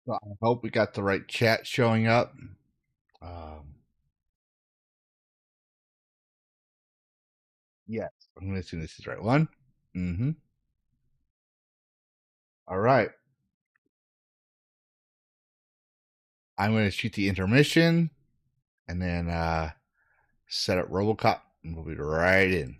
So I hope we got the right chat showing up. Um, yes, I'm going to assume this is the right one. Mm-hmm. All right. I'm going to shoot the intermission and then set up RoboCop, and we'll be right in.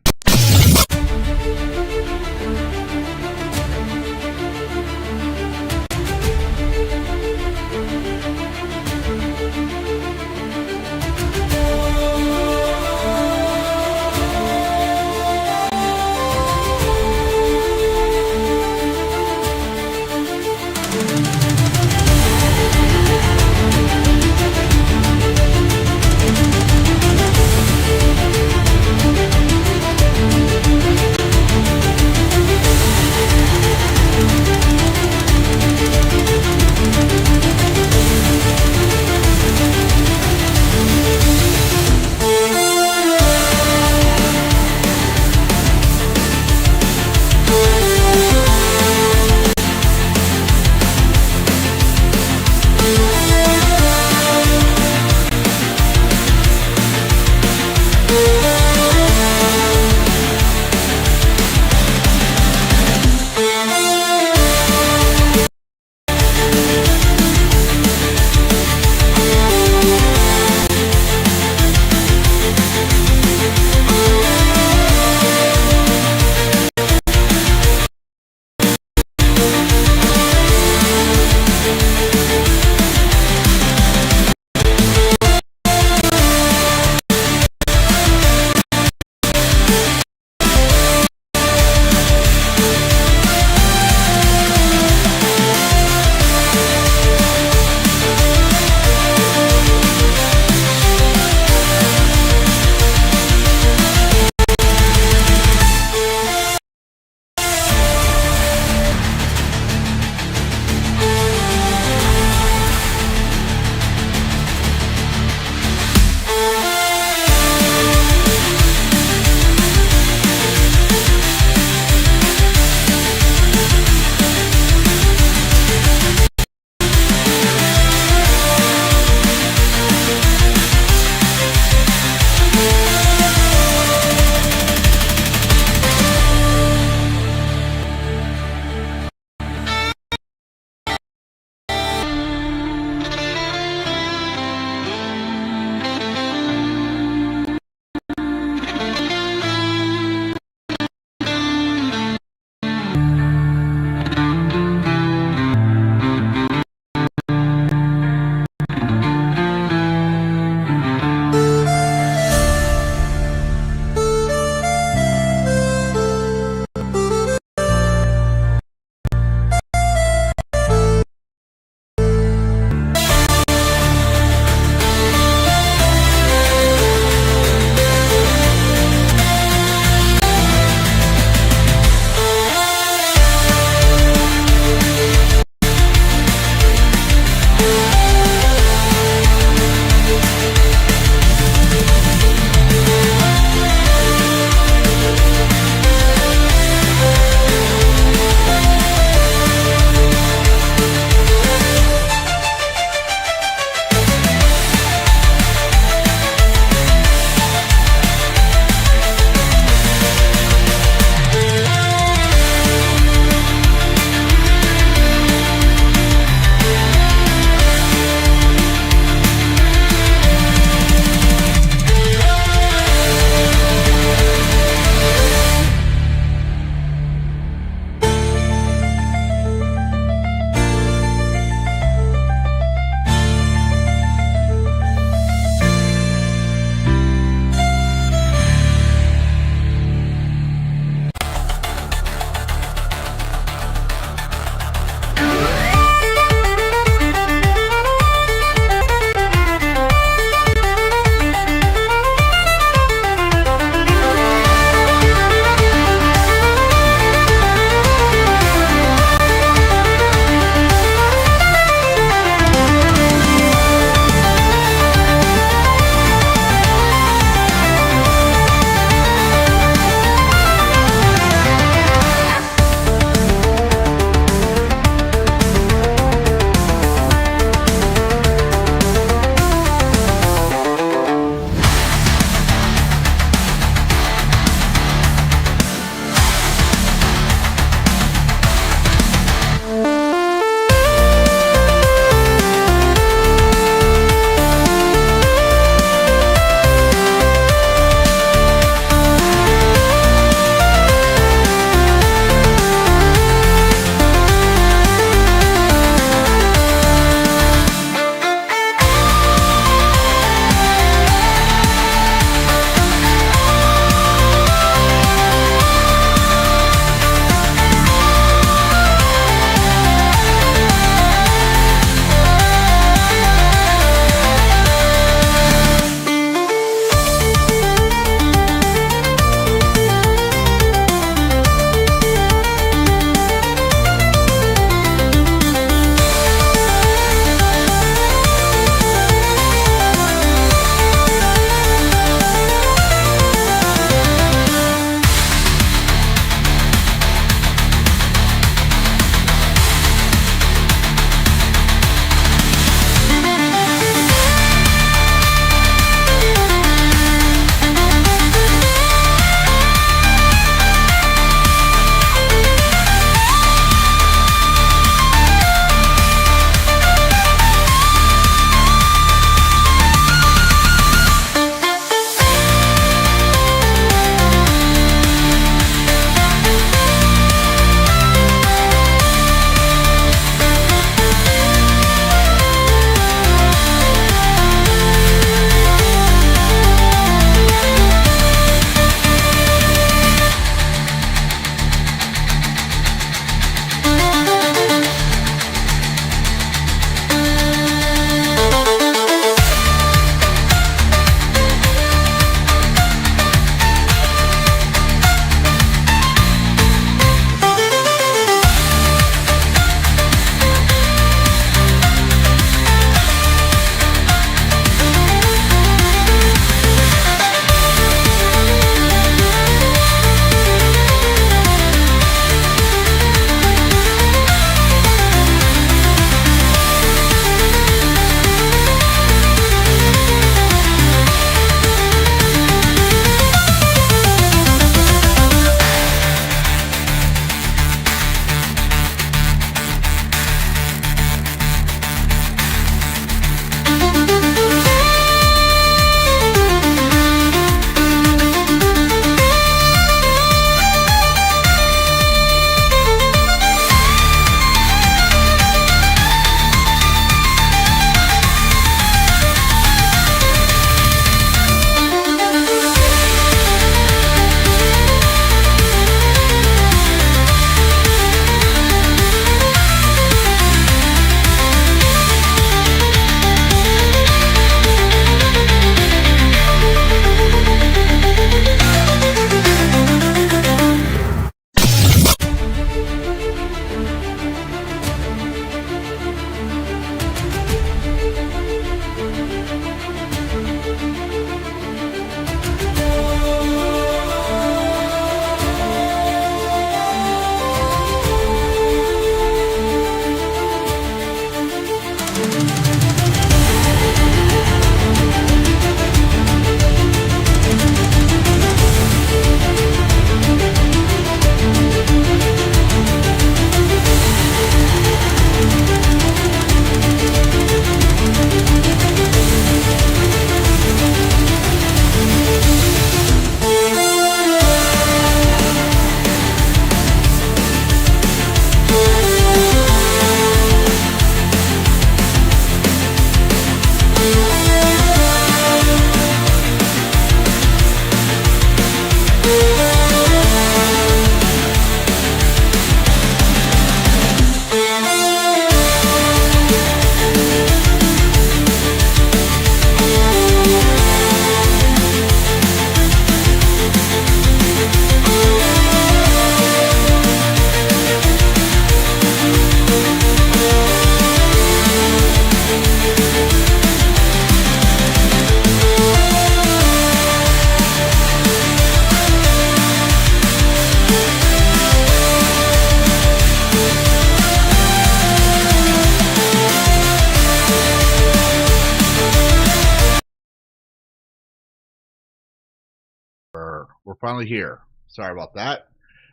we're finally here. Sorry about that.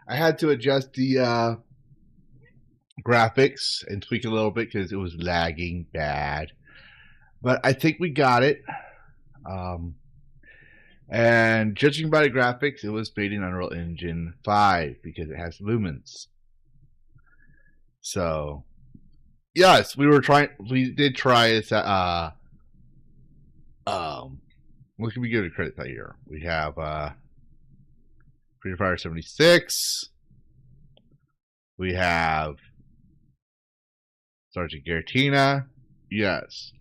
I had to adjust the graphics and tweak it a little bit because it was lagging bad. But I think we got it. And judging by the graphics, it was made in Unreal Engine 5 because it has lumens. So, yes, we did try it at, what can we give it credit that year? We have, Freedom Fighter 76. We have Sergeant Garatina. Yes.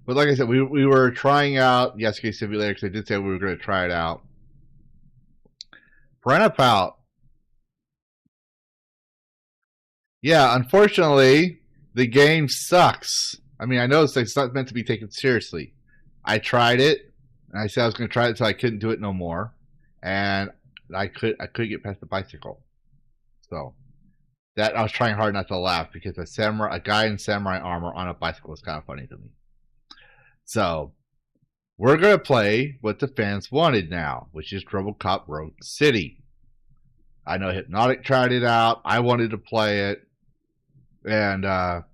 But like I said, we were trying out the SK Simulator because I did say we were going to try it out. Branapout. Yeah, unfortunately, the game sucks. I mean, I know it's not meant to be taken seriously. I tried it, and I said I was going to try it until I couldn't do it no more, and I couldn't get past the bicycle. So that I was trying hard not to laugh because a guy in samurai armor on a bicycle is kind of funny to me. So we're going to play what the fans wanted now, which is RoboCop Rogue City. I know Hypnotic tried it out. I wanted to play it. And the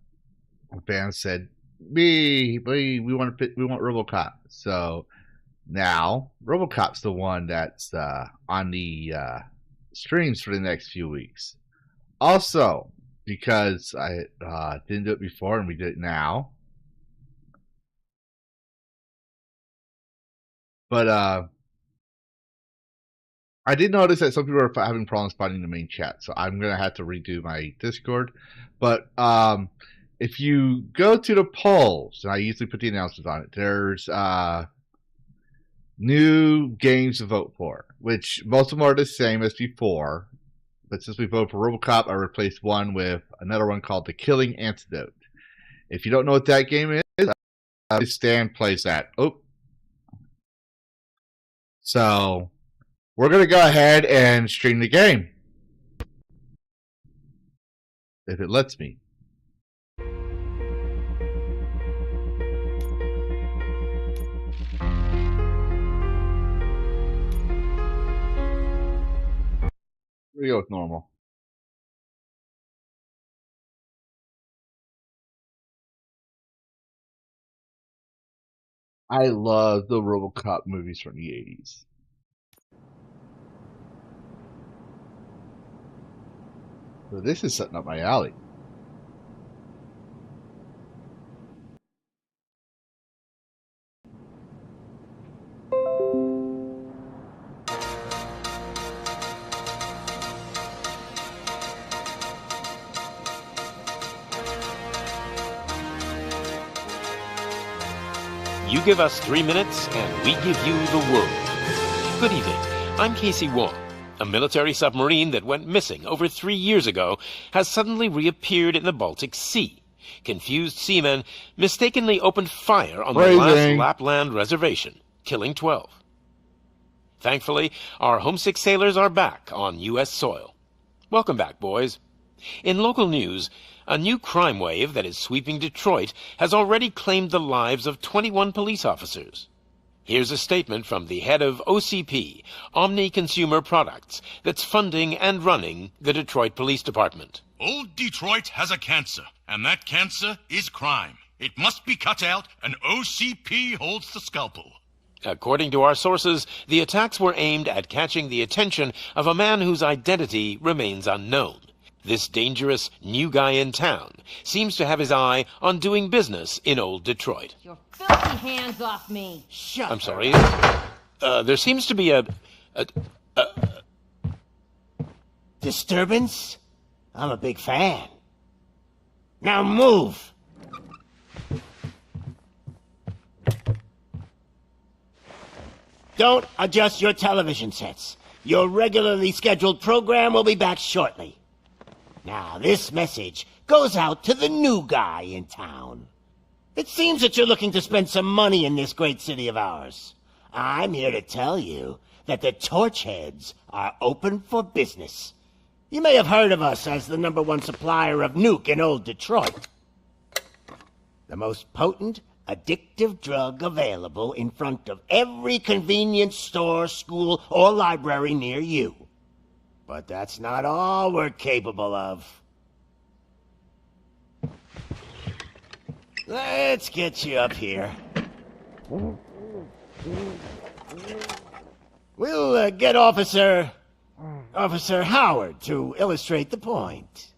fans said, we want RoboCop. So now RoboCop's the one that's on the streams for the next few weeks. Also, because I didn't do it before and we did it now. But I did notice that some people are having problems finding the main chat, so I'm going to have to redo my Discord. But if you go to the polls, and I usually put the announcements on it, there's new games to vote for, which most of them are the same as before. But since we voted for RoboCop, I replaced one with another one called The Killing Antidote. If you don't know what that game is, Stan plays that. Oh. So we're going to go ahead and stream the game. If it lets me. We go with normal. I love the RoboCop movies from the 80s. So this is setting up my alley. You give us 3 minutes, and we give you the world. Good evening. I'm Casey Wong. A military submarine that went missing over 3 years ago has suddenly reappeared in the Baltic Sea. Confused seamen mistakenly opened fire on the last Lapland reservation, killing 12. Thankfully, our homesick sailors are back on U.S. soil. Welcome back, boys. In local news, a new crime wave that is sweeping Detroit has already claimed the lives of 21 police officers. Here's a statement from the head of OCP, Omni Consumer Products, that's funding and running the Detroit Police Department. Old Detroit has a cancer, and that cancer is crime. It must be cut out, and OCP holds the scalpel. According to our sources, the attacks were aimed at catching the attention of a man whose identity remains unknown. This dangerous new guy in town seems to have his eye on doing business in old Detroit. Your filthy hands off me. Shut I'm sorry. There seems to be a disturbance? I'm a big fan. Now move! Don't adjust your television sets. Your regularly scheduled program will be back shortly. Now, this message goes out to the new guy in town. It seems that you're looking to spend some money in this great city of ours. I'm here to tell you that the Torchheads are open for business. You may have heard of us as the #1 supplier of nuke in old Detroit. The most potent addictive drug available in front of every convenience store, school, or library near you. But that's not all we're capable of. Let's get you up here. We'll get Officer Howard to illustrate the point.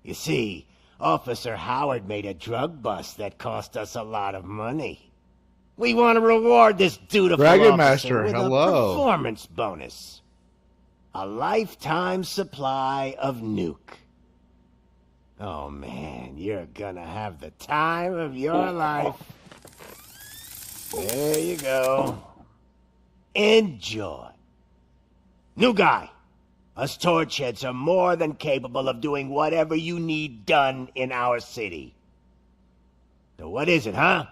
You see, Officer Howard made a drug bust that cost us a lot of money. We want to reward this dutiful Dragon officer Master, with hello. a performance bonus. A lifetime supply of nuke. Oh man, you're gonna have the time of your life. There you go. Enjoy. New guy. Us torch heads are more than capable of doing whatever you need done in our city. So what is it, huh?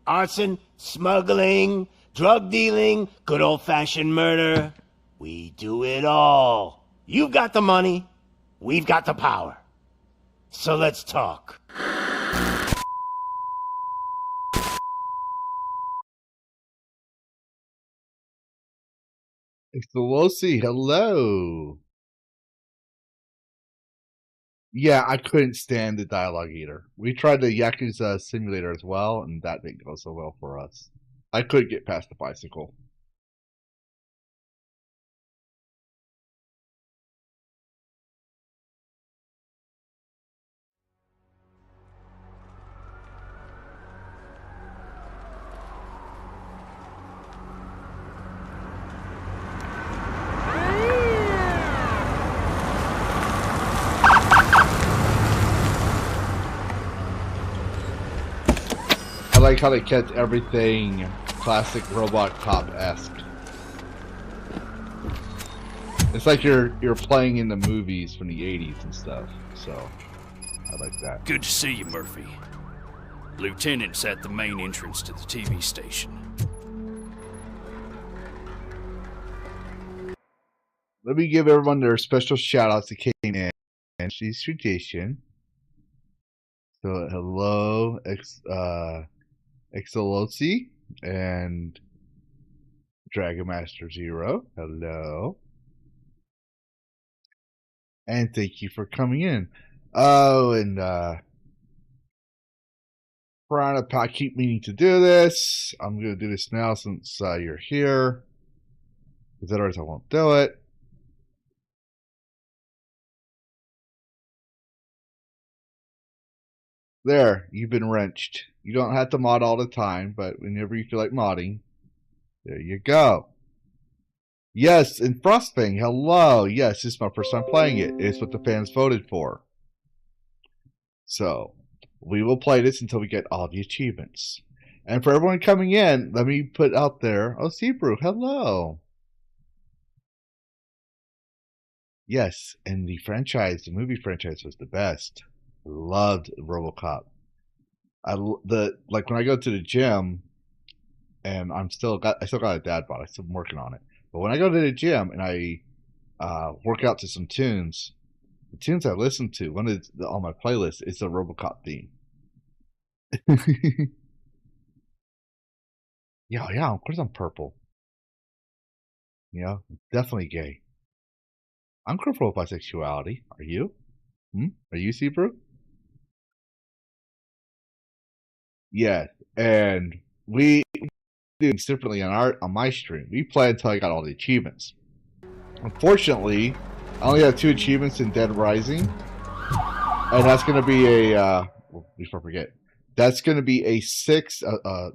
Arson, smuggling, drug dealing, good old-fashioned murder. We do it all. You've got the money, we've got the power. So let's talk. Excellosi, hello. Yeah, I couldn't stand the dialogue either. We tried the Yakuza simulator as well, and that didn't go so well for us. I couldn't get past the bicycle. I like how they kept everything classic RoboCop-esque. It's like you're playing in the movies from the 80s and stuff, so I like that. Good to see you, Murphy. Lieutenant's at the main entrance to the TV station. Let me give everyone their special shout-outs that came in. And she's tradition. So hello, Excellosi and Dragon Master Zero. Hello. And thank you for coming in. Oh, and Veronica, I keep meaning to do this. I'm going to do this now since you're here. Because otherwise I won't do it. There, you've been wrenched. You don't have to mod all the time, but whenever you feel like modding, there you go. Yes, and Frostfang, hello. Yes, this is my first time playing it. It's what the fans voted for. So, we will play this until we get all the achievements. And for everyone coming in, let me put out there, oh, Sebrew, hello. Yes, and the movie franchise was the best. Loved RoboCop. Like when I go to the gym, and I still got a dad bod. I'm still working on it. But when I go to the gym and I work out to some tunes, the tunes I listen to, one of on my playlist is the RoboCop theme. Yeah, of course I'm purple. Definitely gay. I'm comfortable with bisexuality. Are you? Are you, Sebrew? Yeah, and we do things differently on my stream. We play until I got all the achievements. Unfortunately, I only have 2 achievements in Dead Rising, and that's going to be before I forget, that's going to be a 6.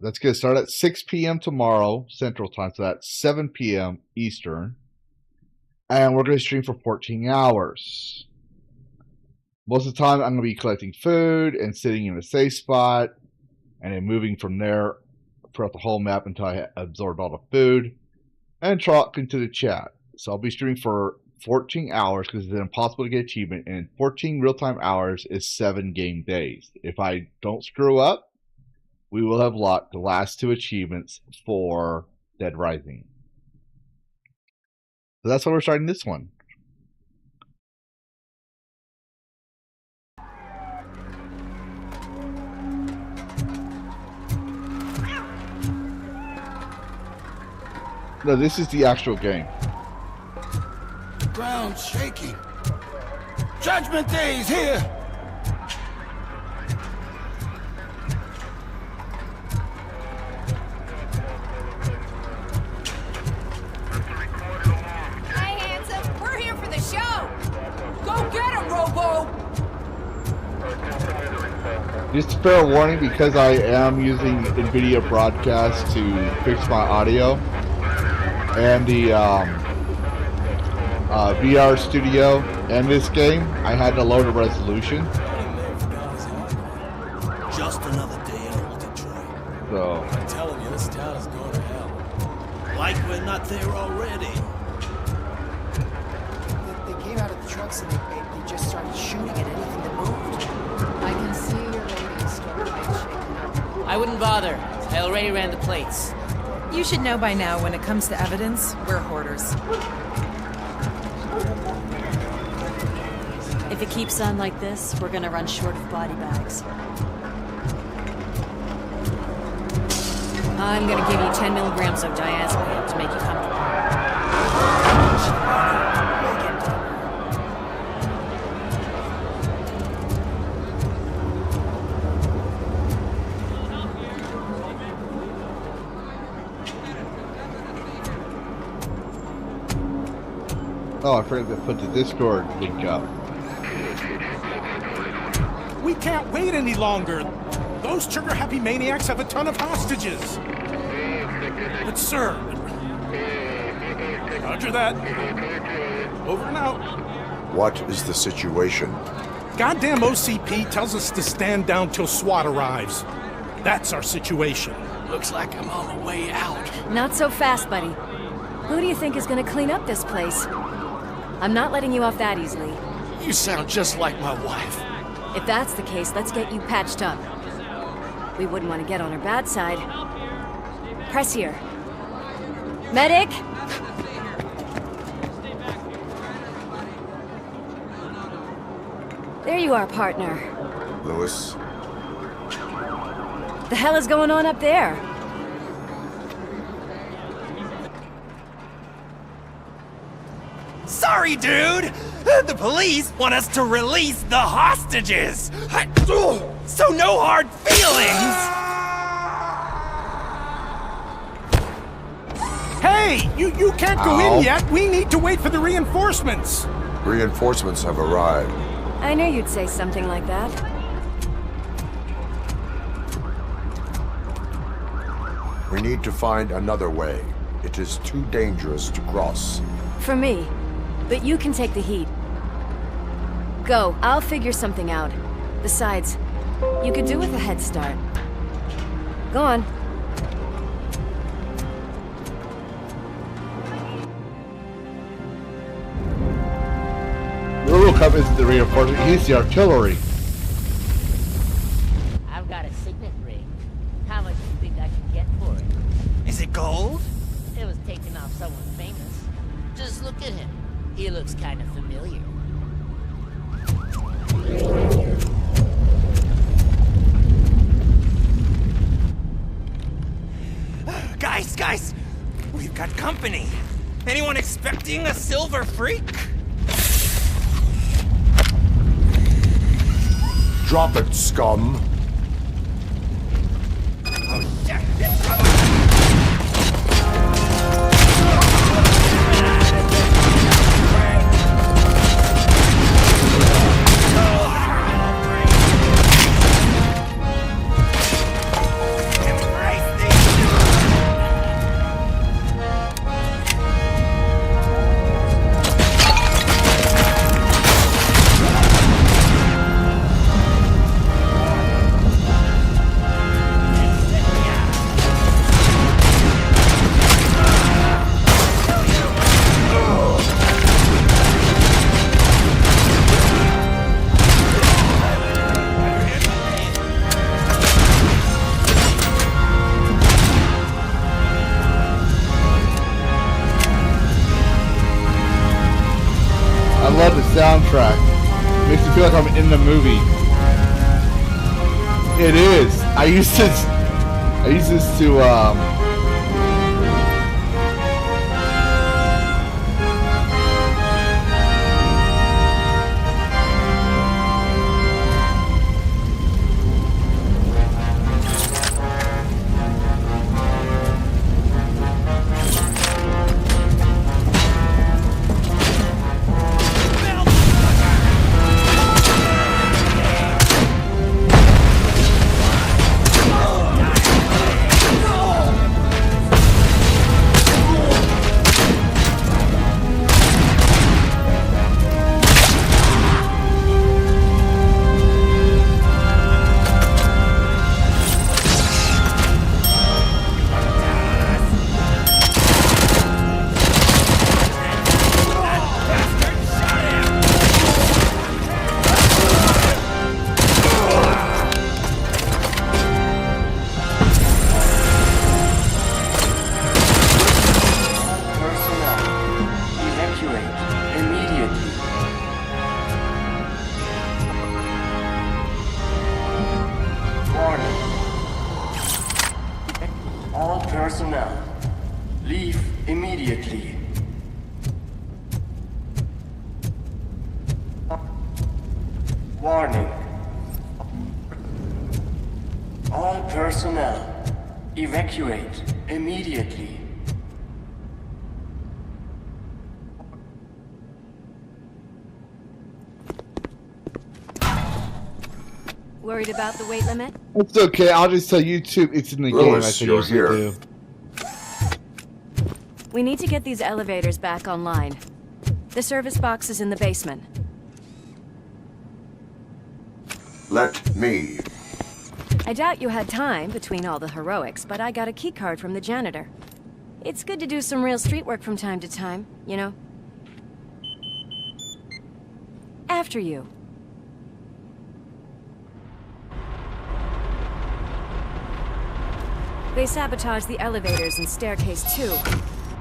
That's going to start at 6 p.m. tomorrow Central Time, so that's 7 p.m. Eastern, and we're going to stream for 14 hours. Most of the time, I'm going to be collecting food and sitting in a safe spot, and then moving from there throughout the whole map until I absorbed all the food, and talking to the chat. So I'll be streaming for 14 hours because it's impossible to get achievement, and 14 real-time hours is 7 game days. If I don't screw up, we will have locked the last 2 achievements for Dead Rising. So that's why we're starting this one. No, this is the actual game. Ground shaking. Judgment Day is here. Hey, handsome, we're here for the show. Go get him, Robo. Just fair warning, because I am using NVIDIA Broadcast to fix my audio, and the VR Studio and this game, I had to lower the resolution. Just another day in old Detroit. So I'm telling you, this town is going to hell. Like we're not there already. They came out of the trucks and they just started shooting at anything that moved. I can see your radio store light shaking up. I wouldn't bother. I already ran the plates. You should know by now, when it comes to evidence, we're hoarders. If it keeps on like this, we're gonna run short of body bags. I'm gonna give you 10 milligrams of diazepam to make you comfortable. oh, I forgot to put the Discord link up. We can't wait any longer. Those trigger-happy maniacs have a ton of hostages. But sir... Roger that. Over and out. What is the situation? Goddamn OCP tells us to stand down till SWAT arrives. That's our situation. Looks like I'm on the way out. Not so fast, buddy. Who do you think is gonna clean up this place? I'm not letting you off that easily. You sound just like my wife. If that's the case, let's get you patched up. We wouldn't want to get on her bad side. Press here. Medic! There you are, partner. Lewis? The hell is going on up there? Sorry, dude! The police want us to release the hostages! So no hard feelings! Hey! You can't go in yet! We need to wait for the reinforcements! Reinforcements have arrived. I knew you'd say something like that. We need to find another way. It is too dangerous to cross. For me. But you can take the heat. Go, I'll figure something out. Besides, you could do with a head start. Go on. RoboCop isn't the reinforcement, he's the artillery. I've got a signet ring. How much do you think I can get for it? Is it gold? It was taken off someone famous. Just look at him. He looks kind of familiar. Guys! We've got company. Anyone expecting a silver freak? Drop it, scum! Oh, shit! I love the soundtrack. Makes me feel like I'm in the movie. It is. I use this to All personnel, leave immediately. Warning. All personnel, evacuate immediately. Worried about the weight limit? It's okay. I'll just tell YouTube it's in the game. I think you're here. We need to get these elevators back online. The service box is in the basement. Let me. I doubt you had time between all the heroics, but I got a keycard from the janitor. It's good to do some real street work from time to time, you know? After you. They sabotaged the elevators and staircase too.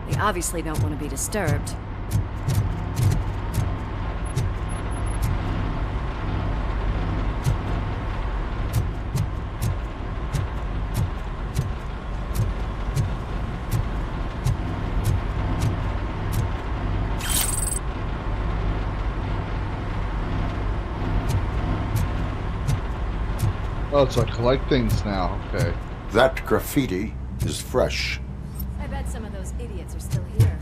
They obviously don't want to be disturbed. Oh, so I collect things now. Okay. That graffiti is fresh. I bet some of those idiots are still here.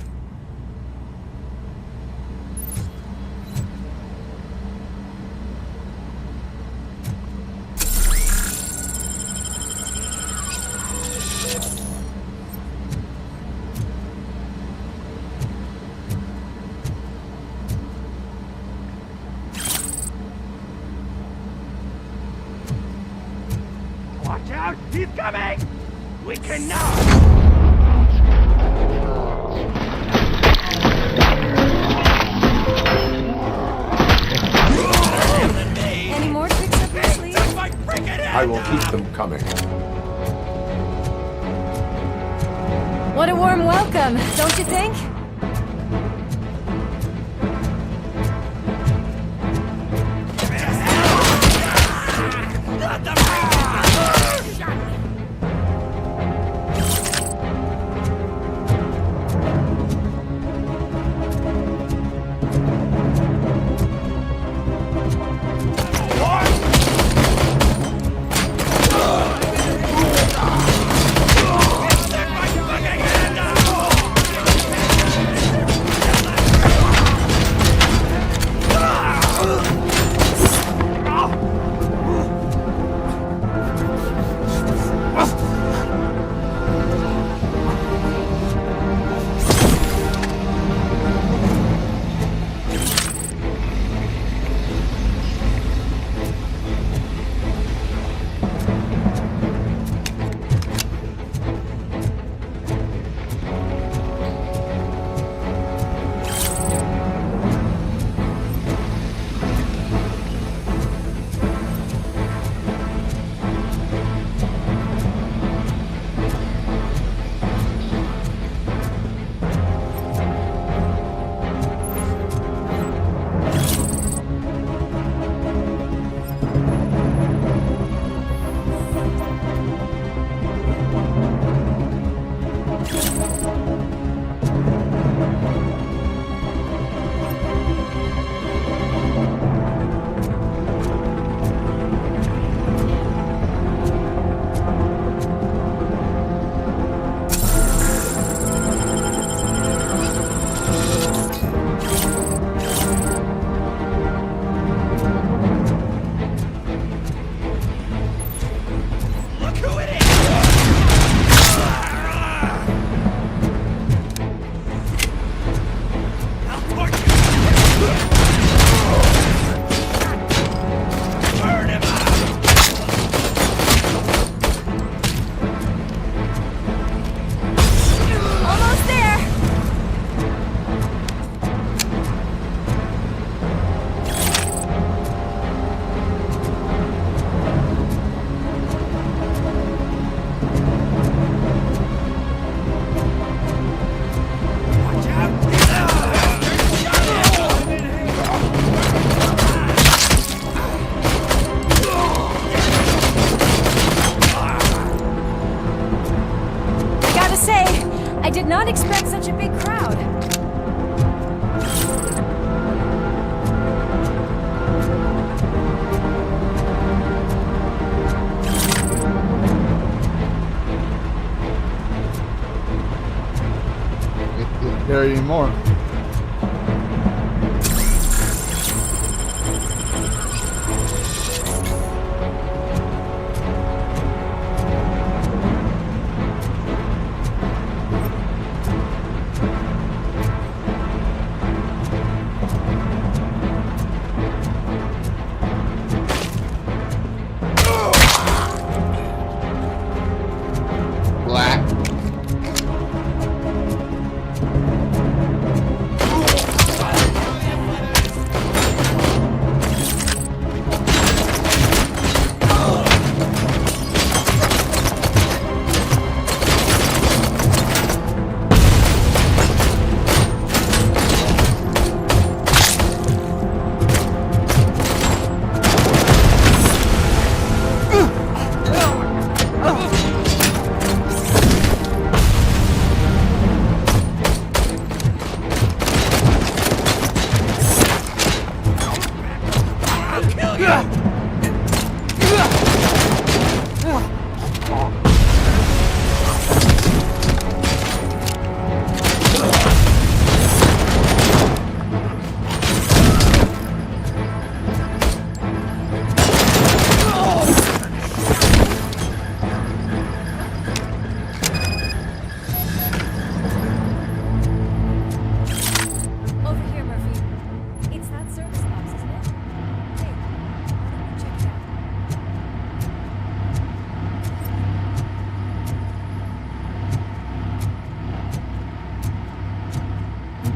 Watch out! He's coming! We cannot! Any more tricks up your sleeve? I will keep them coming. What a warm welcome, don't you think? Gotta say, I did not expect such a big crowd. Can't carry anymore.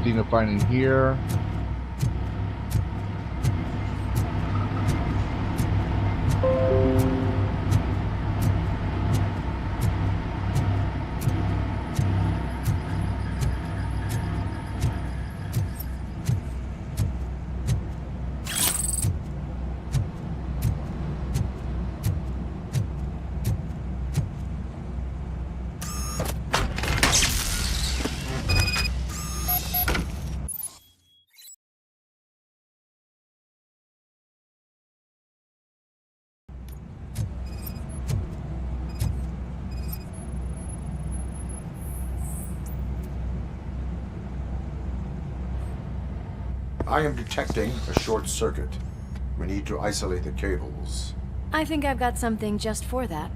To find in here. I am detecting a short circuit. We need to isolate the cables. I think I've got something just for that.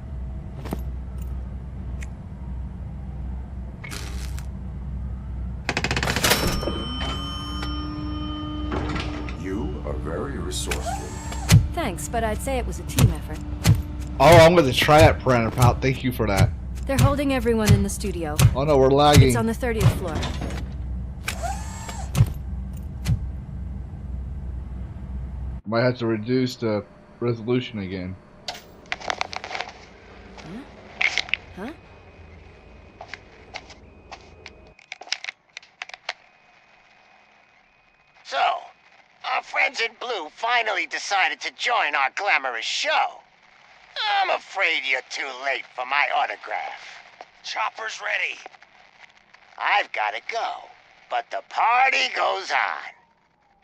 You are very resourceful. Thanks, but I'd say it was a team effort. Oh, I'm going to try that, Pal. Thank you for that. They're holding everyone in the studio. Oh no, we're lagging. It's on the 30th floor. Might have to reduce the resolution again. Huh? So, our friends in blue finally decided to join our glamorous show. I'm afraid you're too late for my autograph. Chopper's ready. I've got to go, but the party goes on.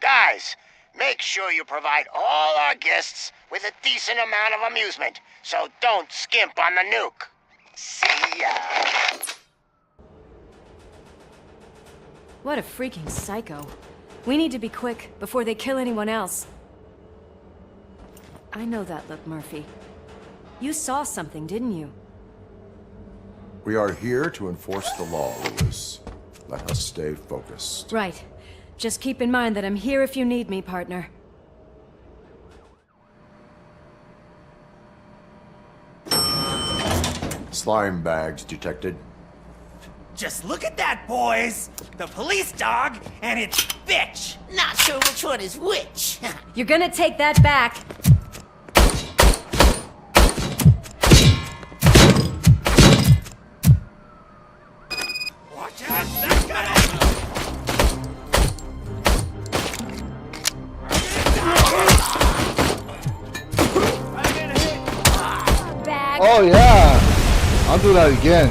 Guys, make sure you provide all our guests with a decent amount of amusement, so don't skimp on the nuke. See ya. What a freaking psycho. We need to be quick before they kill anyone else. I know that look, Murphy. You saw something, didn't you? We are here to enforce the law, Lewis. Let us stay focused. Right. Just keep in mind that I'm here if you need me, partner. Slime bags detected. Just look at that, boys! The police dog and its bitch! Not sure which one is which. You're gonna take that back. Watch out! That guy! Oh yeah! I'll do that again.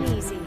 and easy.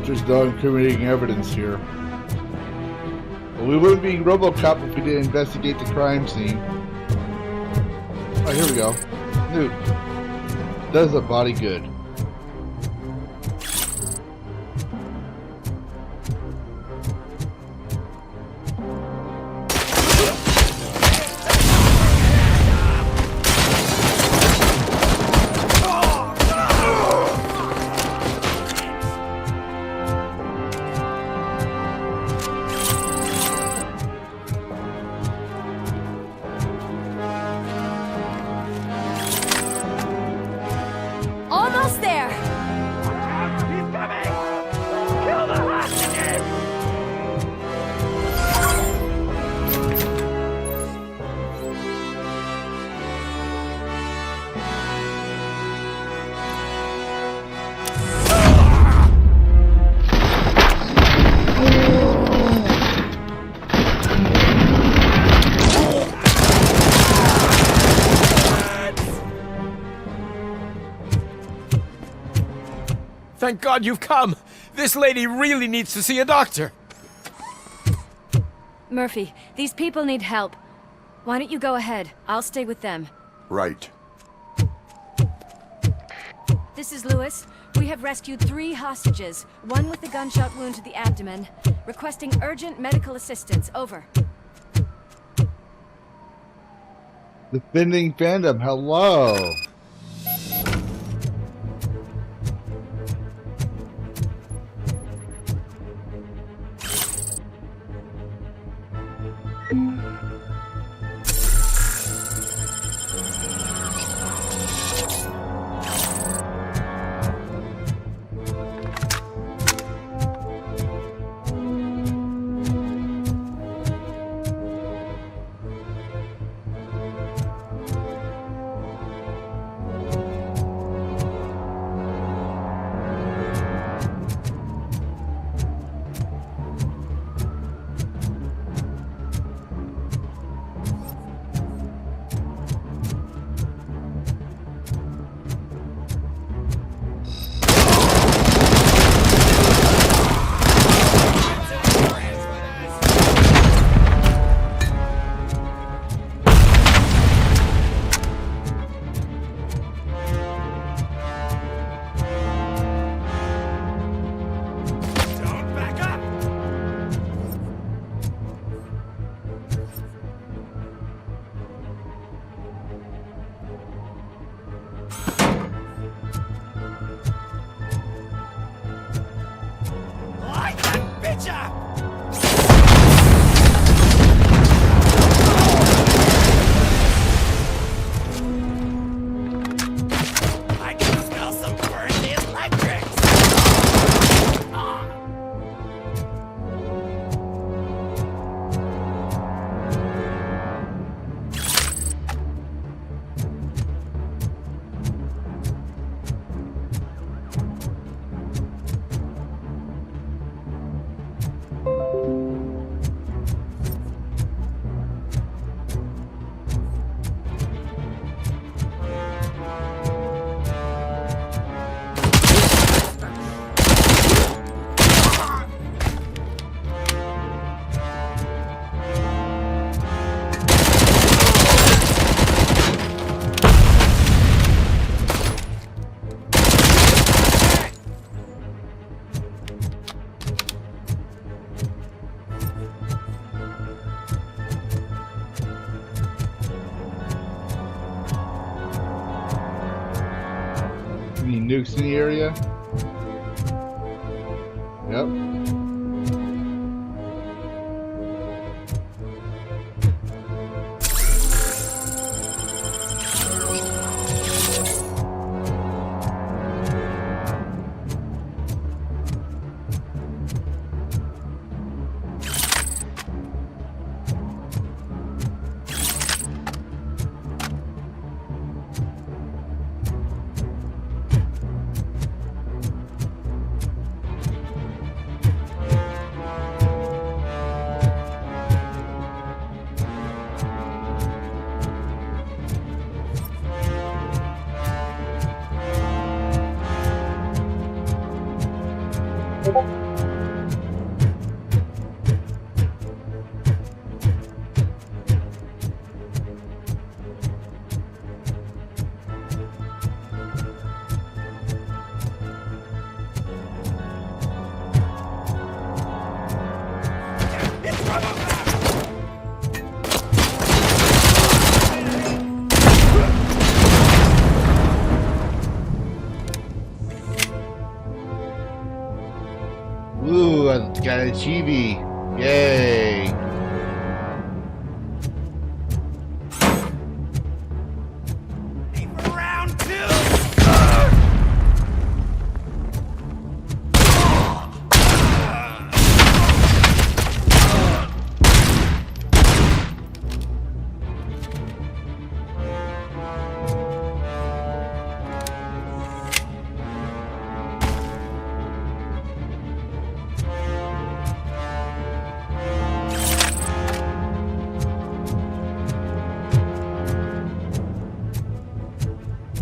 There's no incriminating evidence here. Well, we wouldn't be RoboCop if we didn't investigate the crime scene. Oh, here we go. Newt. Does a body good. Almost there! He's coming! Kill the hostages! Thank God you've come! This lady really needs to see a doctor! Murphy, these people need help. Why don't you go ahead? I'll stay with them. Right. This is Lewis. We have rescued 3 hostages, one with a gunshot wound to the abdomen. Requesting urgent medical assistance. Over. Defending fandom, hello! Gotcha! I can smell some burnt electrics! Any nukes in the area? Yep. Ooh, I got a chibi. Yay. Round two!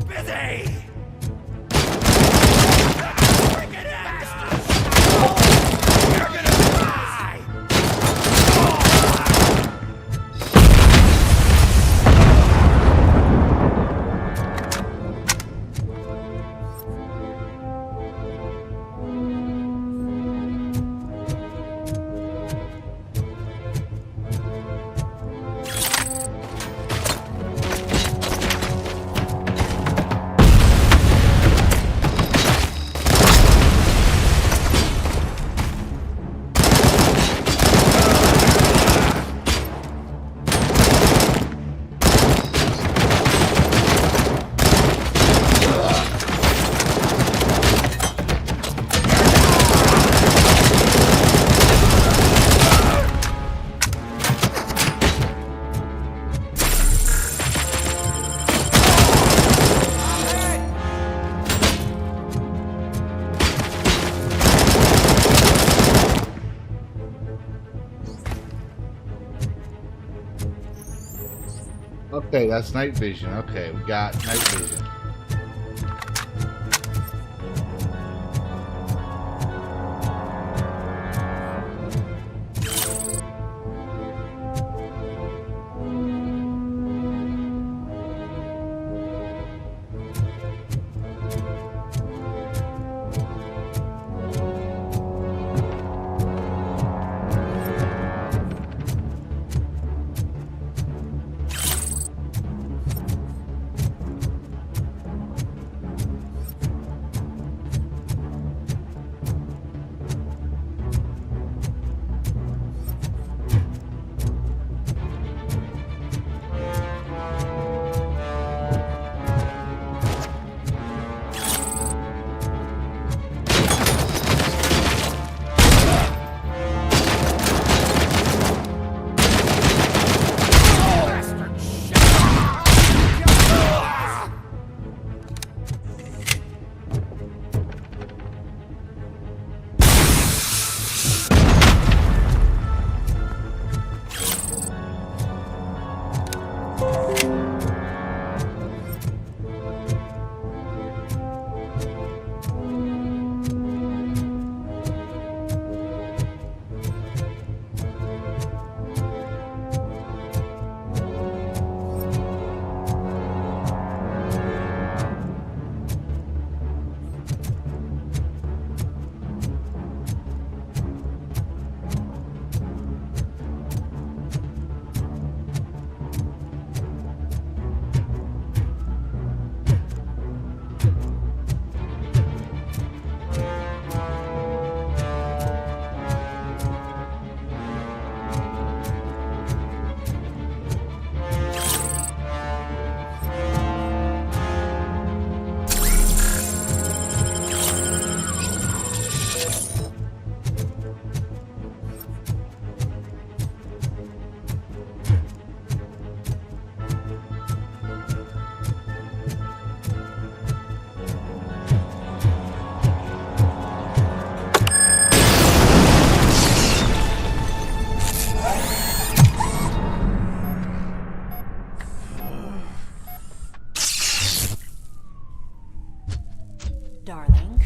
Busy! Okay, that's night vision. Okay, we got night vision.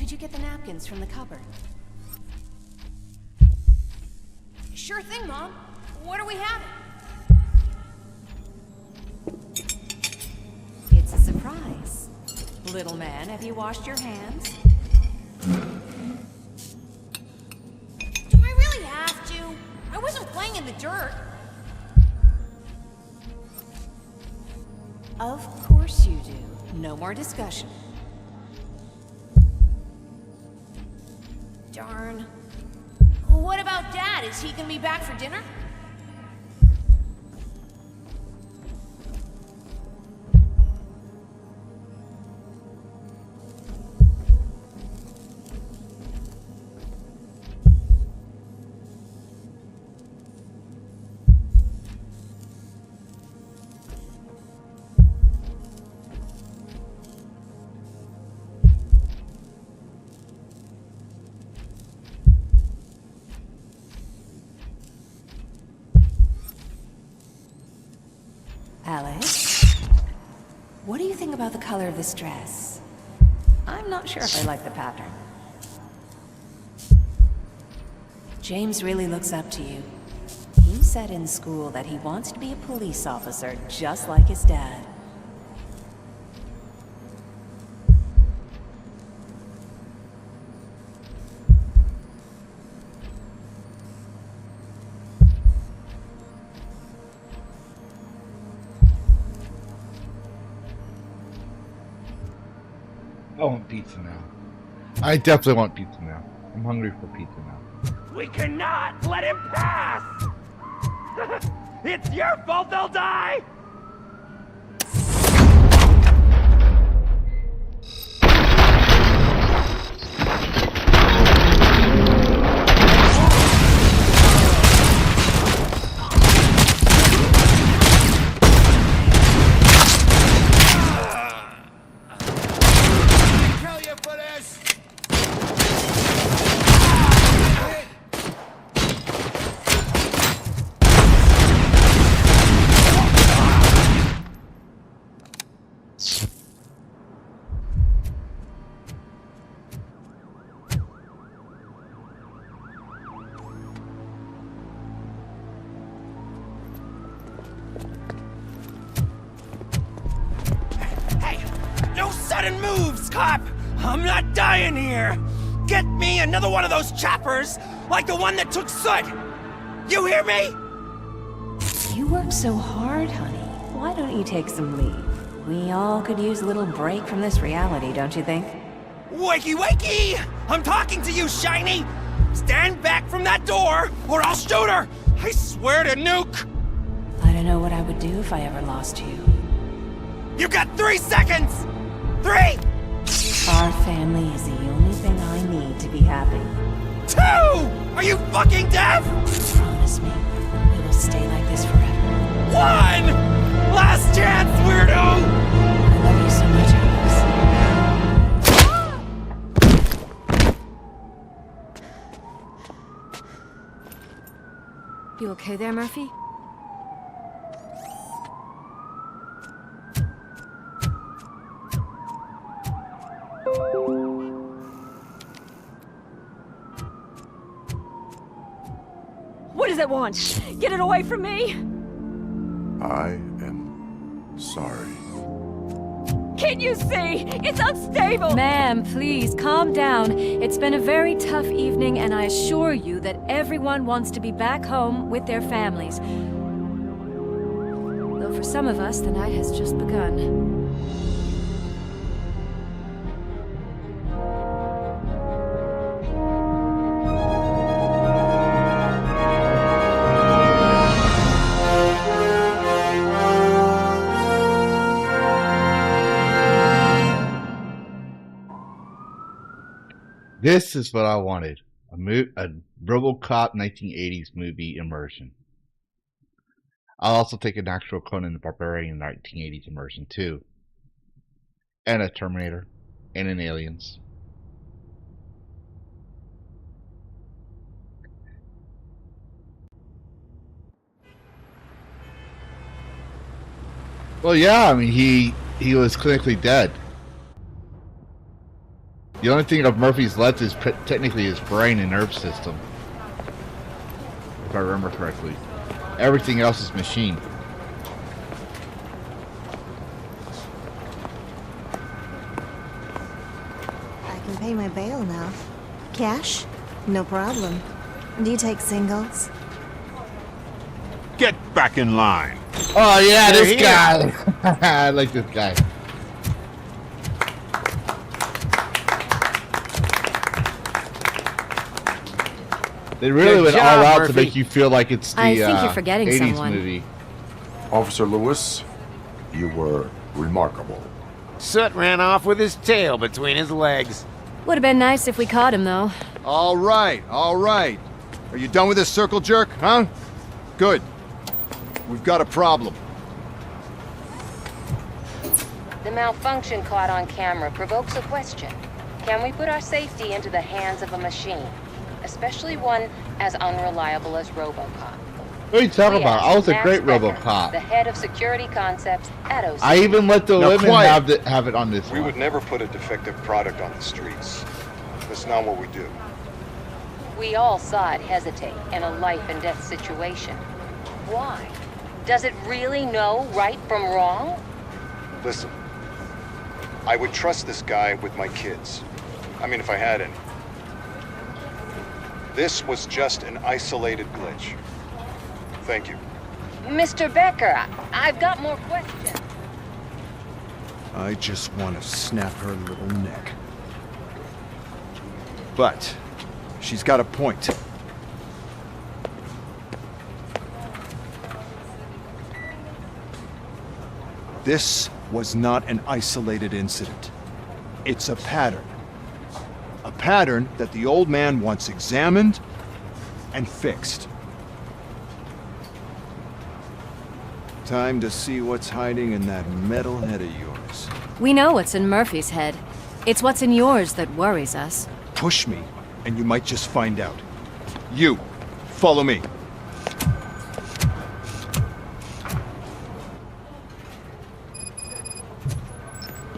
could you get the napkins from the cupboard? Sure thing, Mom. What are we having? It's a surprise. Little man, have you washed your hands? Do I really have to? I wasn't playing in the dirt. Of course you do. No more discussion. Darn. What about Dad? Is he gonna be back for dinner? Alex? What do you think about the color of this dress? I'm not sure if I like the pattern. James really looks up to you. He said in school that he wants to be a police officer just like his dad. I want pizza now. I definitely want pizza now. I'm hungry for pizza now. We cannot let him pass! It's your fault they'll die! Sudden moves, cop! I'm not dying here! Get me another one of those choppers, like the one that took Soot! You hear me? You work so hard, honey. Why don't you take some leave? We all could use a little break from this reality, don't you think? Wakey wakey! I'm talking to you, Shiny! Stand back from that door, or I'll shoot her! I swear to nuke! I don't know what I would do if I ever lost you. You got 3 seconds! 3! Our family is the only thing I need to be happy. 2! Are you fucking deaf? Promise me, we will stay like this forever. 1! Last chance, weirdo! I love you so much, Alex. You okay there, Murphy? What does it want? Get it away from me! I am sorry. Can't you see? It's unstable! Ma'am, please, calm down. It's been a very tough evening, and I assure you that everyone wants to be back home with their families. Though for some of us, the night has just begun. This is what I wanted. A RoboCop 1980s movie immersion. I'll also take an actual Conan the Barbarian 1980s immersion too. And a Terminator. And an Aliens. Well, yeah, I mean, he was clinically dead. The only thing of Murphy's left is technically his brain and nerve system. If I remember correctly. Everything else is machine. I can pay my bail now. Cash? No problem. Do you take singles? Get back in line. Oh yeah, They're this here. guy. I like this guy. They really Good went job, all out Murphy. to make you feel like it's the I think you're forgetting 80s someone. movie. Officer Lewis, you were remarkable. Soot ran off with his tail between his legs. Would have been nice if we caught him, though. All right, all right. Are you done with this circle jerk, huh? Good. We've got a problem. The malfunction caught on camera provokes a question. Can we put our safety into the hands of a machine? Especially one as unreliable as RoboCop. What are you talking We about? asked I was a Max great Becker, RoboCop. the head of security concepts at OC. I even let the Now, women quiet. have it on this We one. would never put a defective product on the streets. That's not what we do. We all saw it hesitate in a life and death situation. Why? Does it really know right from wrong? Listen, I would trust this guy with my kids. I mean, if I had any. This was just an isolated glitch. Thank you. Mr. Becker, I've got more questions. I just want to snap her little neck. But she's got a point. This was not an isolated incident. It's a pattern. A pattern that the old man wants examined and fixed. Time to see what's hiding in that metal head of yours. We know what's in Murphy's head. It's what's in yours that worries us. Push me, and you might just find out. You, follow me.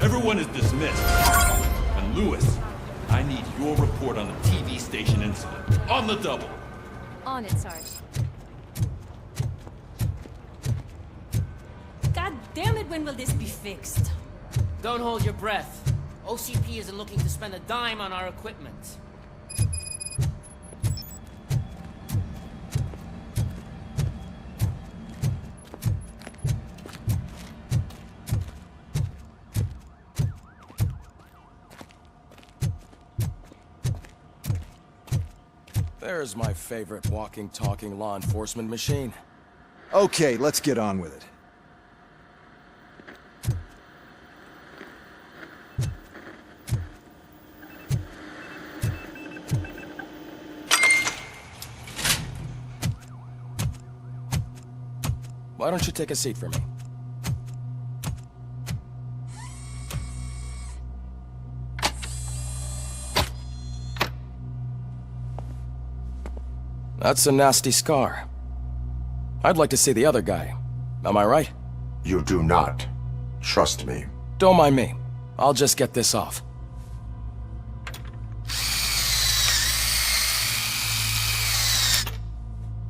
Everyone is dismissed. And Lewis, I need your report on the TV station incident. On the double. On it, Sarge. God damn it, when will this be fixed? Don't hold your breath. OCP isn't looking to spend a dime on our equipment. There's my favorite walking, talking law enforcement machine. Okay, let's get on with it. Why don't you take a seat for me? That's a nasty scar. I'd like to see the other guy. Am I right? You do not. Trust me. Don't mind me. I'll just get this off.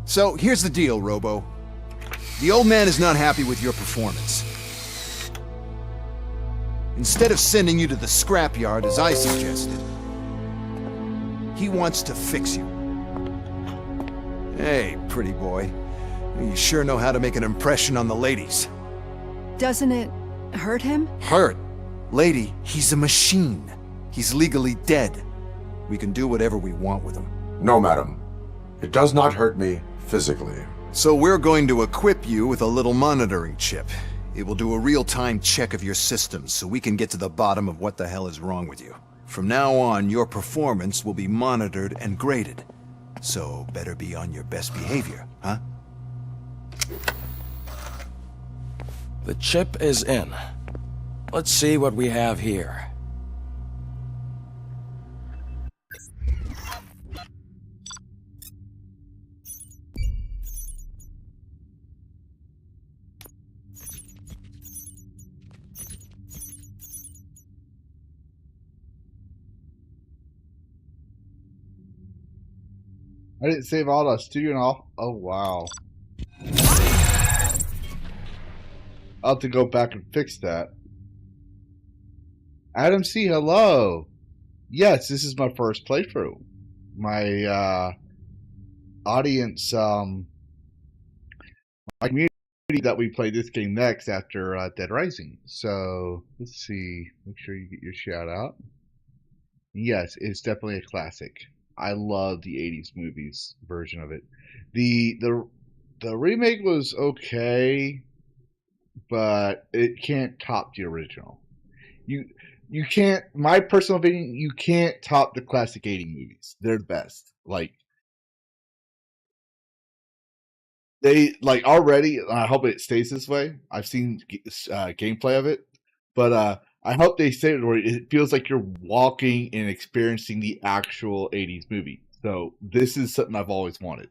So, here's the deal, Robo. The old man is not happy with your performance. Instead of sending you to the scrapyard as I suggested, he wants to fix you. Hey, pretty boy. You sure know how to make an impression on the ladies. Doesn't it hurt him? Hurt? Lady, he's a machine. He's legally dead. We can do whatever we want with him. No, madam. It does not hurt me physically. So we're going to equip you with a little monitoring chip. It will do a real-time check of your systems so we can get to the bottom of what the hell is wrong with you. From now on, your performance will be monitored and graded. So better be on your best behavior, huh? The chip is in. Let's see what we have here. I didn't save all the studio and all. Oh, wow. I'll have to go back and fix that. Adam C., hello. Yes, this is my first playthrough. My audience, my community that we play this game next after Dead Rising. So, let's see. Make sure you get your shout out. Yes, it's definitely a classic. I love the 80s movies version of it. The remake was okay, but it can't top the original. You can't, my personal opinion, you can't top the classic 80s movies. They're the best. Like, they, like, already, I hope it stays this way. I've seen gameplay of it, but I hope they say it where it feels like you're walking and experiencing the actual 80s movie. So this is something I've always wanted.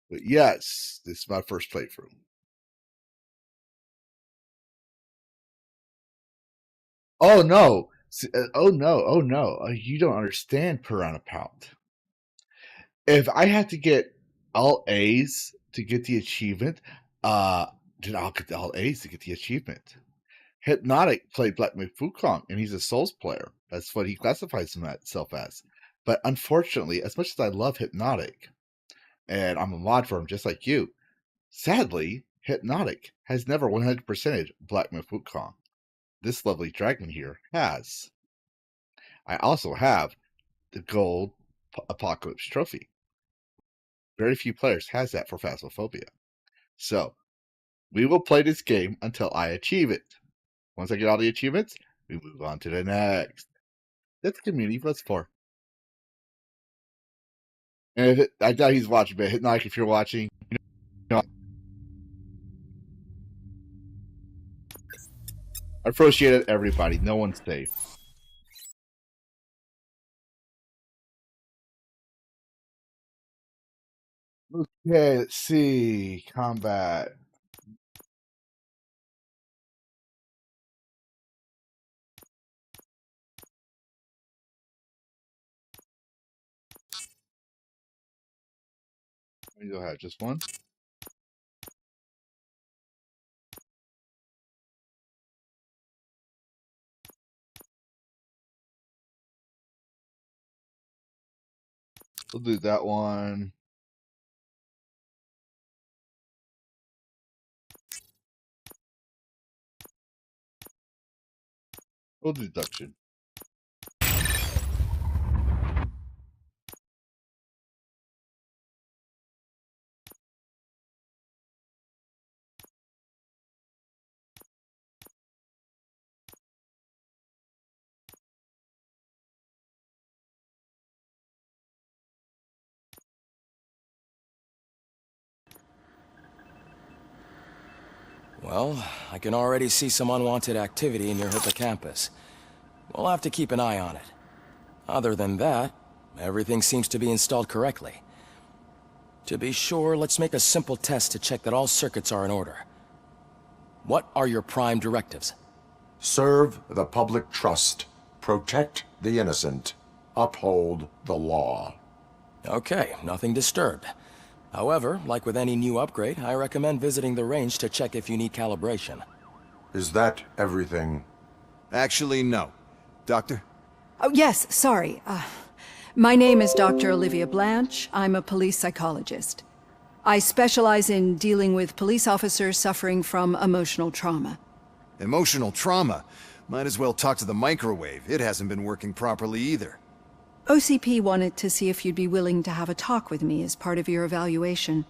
But yes, this is my first playthrough. Oh no! Oh no! Oh no! You don't understand, Piranha Pound. If I had to get all A's to get the achievement, then I'll get all A's to get the achievement. Hypnotic played Black Wukong, and he's a Souls player. That's what he classifies himself as. But unfortunately, as much as I love Hypnotic, and I'm a mod for him just like you, sadly, Hypnotic has never 100%ed Black Wukong. This lovely dragon here has. I also have the gold Apocalypse trophy. Very few players has that for Phasmophobia. So, we will play this game until I achieve it. Once I get all the achievements, we move on to the next. That's community plus 4. And I doubt he's watching, but Hypnotic, if you're watching, you know, I appreciate everybody. No one's safe. Okay, let's see. Combat. You'll have just one. We'll do that one. We'll do deduction. Well, I can already see some unwanted activity in your hippocampus. We'll have to keep an eye on it. Other than that, everything seems to be installed correctly. To be sure, let's make a simple test to check that all circuits are in order. What are your prime directives? Serve the public trust. Protect the innocent. Uphold the law. Okay, nothing disturbed. However, like with any new upgrade, I recommend visiting the range to check if you need calibration. Is that everything? Actually, no. Doctor? Oh, yes, sorry. My name is Dr. Olivia Blanche. I'm a police psychologist. I specialize in dealing with police officers suffering from emotional trauma. Emotional trauma? Might as well talk to the microwave. It hasn't been working properly either. OCP wanted to see if you'd be willing to have a talk with me as part of your evaluation.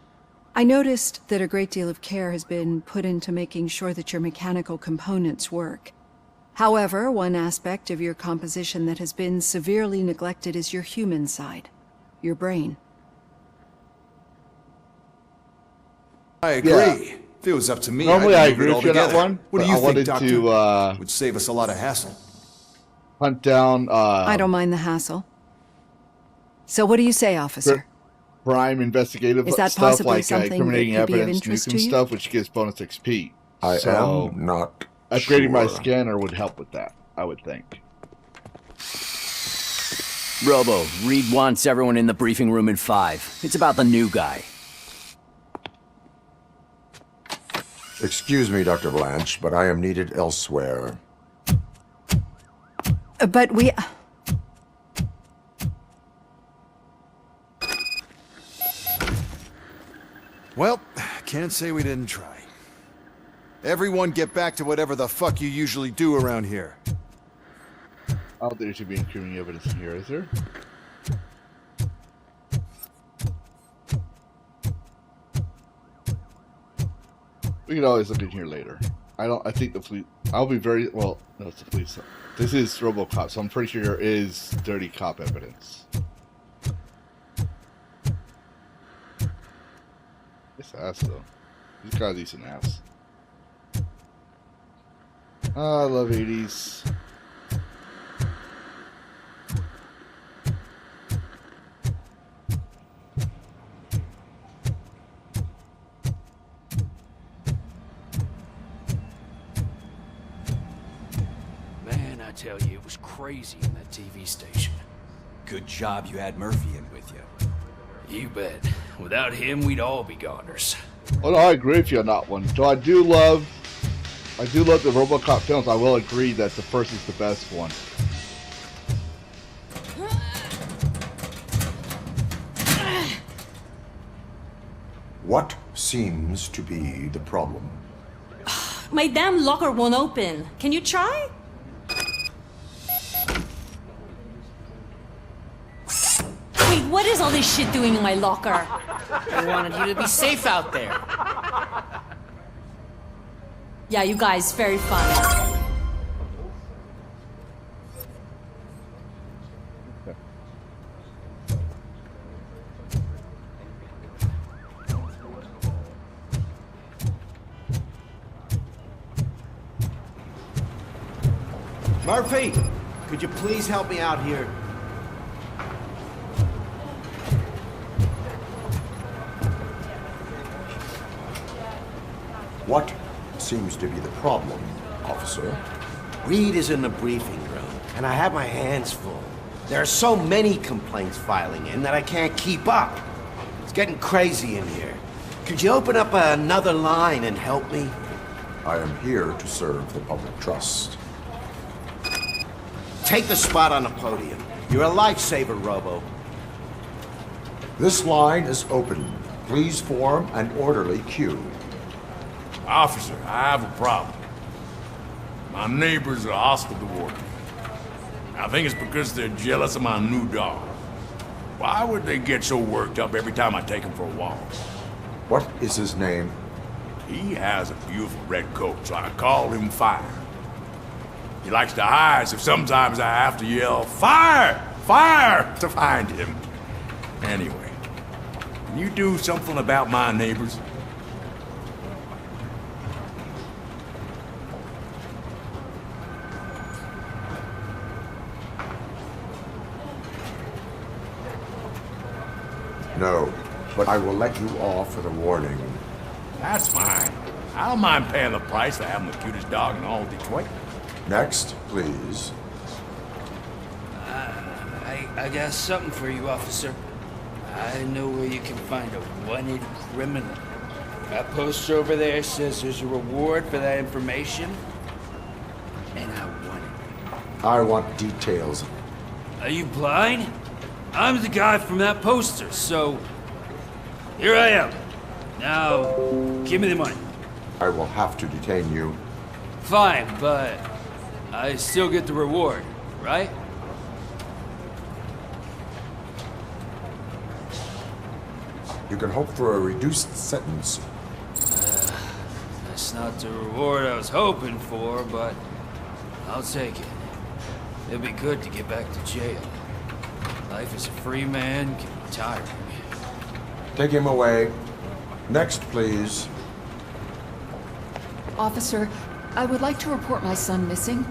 I noticed that a great deal of care has been put into making sure that your mechanical components work. However, one aspect of your composition that has been severely neglected is your human side, your brain. I agree. Yeah. If it was up to me, Normally I'd I move it agree with you on that altogether. one. What do but you I think, wanted Doctor? to Would save us a lot of hassle. hunt down I don't mind the hassle. So what do you say, officer? prime investigative Is that stuff possibly like something that incriminating could be of evidence, interest nuke to and you? stuff, which gives bonus XP. I So, am not upgrading my sure. scanner would help with that, I would think. Robo, Reed wants everyone in the briefing room in 5. It's about the new guy. Excuse me, Dr. Blanche, but I am needed elsewhere. But we... Well, can't say we didn't try. Everyone get back to whatever the fuck you usually do around here. I don't think there should be incriminating evidence in here, is there? We can always look in here later. I think the police... I'll be very... Well, no, it's the police. This is RoboCop, so I'm pretty sure there is dirty cop evidence. This ass, though. He's got a decent ass. I love 80s. Man, I tell you, it was crazy in that TV station. Good job you had Murphy in with you. You bet. Without him, we'd all be goners. Well, no, I agree with you on that one. So I do love the RoboCop films. I will agree that the first is the best one. What seems to be the problem? My damn locker won't open. Can you try? Wait, what is all this shit doing in my locker? I wanted you to be safe out there. Yeah, you guys, very fun. Murphy, could you please help me out here? What seems to be the problem, officer? Reed is in the briefing room, and I have my hands full. There are so many complaints filing in that I can't keep up. It's getting crazy in here. Could you open up another line and help me? I am here to serve the public trust. Take the spot on the podium. You're a lifesaver, Robo. This line is open. Please form an orderly queue. Officer, I have a problem. My neighbors are hostile toward me. I think it's because they're jealous of my new dog. Why would they get so worked up every time I take him for a walk? What is his name? He has a beautiful red coat, so I call him Fire. He likes to hide, so sometimes I have to yell, "Fire! Fire!" to find him. Anyway, can you do something about my neighbors? No, but I will let you off with a warning. That's fine. I don't mind paying the price for having the cutest dog in all Detroit. Next, please. I got something for you, officer. I know where you can find a wanted criminal. That poster over there says there's a reward for that information, and I want it. I want details. Are you blind? I'm the guy from that poster, so here I am. Now, give me the money. I will have to detain you. Fine, but I still get the reward, right? You can hope for a reduced sentence. That's not the reward I was hoping for, but I'll take it. It'll be good to get back to jail. Life as a free man can be tiring. Take him away. Next, please. Officer, I would like to report my son missing.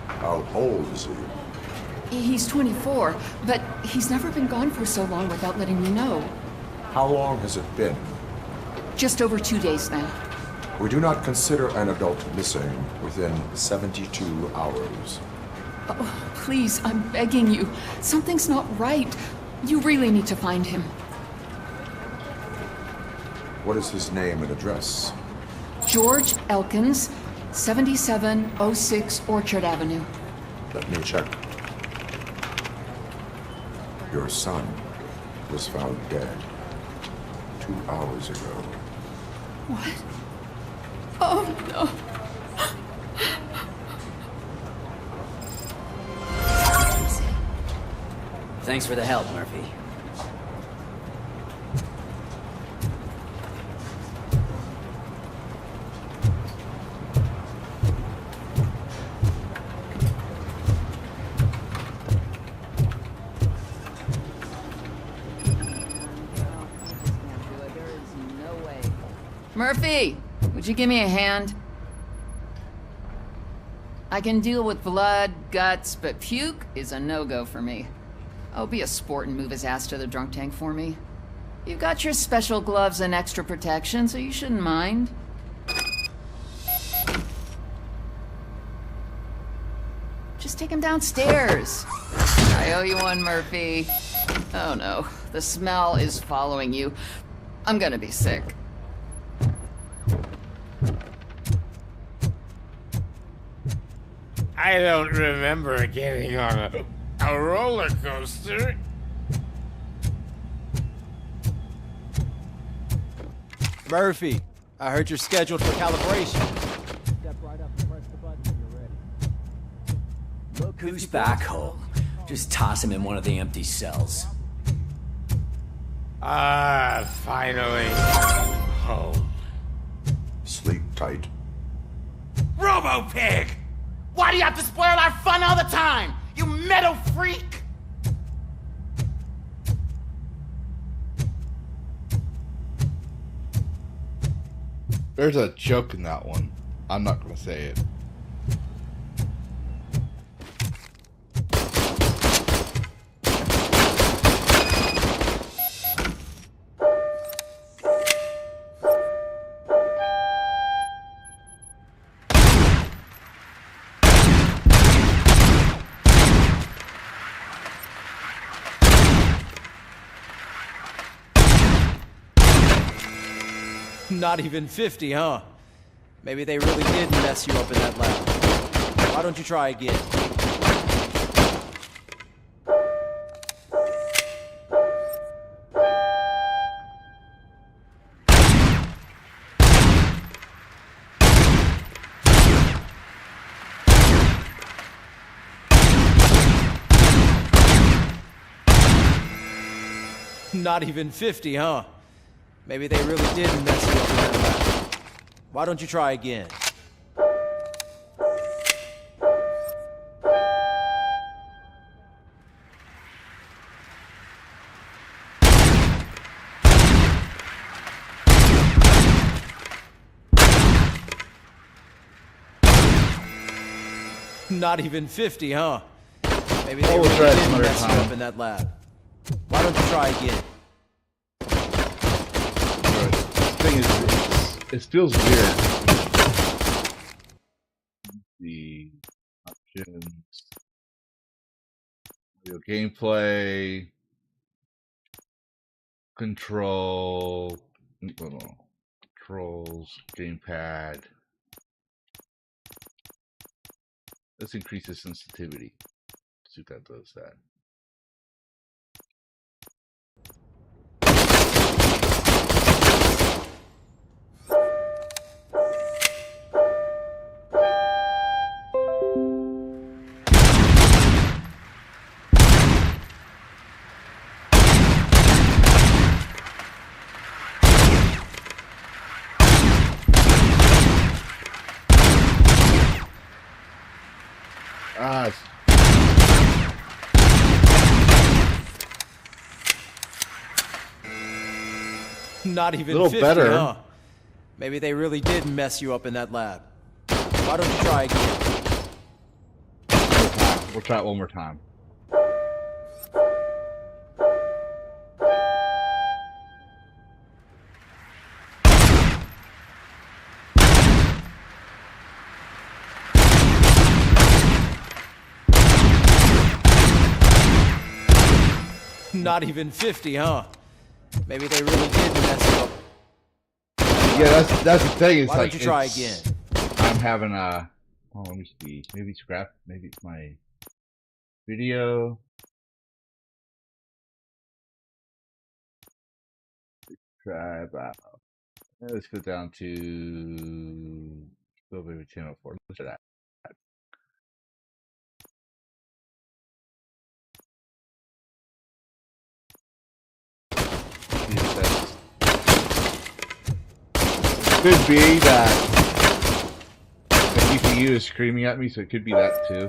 How old is he? He's 24, but he's never been gone for so long without letting me know. How long has it been? Just over 2 days now. We do not consider an adult missing within 72 hours. Oh, please, I'm begging you. Something's not right. You really need to find him. What is his name and address? George Elkins, 7706 Orchard Avenue. Let me check. Your son was found dead 2 hours ago. What? Oh, no. Thanks for the help, Murphy. Murphy, would you give me a hand? I can deal with blood, guts, but puke is a no-go for me. Oh, be a sport and move his ass to the drunk tank for me. You've got your special gloves and extra protection, so you shouldn't mind. Just take him downstairs. I owe you one, Murphy. Oh no, the smell is following you. I'm gonna be sick. I don't remember getting on a roller coaster. Murphy, I heard you're scheduled for calibration. Step right up and press the button when you're ready. Look who's back home. Just toss him in one of the empty cells. Ah, finally. Home. Sleep tight. Robo-Pig! Why do you have to spoil our fun all the time? You metal freak! There's a joke in that one. I'm not going to say it. Not even 50, huh? Maybe they really did mess you up in that lab. Why don't you try again? Not even 50, huh? Maybe they really did mess you up in that lab. Why don't you try again? Not even 50, huh? Maybe they really did mess you up in that lab. Why don't you try again? It feels weird. The options, video gameplay, controls, gamepad. Let's increase the sensitivity. See if that does that. Not even a little 50, better. huh? Maybe they really did mess you up in that lab. Why don't you try again? We'll try it one more time. Not even 50, huh? Maybe they really did mess you up. Yeah, that's the thing. It's Why like don't you try again? I'm having a. Oh, let me see. Maybe it's graph. Maybe it's my video. Try. Let's go down to. Go maybe channel 4. Let's try that. Could be that the GPU is screaming at me, so it could be that too.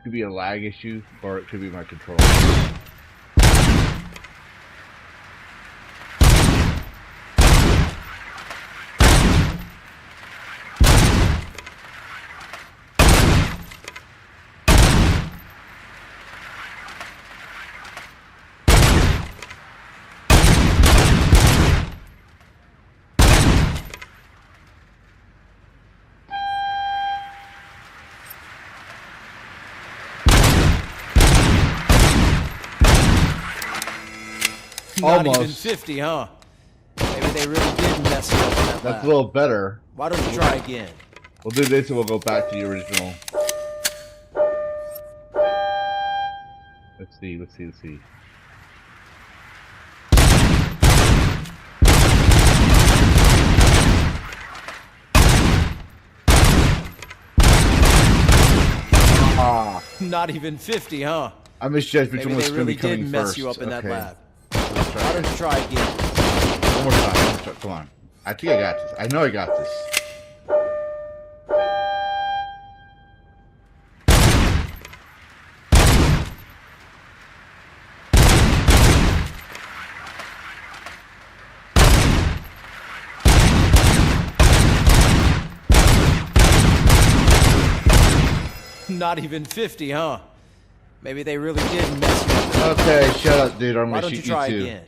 Could be a lag issue, or it could be my controller. Not even 50, huh? Maybe they really did mess you up in that That's lab. a little better. Why don't you try again? We'll do this and we'll go back to the original. Let's see. Not even 50, huh? I misjudged which one was Maybe going they to be really coming did mess first. you up in that Okay. lab. Why don't you try again? One more time. Come on. I think I got this. I know I got this. Not even 50, huh? Maybe they really did mess you up. Okay, shut up, dude. I'm Why going to don't you shoot try you too. again?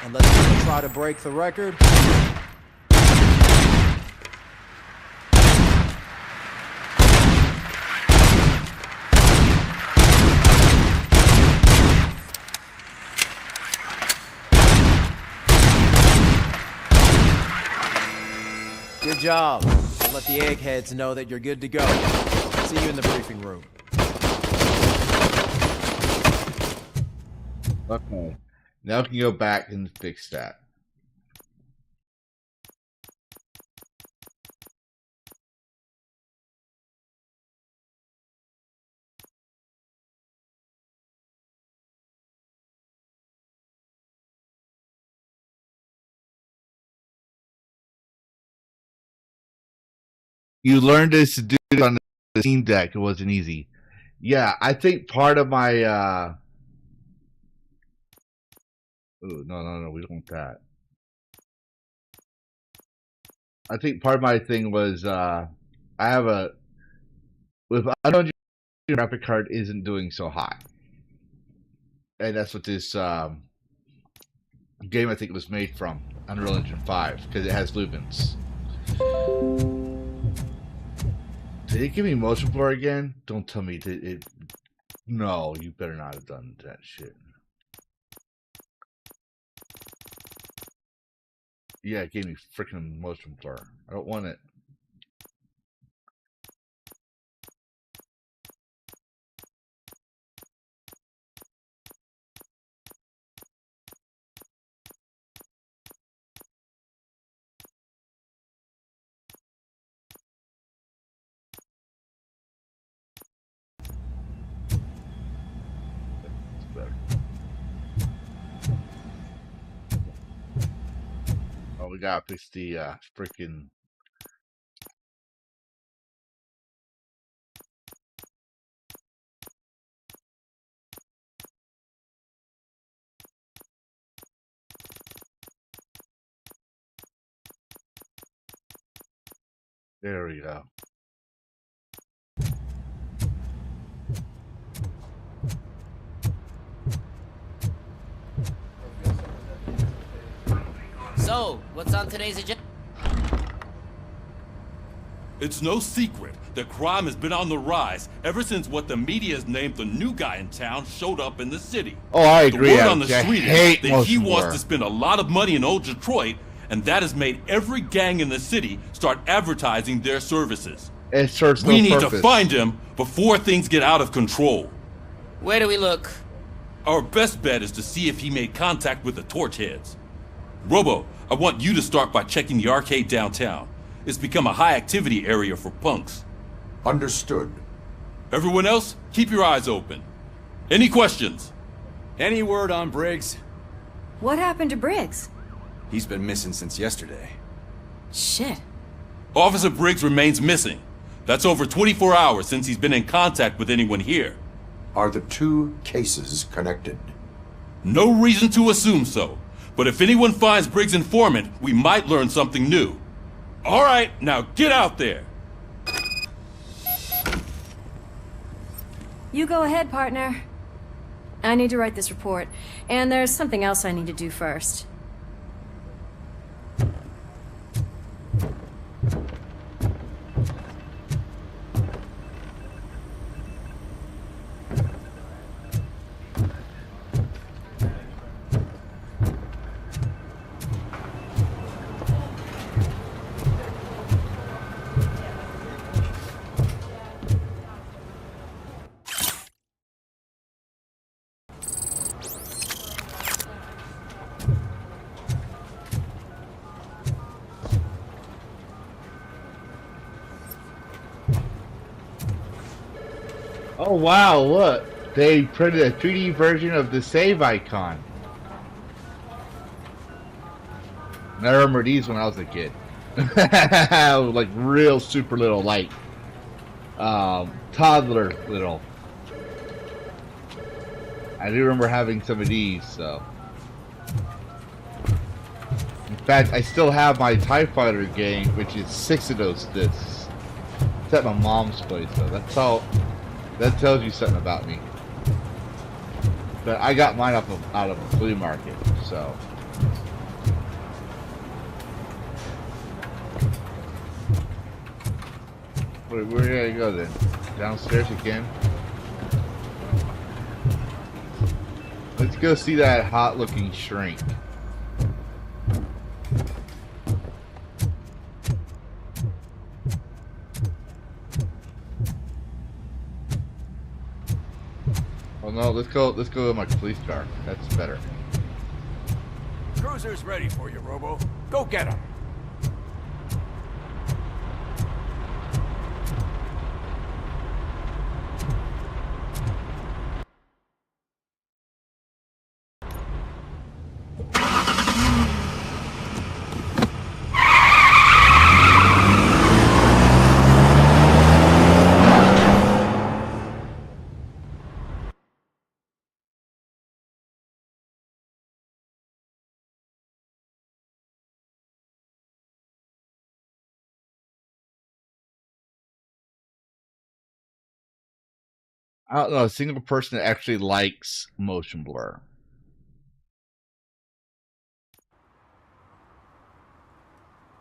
Unless you're gonna try to break the record. Good job. Let the eggheads know that you're good to go. See you in the briefing room. Okay. Now we can go back and fix that. You learned this to do it on the Steam Deck. It wasn't easy. Yeah, I think part of my Ooh, no, we don't want that. I think part of my thing was I have a with Unreal graphic card isn't doing so hot, and that's what this game I think was made from Unreal Engine 5 because it has lumens. Did it give me motion blur again? Don't tell me it. No, you better not have done that shit. Yeah, it gave me freaking motion blur. I don't want it. Oh, we gotta fix the freaking There we go. So, what's on today's agenda? It's no secret that crime has been on the rise ever since what the media has named the new guy in town showed up in the city. Oh, I agree. The word on the I street hate is that he motion wants blur. to spend a lot of money in old Detroit, and that has made every gang in the city start advertising their services. It serves no We need purpose. to find him before things get out of control. Where do we look? Our best bet is to see if he made contact with the Torchheads. Robo, I want you to start by checking the arcade downtown. It's become a high-activity area for punks. Understood. Everyone else, keep your eyes open. Any questions? Any word on Briggs? What happened to Briggs? He's been missing since yesterday. Shit. Officer Briggs remains missing. That's over 24 hours since he's been in contact with anyone here. Are the two cases connected? No reason to assume so. But if anyone finds Briggs' informant, we might learn something new. All right, now get out there. You go ahead, partner. I need to write this report, and there's something else I need to do first. Oh wow, look. They printed a 3D version of the save icon. And I remember these when I was a kid. Like real super little, like toddler little. I do remember having some of these, so. In fact, I still have my TIE Fighter game, which is 6 of those discs. It's at my mom's place, though. That's how. That tells you something about me. But I got mine out of a flea market, so. Where do I go then? Downstairs again? Let's go see that hot-looking shrink. Oh no, let's go with my police car. That's better. Cruiser's ready for you, Robo. Go get him. I don't know a single person that actually likes motion blur.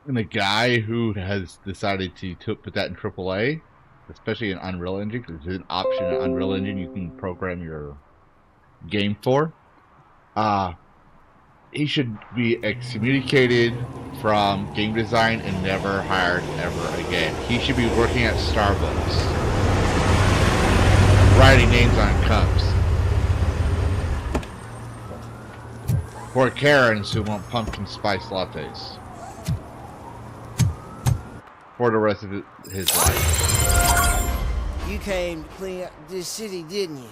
And the guy who has decided to put that in AAA, especially in Unreal Engine, because there's an option in Unreal Engine you can program your game for, he should be excommunicated from game design and never hired ever again. He should be working at Starbucks, writing names on cups for Karens who want pumpkin spice lattes for the rest of his life. You came to clean up this city, didn't you?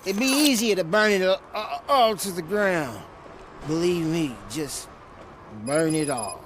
It'd be easier to burn it all to the ground. Believe me, just burn it all.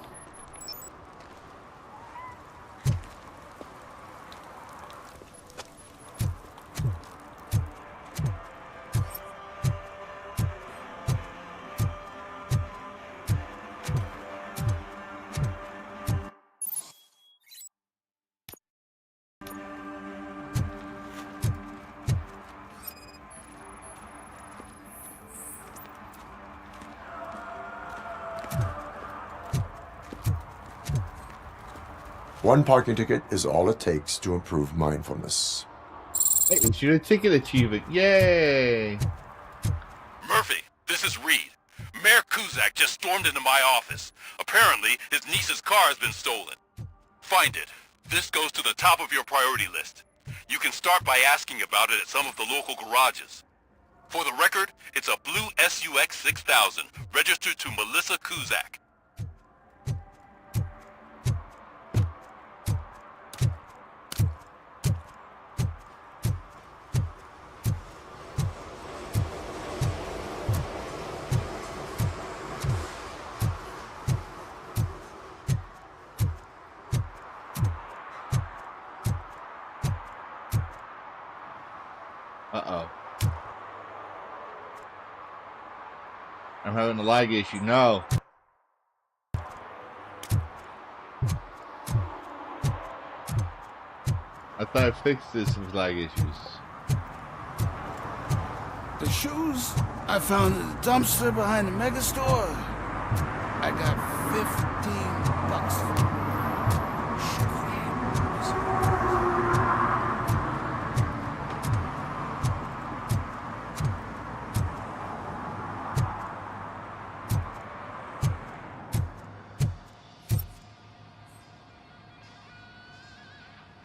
One parking ticket is all it takes to improve mindfulness. Hey, issue a ticket achievement. Yay! Murphy, this is Reed. Mayor Kuzak just stormed into my office. Apparently, his niece's car has been stolen. Find it. This goes to the top of your priority list. You can start by asking about it at some of the local garages. For the record, it's a blue SUX 6000, registered to Melissa Kuzak. Uh-oh. I'm having a lag issue. No. I thought I fixed this with lag issues. The shoes I found in the dumpster behind the mega store. I got $15 for them.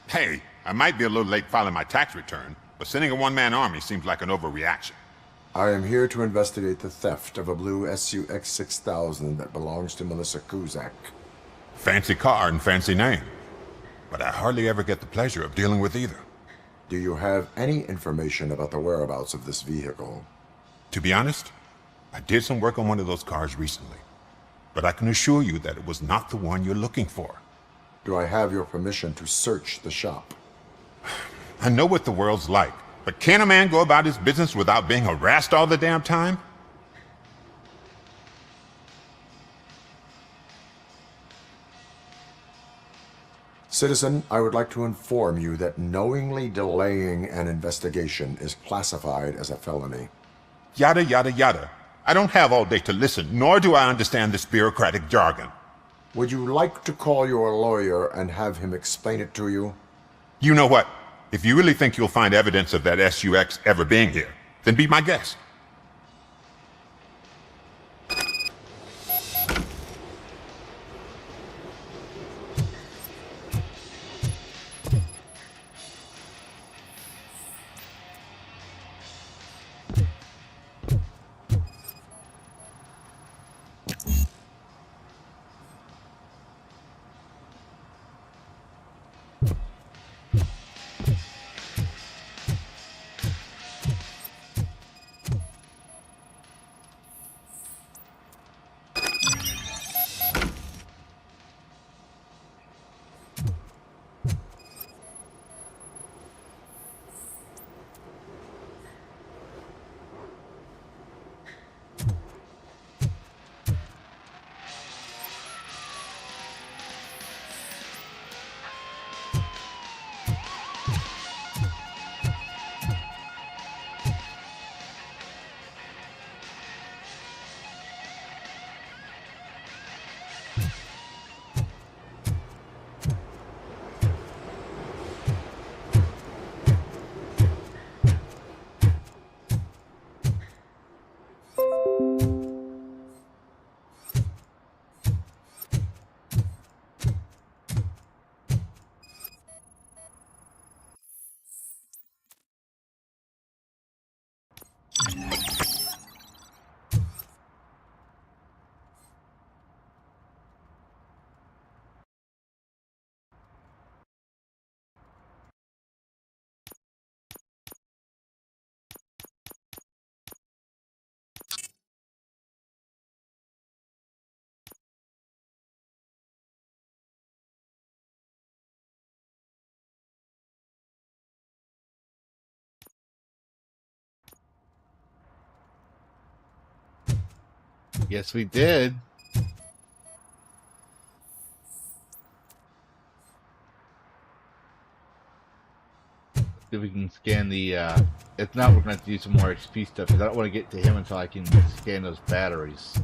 Hey, I might be a little late filing my tax return, but sending a one-man army seems like an overreaction. I am here to investigate the theft of a blue SUX 6000 that belongs to Melissa Kuzak. Fancy car and fancy name, but I hardly ever get the pleasure of dealing with either. Do you have any information about the whereabouts of this vehicle? To be honest, I did some work on one of those cars recently, but I can assure you that it was not the one you're looking for. Do I have your permission to search the shop? I know what the world's like, but can a man go about his business without being harassed all the damn time? Citizen, I would like to inform you that knowingly delaying an investigation is classified as a felony. Yada, yada, yada. I don't have all day to listen, nor do I understand this bureaucratic jargon. Would you like to call your lawyer and have him explain it to you? You know what? If you really think you'll find evidence of that SUX ever being here, then be my guest. Yes, we did. See if we can scan the, if not, we're going to have to do some more XP stuff, because I don't want to get to him until I can scan those batteries.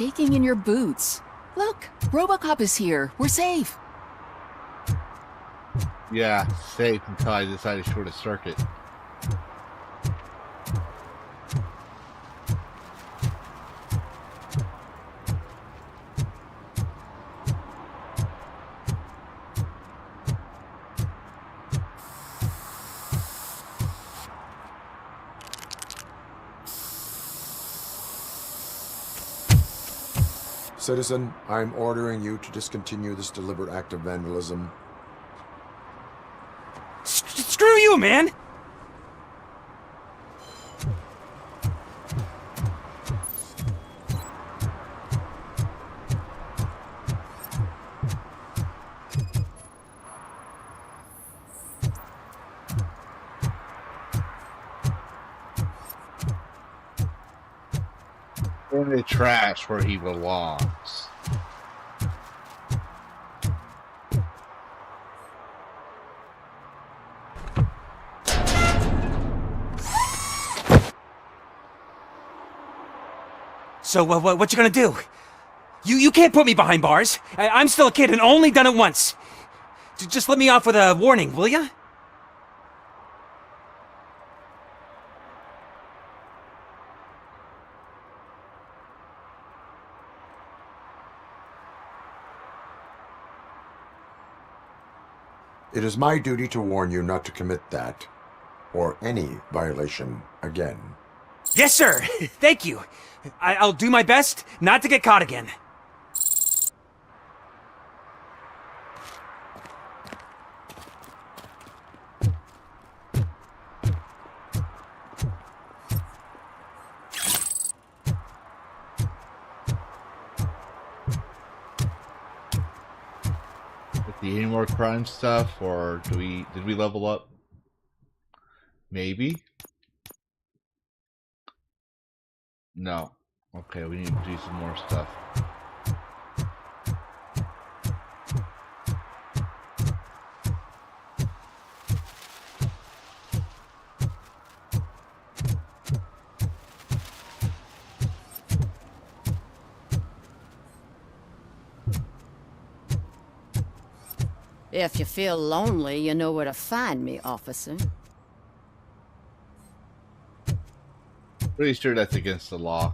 shaking in your boots. Look, RoboCop is here. We're safe. Yeah, safe until I decide to short a circuit. Citizen, I'm ordering you to discontinue this deliberate act of vandalism. Screw you, man! In the trash where he belongs. So, what you gonna do? You can't put me behind bars. I'm still a kid and only done it once. Just let me off with a warning, will ya? It is my duty to warn you not to commit that, or any violation, again. Yes, sir! Thank you. I'll do my best not to get caught again. Any more crime stuff, or did we level up? Maybe. No. Okay, we need to do some more stuff. If you feel lonely, you know where to find me, officer. Pretty sure that's against the law.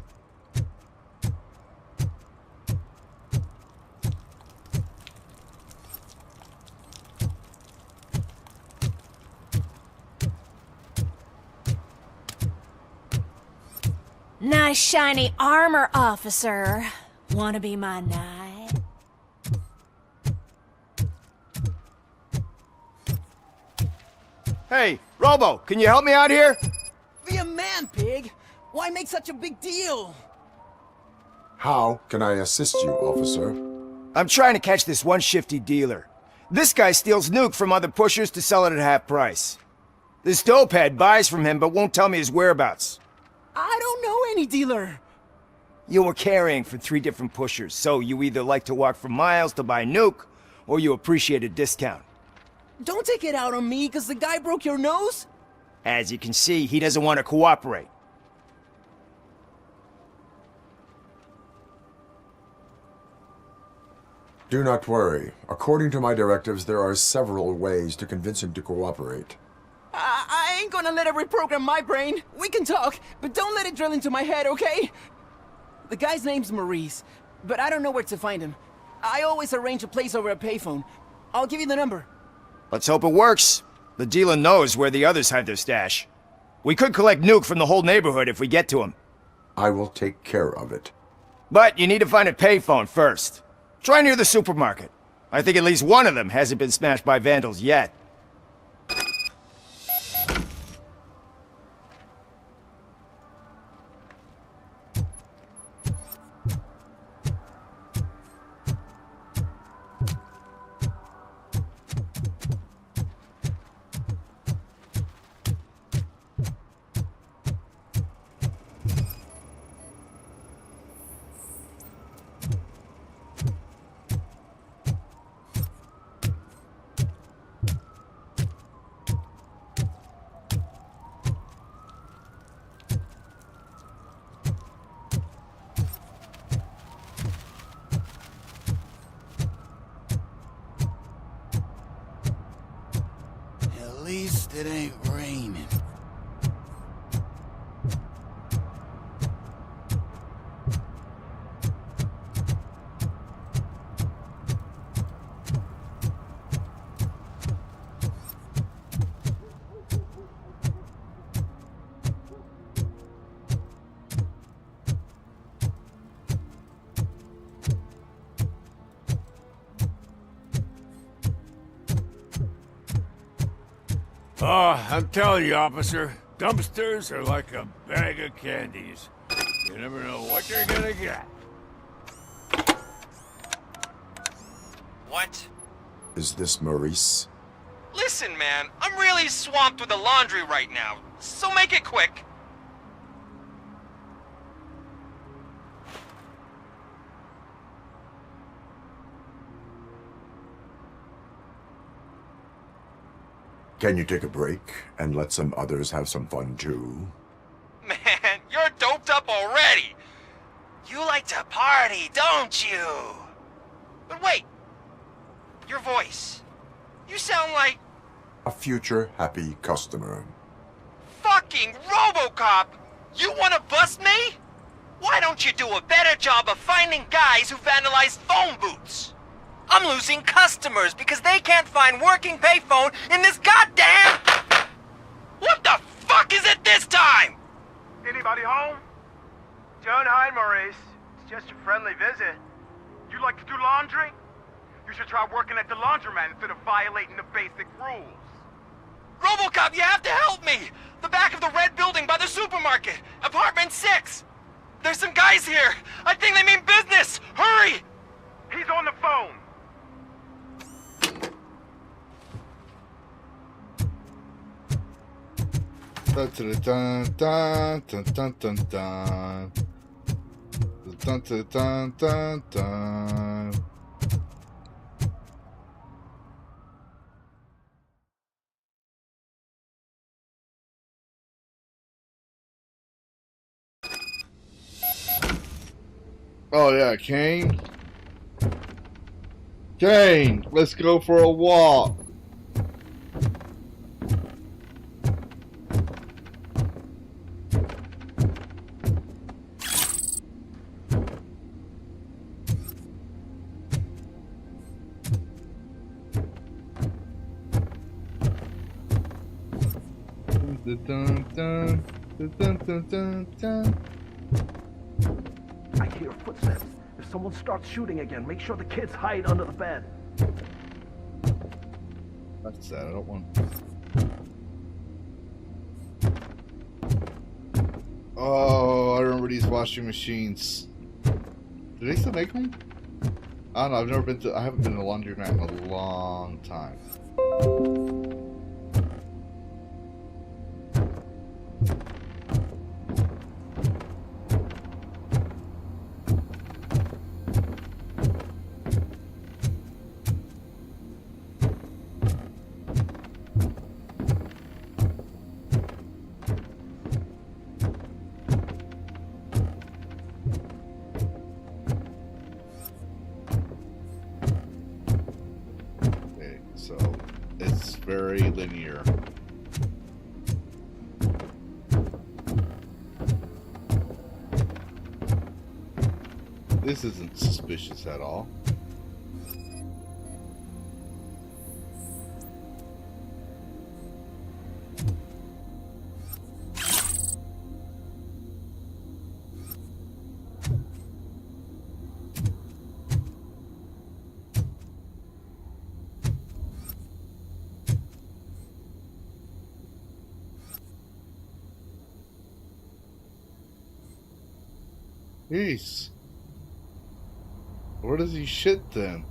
Nice shiny armor, officer. Wanna be my knight? Hey, Robo, can you help me out here? Be a man, pig! Why make such a big deal? How can I assist you, officer? I'm trying to catch this one shifty dealer. This guy steals nuke from other pushers to sell it at half price. This dopehead buys from him but won't tell me his whereabouts. I don't know any dealer. You were carrying for 3 different pushers, so you either like to walk for miles to buy nuke, or you appreciate a discount. Don't take it out on me, because the guy broke your nose? As you can see, he doesn't want to cooperate. Do not worry. According to my directives, there are several ways to convince him to cooperate. I ain't gonna let it reprogram my brain. We can talk, but don't let it drill into my head, okay? The guy's name's Maurice, but I don't know where to find him. I always arrange a place over a payphone. I'll give you the number. Let's hope it works. The dealer knows where the others hide their stash. We could collect nuke from the whole neighborhood if we get to him. I will take care of it. But you need to find a payphone first. Try near the supermarket. I think at least one of them hasn't been smashed by vandals yet. least it ain't raining. Oh, I'm telling you, officer, dumpsters are like a bag of candies. You never know what you're gonna get. What? Is this Maurice? Listen, man, I'm really swamped with the laundry right now, so make it quick. Can you take a break and let some others have some fun too? Man, you're doped up already. You like to party, don't you? But wait, your voice. You sound like... A future happy customer. fucking RoboCop! You wanna bust me? Why don't you do a better job of finding guys who vandalize phone booths? I'm losing customers because they can't find working payphone in this goddamn... What the fuck is it this time? Anybody home? John, hi, Maurice. It's just a friendly visit. You like to do laundry? You should try working at the laundromat instead of violating the basic rules. RoboCop, you have to help me! The back of the red building by the supermarket, apartment 6. There's some guys here. I think they mean business. Hurry! He's on the phone. Dun dun dun dun dun dun dun dun dun dun dun dun. Oh yeah, Kane. Kane, let's go for a walk. Dun, dun, dun, dun, dun, dun, dun. I hear footsteps. If someone starts shooting again, make sure the kids hide under the bed. That's sad. I don't want. Oh, I remember these washing machines. Do they still make them? I don't know. I've never been to. I haven't been to a laundromat in a long time. Very linear. This isn't suspicious at all. Jeez. Where does he shit then?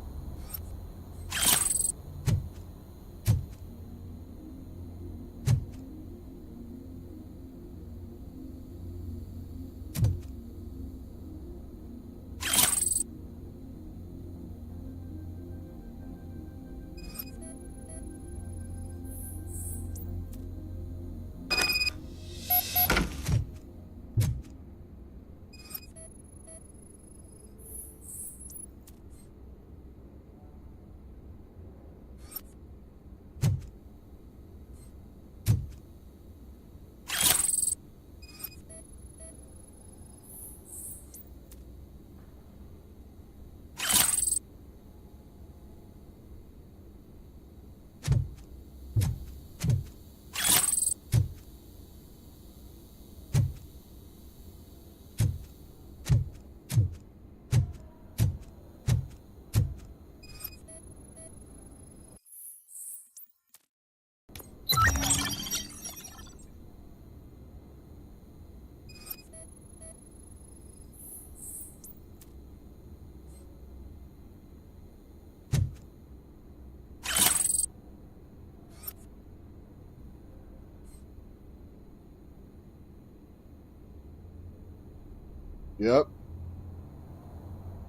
Yep.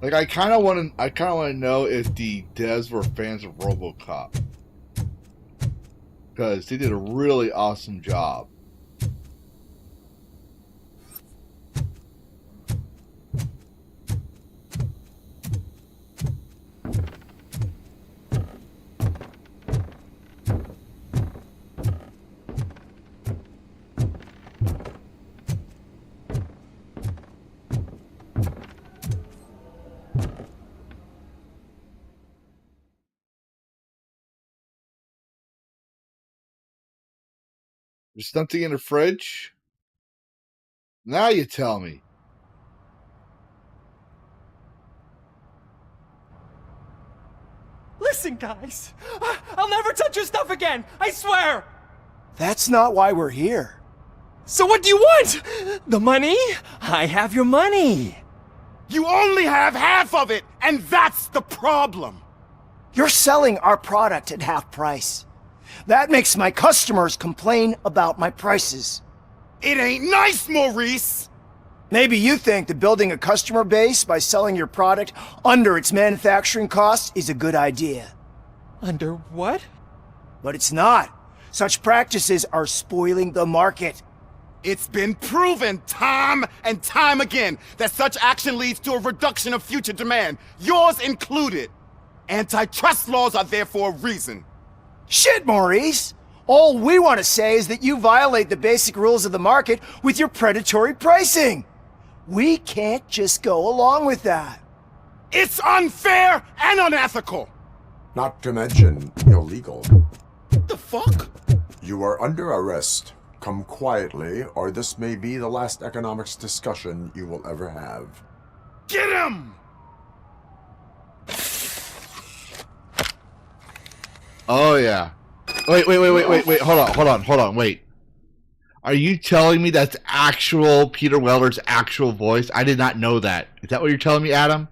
Like I kind of want to know if the devs were fans of RoboCop, because they did a really awesome job. There's something in the fridge? Now you tell me. Listen, guys. I'll never touch your stuff again. I swear. That's not why we're here. So what do you want? The money? I have your money. You only have half of it, and that's the problem. You're selling our product at half price. That makes my customers complain about my prices. It ain't nice, Maurice! Maybe you think that building a customer base by selling your product under its manufacturing costs is a good idea. Under what? But it's not. Such practices are spoiling the market. It's been proven time and time again that such action leads to a reduction of future demand, yours included. Antitrust laws are there for a reason. Shit, Maurice! All we want to say is that you violate the basic rules of the market with your predatory pricing. We can't just go along with that. It's unfair and unethical! Not to mention illegal. What the fuck? You are under arrest. Come quietly, or this may be the last economics discussion you will ever have. Get him! Oh yeah. Wait, hold on, wait. Are you telling me that's actual Peter Weller's actual voice? I did not know that. Is that what you're telling me, Adam?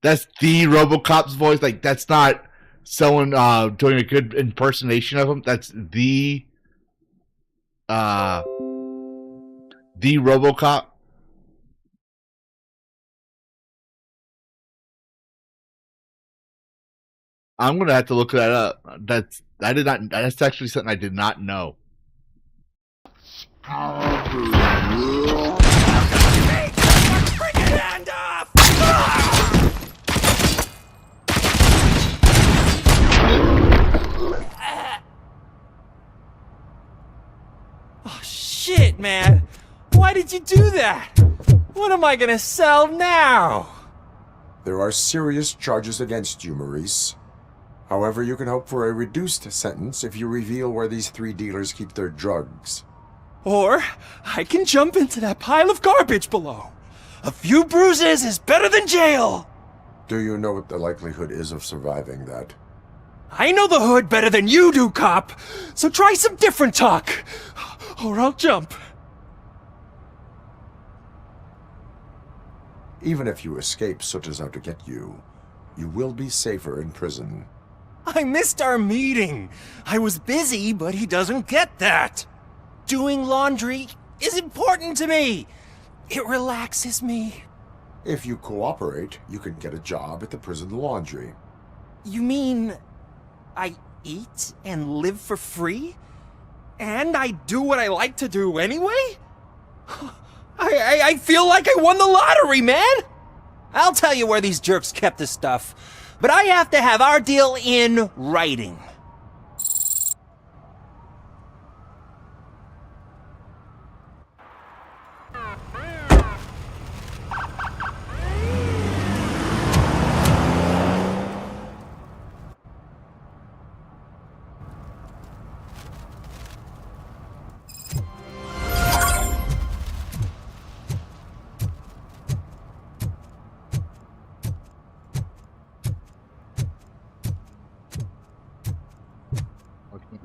That's the RoboCop's voice? Like, that's not someone doing a good impersonation of him? That's the RoboCop? I'm gonna have to look that up. That's actually something I did not know. Oh shit, man. Why did you do that? What am I gonna sell now? There are serious charges against you, Maurice. However, you can hope for a reduced sentence if you reveal where these 3 dealers keep their drugs. Or I can jump into that pile of garbage below. A few bruises is better than jail. Do you know what the likelihood is of surviving that? I know the hood better than you do, cop. So try some different talk, or I'll jump. Even if you escape Soot is out to get you, you will be safer in prison. I missed our meeting. I was busy, but he doesn't get that. Doing laundry is important to me. It relaxes me. If you cooperate, you can get a job at the prison laundry. You mean I eat and live for free? And I do what I like to do anyway? I feel like I won the lottery, man! I'll tell you where these jerks kept the stuff, but I have to have our deal in writing.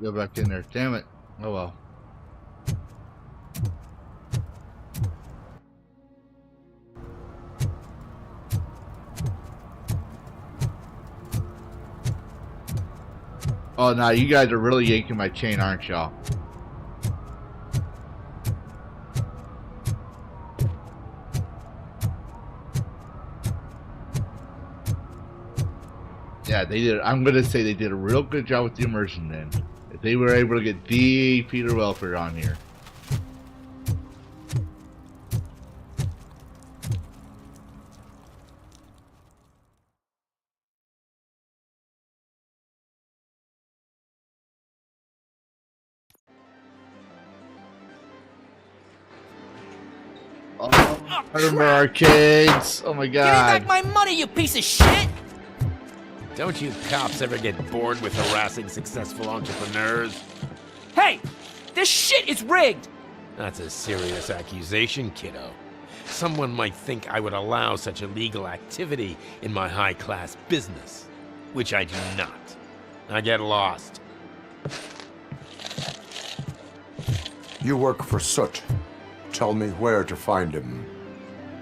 Go back in there. Damn it. Oh well. Oh, now you guys are really yanking my chain, aren't y'all? Yeah, they did. I'm gonna say they did a real good job with the immersion. Then, if they were able to get the Peter Welker on here. Oh, I remember arcades. Oh my Give me god. back my money, you piece of shit! Don't you cops ever get bored with harassing successful entrepreneurs? Hey! This shit is rigged! That's a serious accusation, kiddo. Someone might think I would allow such illegal activity in my high-class business, which I do not. I get lost. You work for Soot. Tell me where to find him.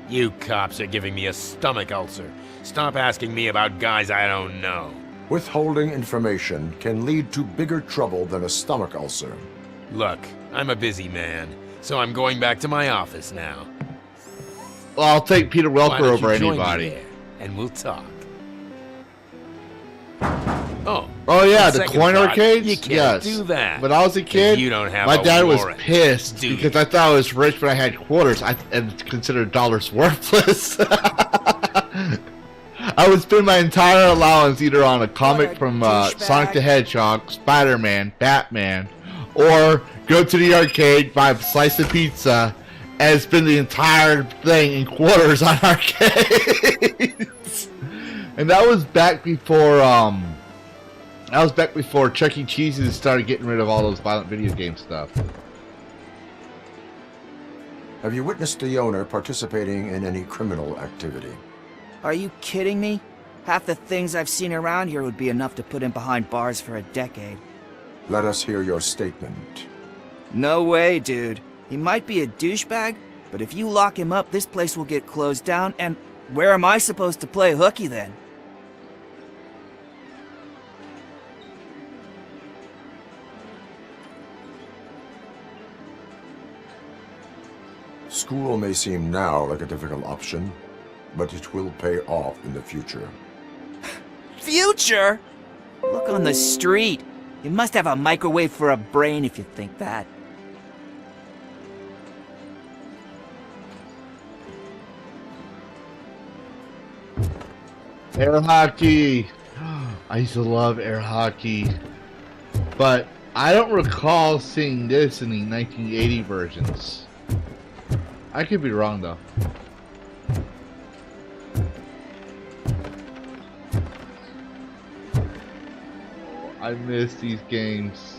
You cops are giving me a stomach ulcer. Stop asking me about guys I don't know. Withholding information can lead to bigger trouble than a stomach ulcer. Look, I'm a busy man, so I'm going back to my office now. Well, I'll take Peter Why Welker don't over you join me anybody. there, and we'll talk. Oh yeah, on the second coin thought, arcades? You can't Yes. do that. When I was a kid, You don't have my a dad was warrant, pissed do you? because I thought I was rich, but I had quarters and considered dollars worthless. I would spend my entire allowance either on a comic from Sonic the Hedgehog, Spider-Man, Batman, or go to the arcade, buy a slice of pizza, and spend the entire thing in quarters on arcades. And that was back before Chuck E. Cheese's started getting rid of all those violent video game stuff. Have you witnessed the owner participating in any criminal activity? Are you kidding me? Half the things I've seen around here would be enough to put him behind bars for a decade. Let us hear your statement. No way, dude. He might be a douchebag, but if you lock him up, this place will get closed down, and where am I supposed to play hooky then? School may seem now like a difficult option, but it will pay off in the future. Future? Look on the street. You must have a microwave for a brain if you think that. Air hockey. I used to love air hockey. But I don't recall seeing this in the 1980 versions. I could be wrong though. I miss these games.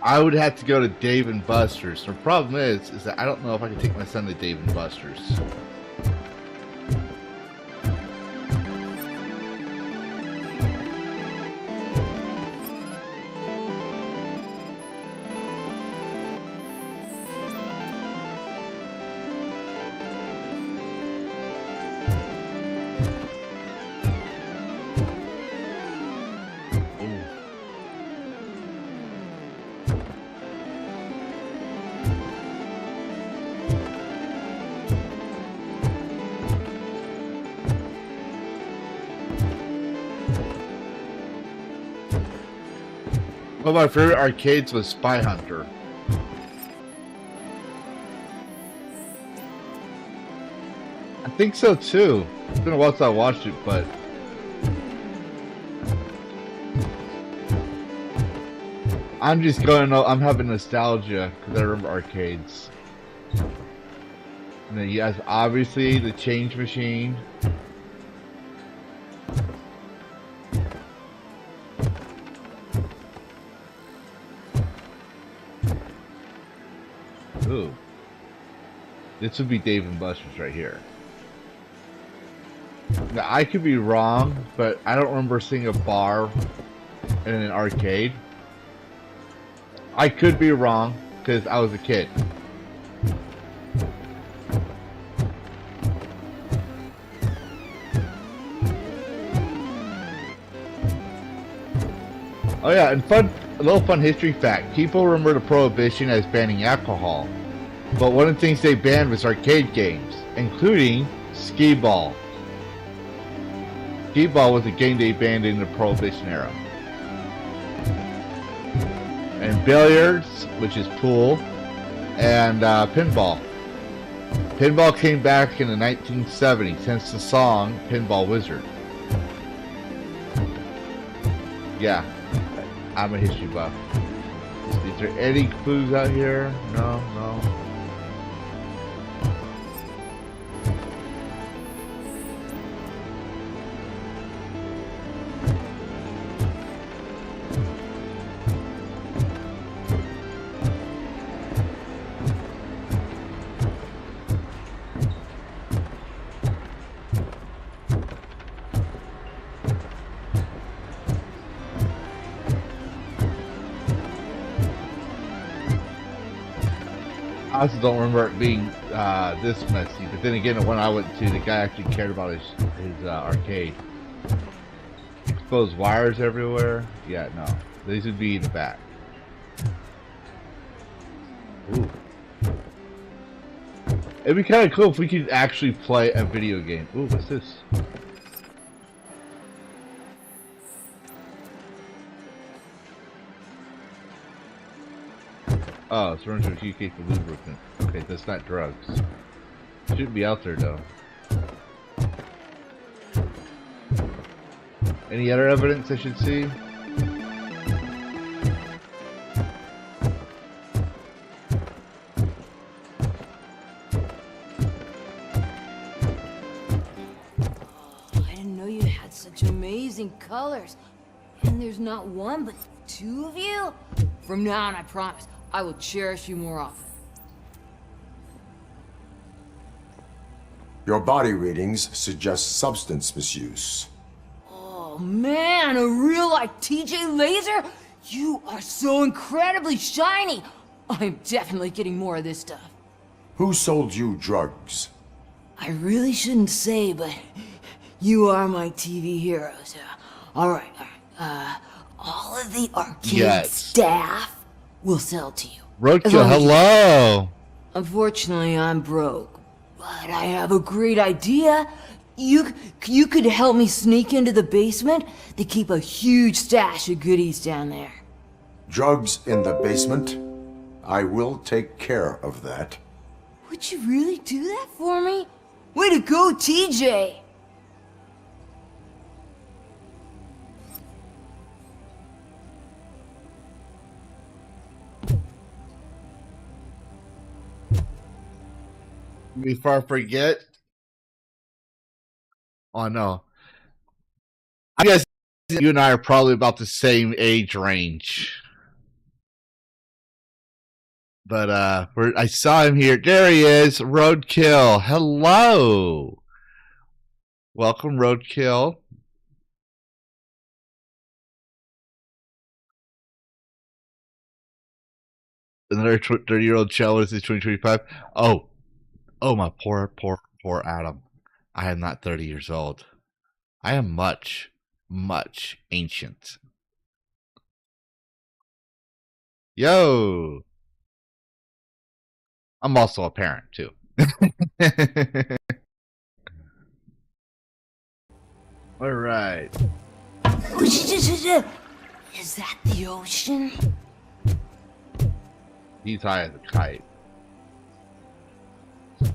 I would have to go to Dave and Buster's. The problem is that I don't know if I can take my son to Dave and Buster's. One of my favorite arcades was Spy Hunter. I think so too. It's been a while since I watched it, but I'm just going. I'm having nostalgia because I remember arcades. And then you have obviously the change machine. Ooh. This would be Dave and Buster's right here. Now, I could be wrong, but I don't remember seeing a bar in an arcade. I could be wrong, because I was a kid. Oh yeah, and a little fun history fact. People remember the Prohibition as banning alcohol. But one of the things they banned was arcade games, including skee ball. Skee-ball was a game day banned in the Prohibition era. And billiards, which is pool, and pinball. Pinball came back in the 1970s, hence the song Pinball Wizard. Yeah, I'm a history buff. Is there any clues out here? No. I also don't remember it being this messy, but then again, when I went to, the guy actually cared about his arcade. Exposed wires everywhere? Yeah, no. These would be in the back. Ooh. It'd be kind of cool if we could actually play a video game. Ooh, what's this? Oh, it's running to a key case of lubricant. Okay, that's not drugs. Shouldn't be out there though. Any other evidence I should see? I didn't know you had such amazing colors. And there's not one, but two of you? From now on, I promise, I will cherish you more often. Your body readings suggest substance misuse. Oh man, a real like TJ Laser? You are so incredibly shiny. I'm definitely getting more of this stuff. Who sold you drugs? I really shouldn't say, but you are my TV heroes. All right. All of the arcade staff will sell to you. Roadkill, hello! Unfortunately, I'm broke, but I have a great idea. You could help me sneak into the basement. They keep a huge stash of goodies down there. Drugs in the basement? I will take care of that. Would you really do that for me? Way to go, TJ! Before I forget. Oh no. I guess you and I are probably about the same age range. But I saw him here. There he is, Roadkill. Hello. Welcome, Roadkill. Another 30-year-old child is 2025. Oh, my poor Adam. I am not 30 years old. I am much ancient. Yo! I'm also a parent, too. All right. Is that the ocean? He's high as a kite.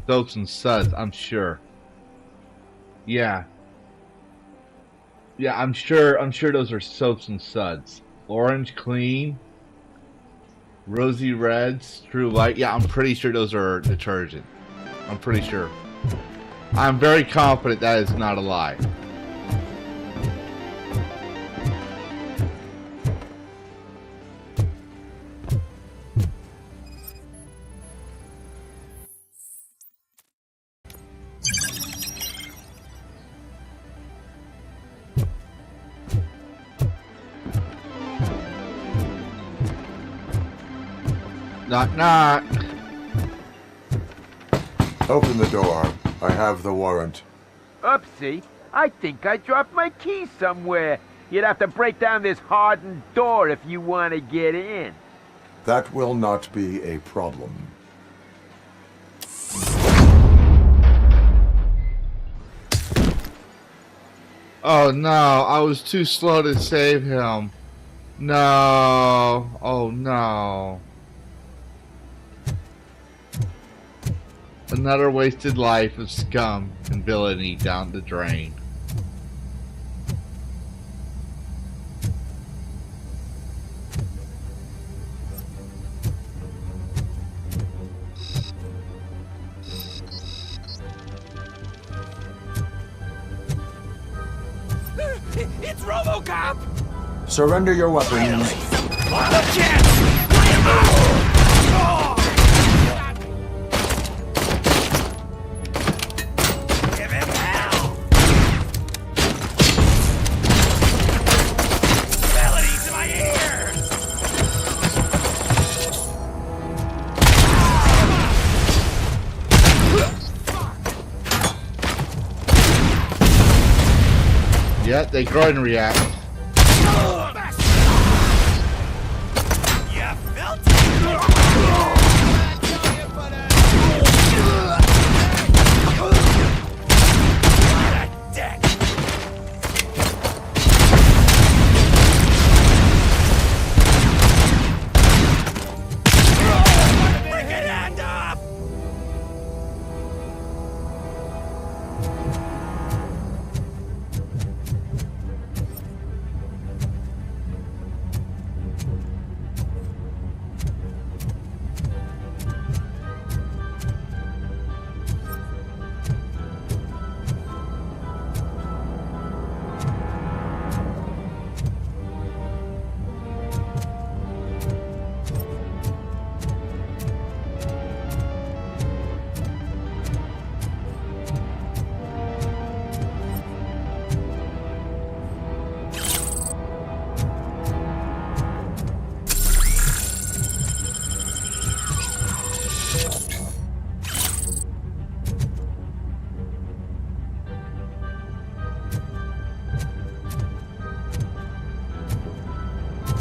Soaps and suds, I'm sure. Yeah, I'm sure those are soaps and suds. Orange clean, rosy reds, true white. Yeah, I'm pretty sure those are detergent. I'm pretty sure. I'm very confident that is not a lie. Knock, knock. Open the door. I have the warrant. Oopsie. I think I dropped my keys somewhere. You'd have to break down this hardened door if you want to get in. That will not be a problem. Oh no, I was too slow to save him. No. Oh no. Another wasted life of scum and villainy down the drain. It's RoboCop! Surrender your weapons. Give him hell! Melody to my ears! Yeah, they grow and react.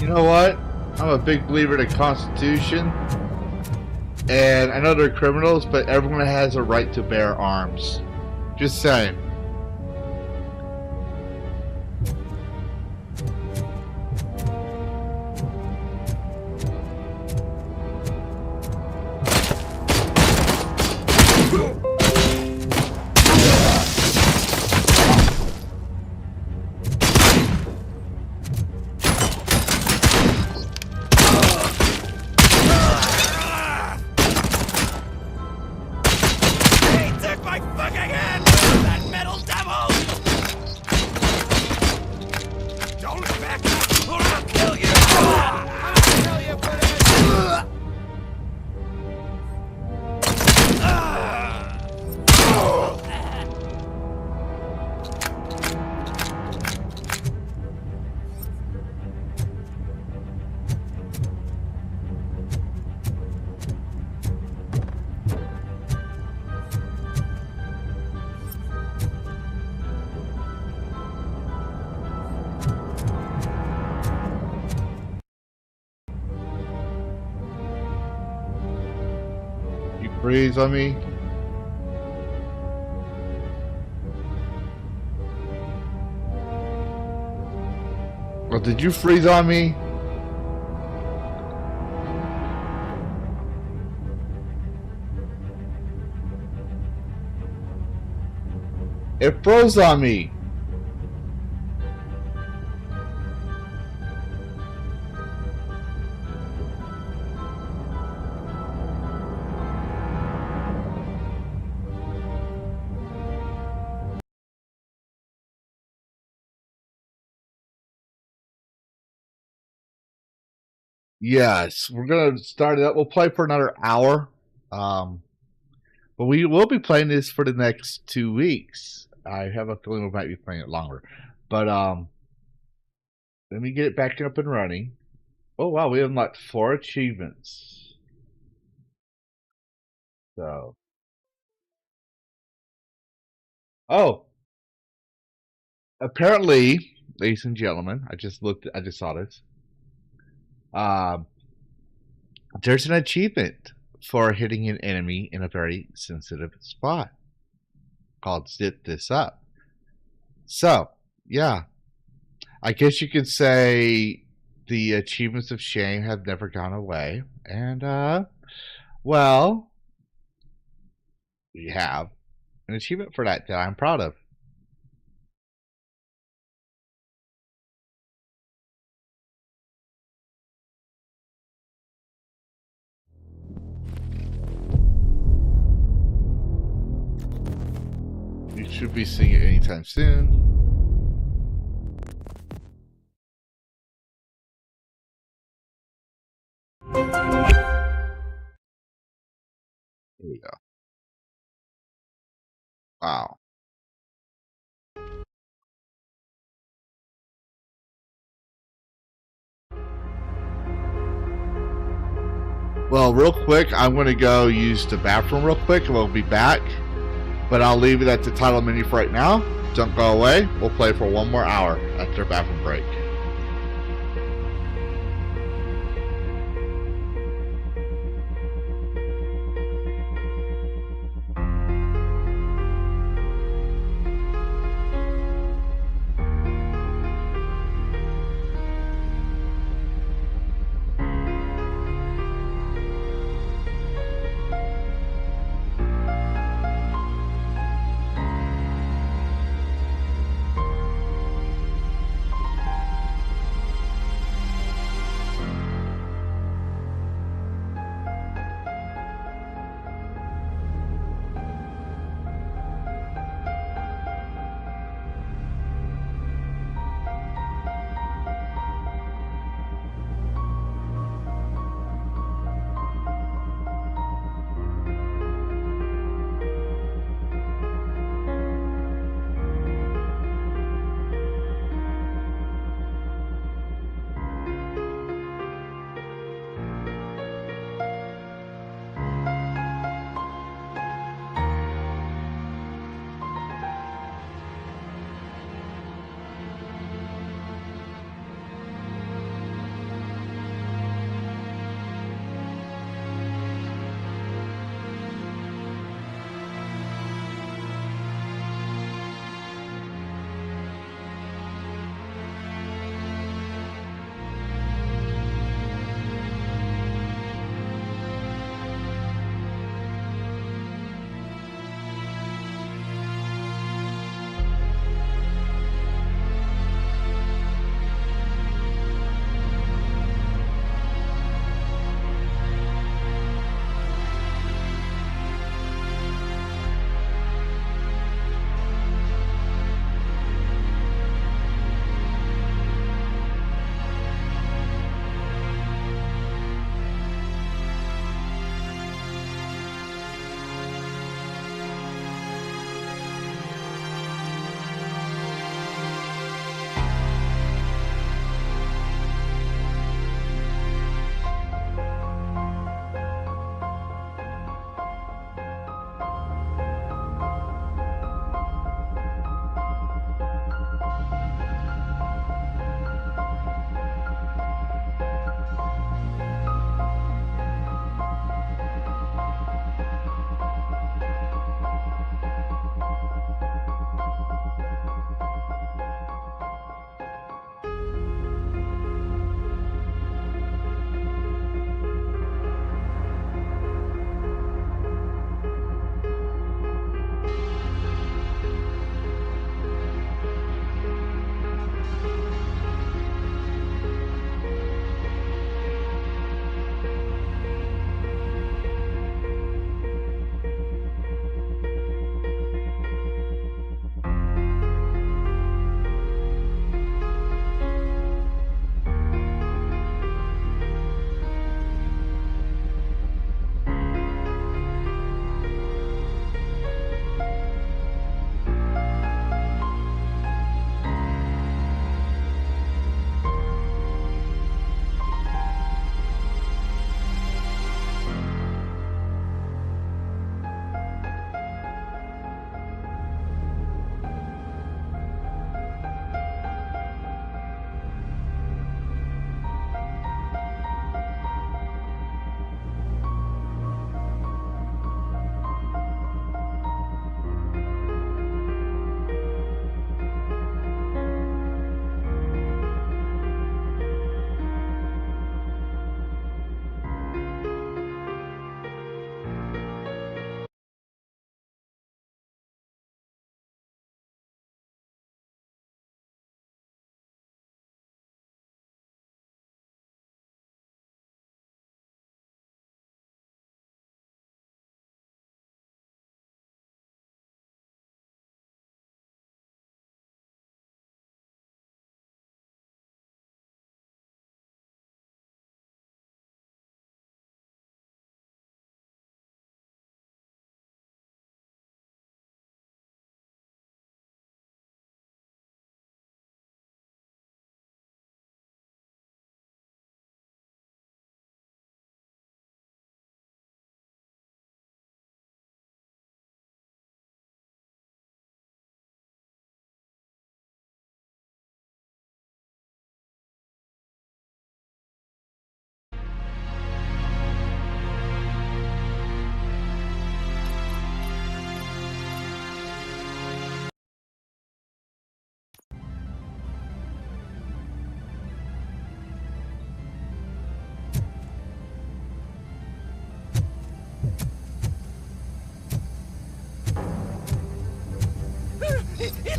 You know what? I'm a big believer in the Constitution. And I know they're criminals, but everyone has a right to bear arms. Just saying. Freeze on me. Well, did you freeze on me? It froze on me. Yes, we're gonna start it up. We'll play for another hour, but we will be playing this for the next 2 weeks. I have a feeling we might be playing it longer, but let me get it back up and running. Oh wow, we unlocked 4 achievements. So, oh, apparently, ladies and gentlemen, I just saw this. There's an achievement for hitting an enemy in a very sensitive spot called Zip This Up. So, yeah, I guess you could say the achievements of shame have never gone away. And, well, we have an achievement for that I'm proud of. You should be seeing it anytime soon. Here we go. Wow. Well, real quick, I'm going to go use the bathroom real quick, and we'll be back. But I'll leave it at the title menu for right now. Don't go away. We'll play for 1 more hour after bathroom break.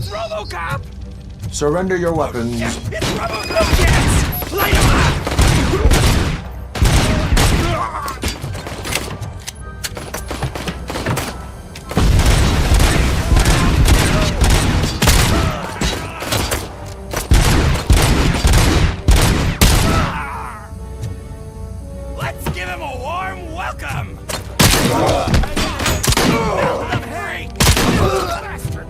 It's RoboCop! Surrender your weapons. It's RoboCop! Yes! Light him up! Let's give him a warm welcome! Hurry! Bastard!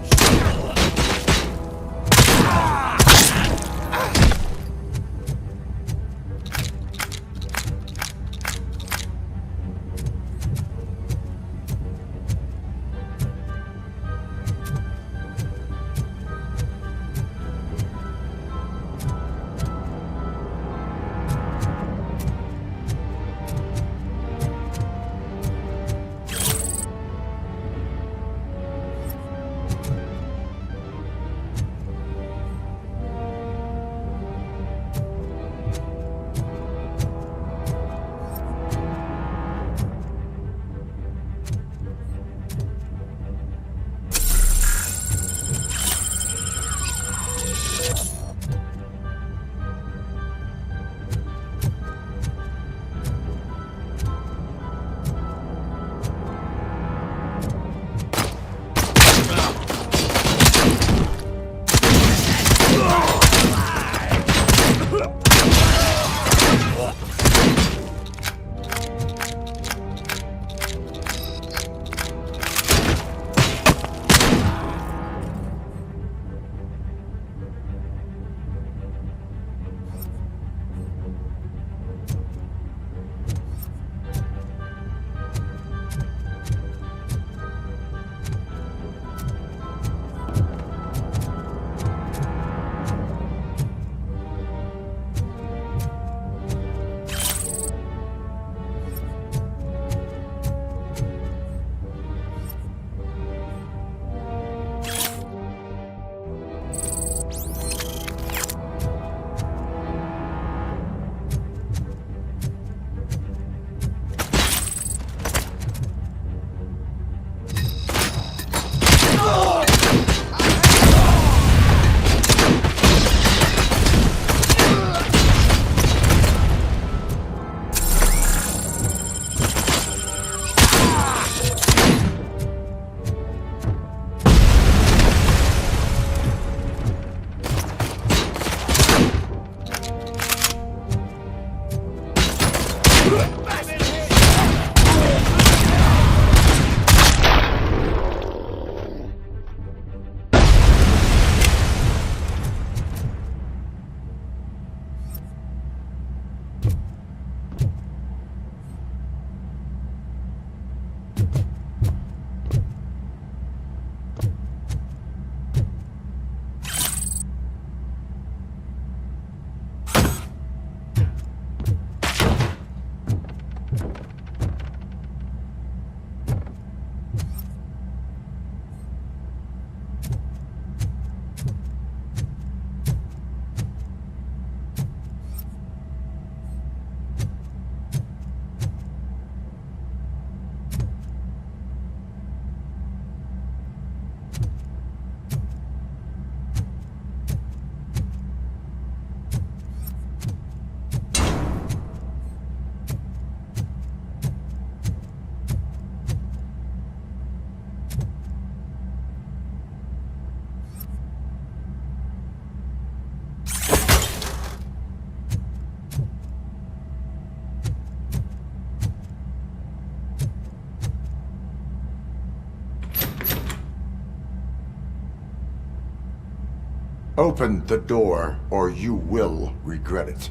Open the door, or you will regret it.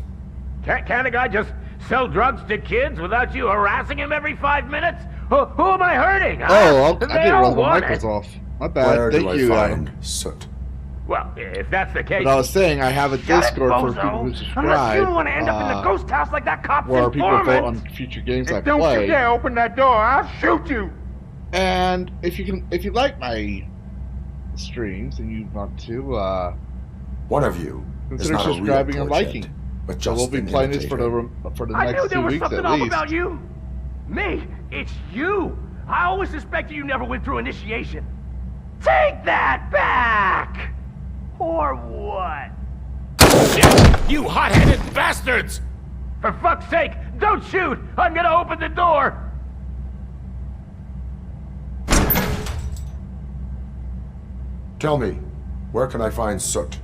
Can't a guy just sell drugs to kids without you harassing him every 5 minutes? Who am I hurting? Huh? Oh, I They didn't all roll the want microphones it. off. My bad. Where Thank do I you. find soot? Well, if that's the case... But I was saying I have a Shut it, Discord for bozo. people who Unless subscribe. you want to end up in the ghost house like that cop's where people vote informant. on future games I And don't play. you dare open that door, I'll shoot you. And if you like my streams and you want to, one of you consider subscribing and liking. But so we'll be playing this for the I next knew there 2 was weeks something at off least. about you. Me? It's you. I always suspected you never went through initiation. Take that back! You hot-headed bastards! For fuck's sake, don't shoot! I'm gonna open the door! Tell me, where can I find Soot?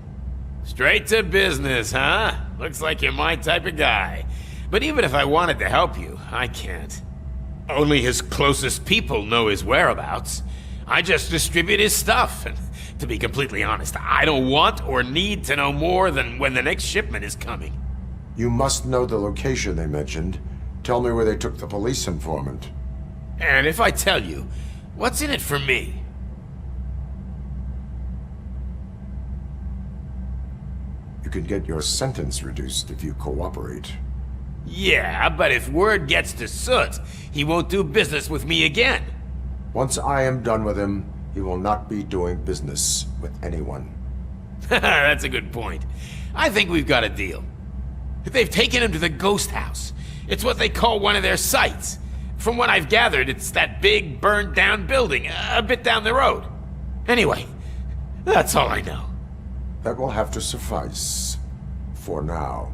Straight to business, huh? Looks like you're my type of guy. But even if I wanted to help you, I can't. Only his closest people know his whereabouts. I just distribute his stuff, and to be completely honest, I don't want or need to know more than when the next shipment is coming. You must know the location they mentioned. Tell me where they took the police informant. And if I tell you, what's in it for me? You could get your sentence reduced if you cooperate. Yeah, but if word gets to Soot, he won't do business with me again. Once I am done with him, he will not be doing business with anyone. That's a good point. I think we've got a deal. They've taken him to the ghost house. It's what they call one of their sites. From what I've gathered, it's that big, burned-down building a bit down the road. Anyway, that's all I know. That will have to suffice. For now.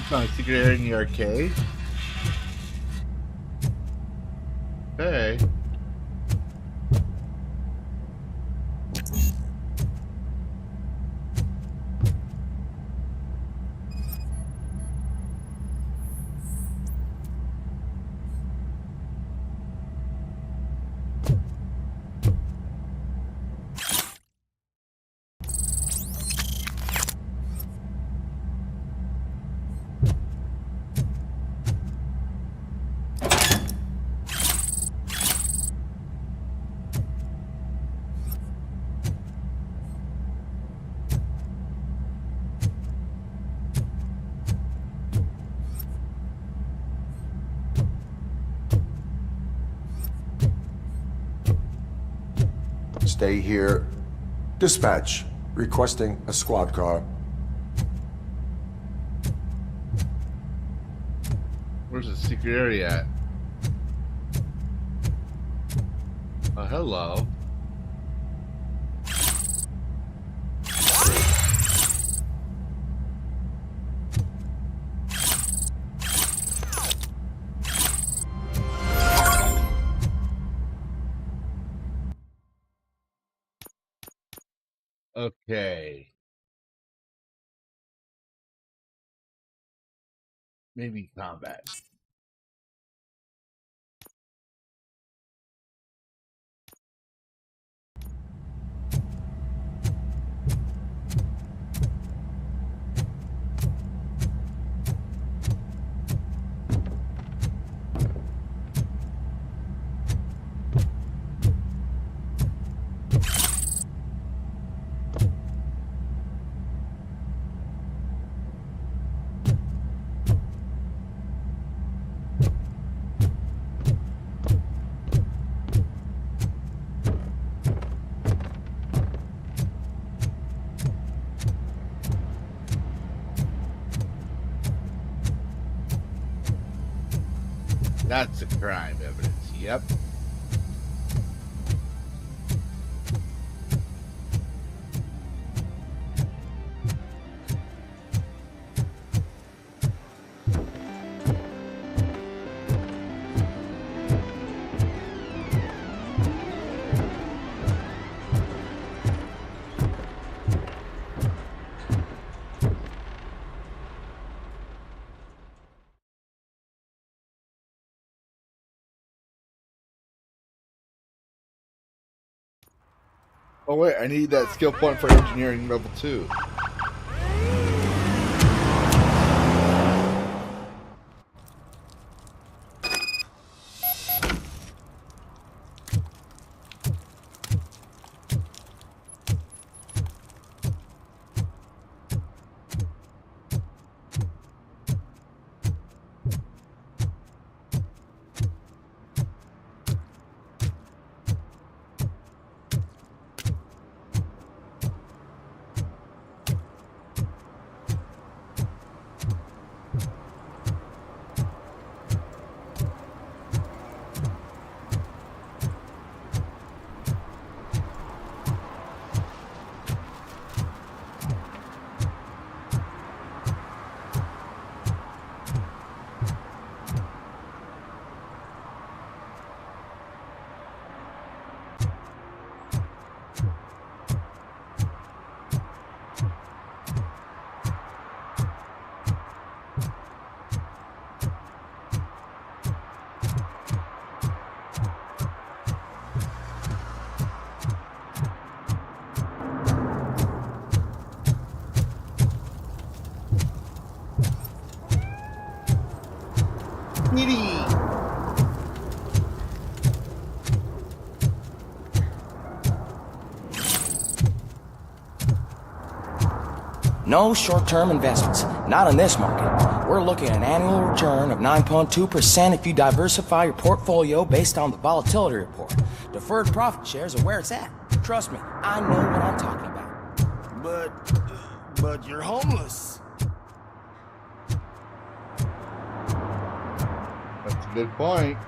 Found a secret area in the arcade. Hey. Stay here. Dispatch. Requesting a squad car. Where's the secret area at? Oh, hello. Okay. Maybe combat. That's a crime evidence. Yep. Oh wait, I need that skill point for engineering level 2. No short-term investments. Not in this market. We're looking at an annual return of 9.2% if you diversify your portfolio based on the volatility report. Deferred profit shares are where it's at. Trust me, I know what I'm talking about. But you're homeless. That's a good point.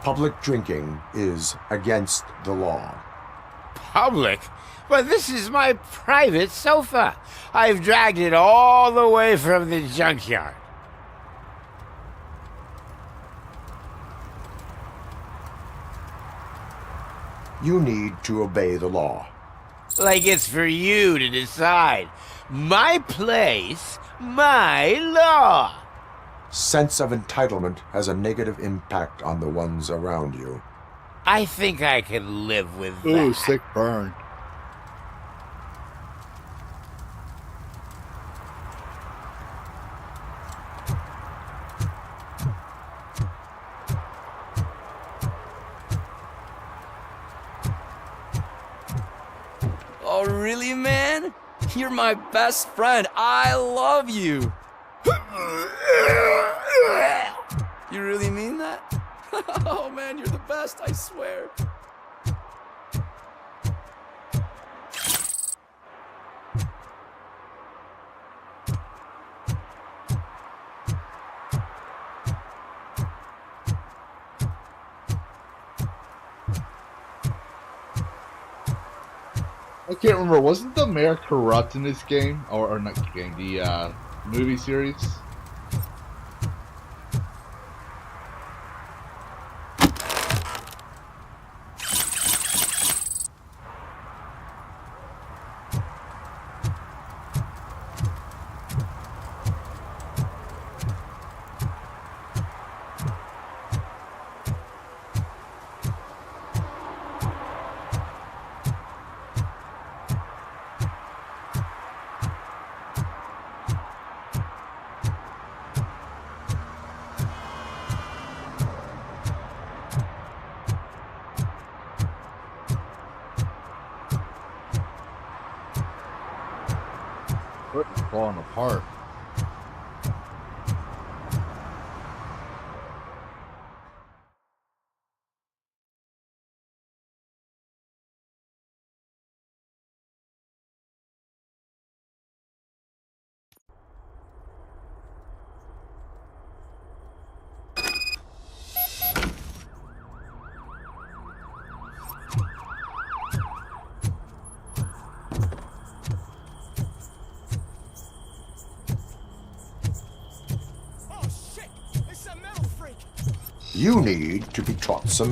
Public drinking is against the law. Public? But this is my private sofa. I've dragged it all the way from the junkyard. You need to obey the law. Like it's for you to decide. My place, my law. Sense of entitlement has a negative impact on the ones around you. I think I can live with that. Ooh, sick burn. Oh, really, man? You're my best friend. I love you. You really mean that? Oh, man, you're the best, I swear. I can't remember. Wasn't the mayor corrupt in this game, or not game? The movie series. Falling apart. You need to be taught some.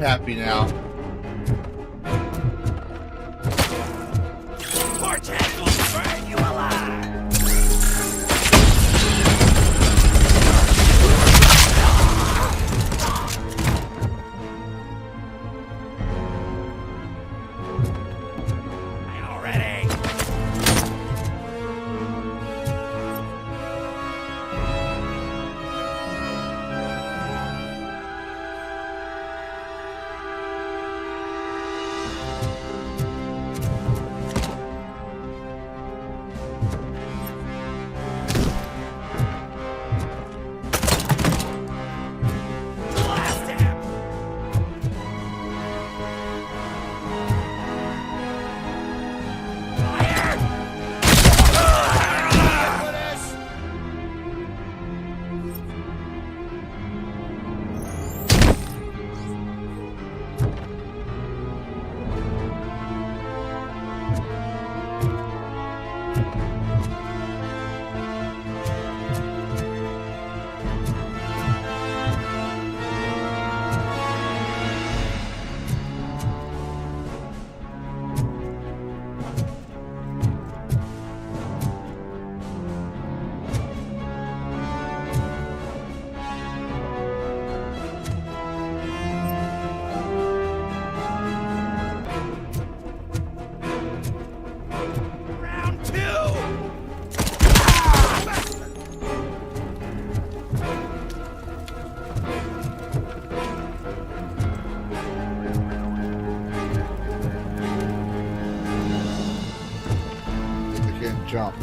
happy now. Cortex will burn you alive! Jump.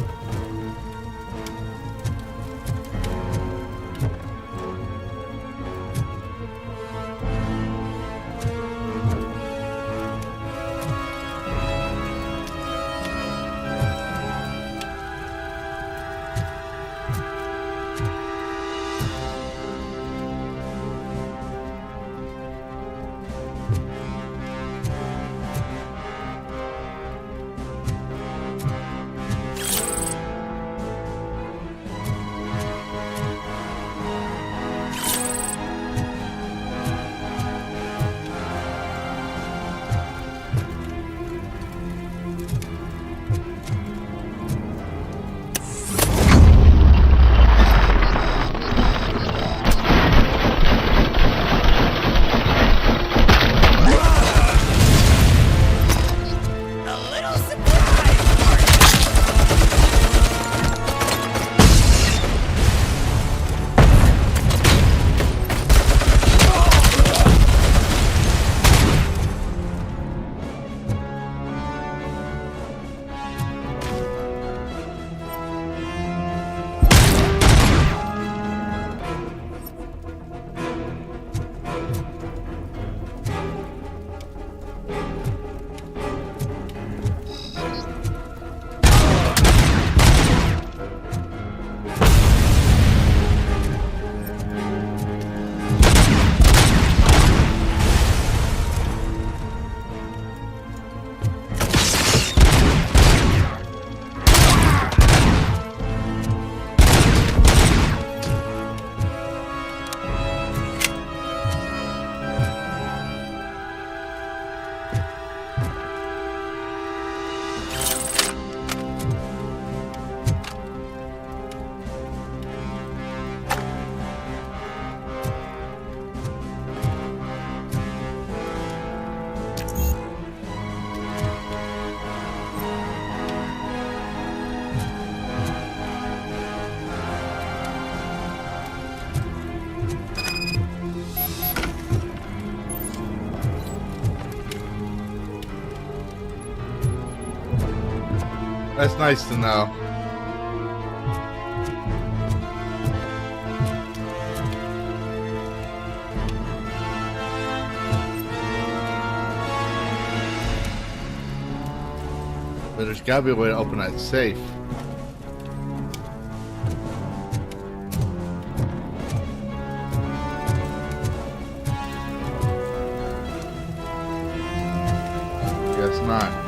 That's nice to know. But there's gotta be a way to open that safe. Guess not.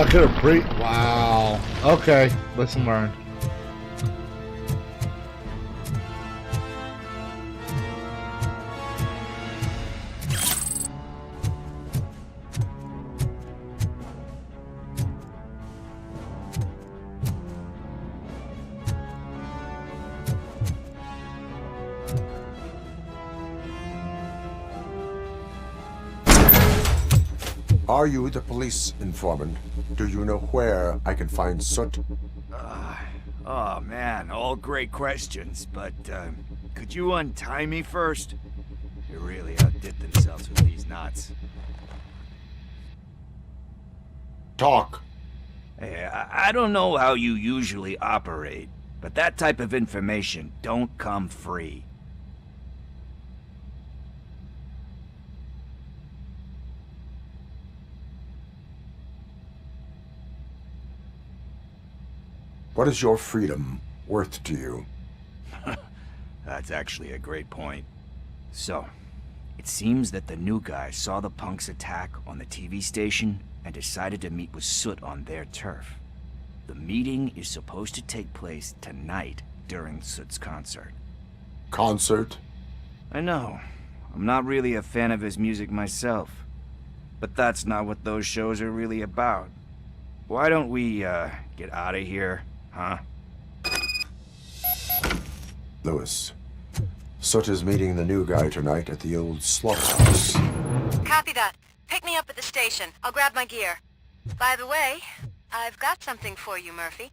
I could have Wow. Okay. Lesson learned. Are you the police informant? Do you know where I can find Soot? Oh man, all great questions, but could you untie me first? They really outdid themselves with these knots. Talk. Hey, I don't know how you usually operate, but that type of information don't come free. What is your freedom worth to you? That's actually a great point. So, it seems that the new guy saw the punks' attack on the TV station and decided to meet with Soot on their turf. The meeting is supposed to take place tonight during Soot's concert. Concert? I know. I'm not really a fan of his music myself. But that's not what those shows are really about. Why don't we, get out of here? Huh? Lewis, Soot is meeting the new guy tonight at the old slaughterhouse. Copy that. Pick me up at the station. I'll grab my gear. By the way, I've got something for you, Murphy.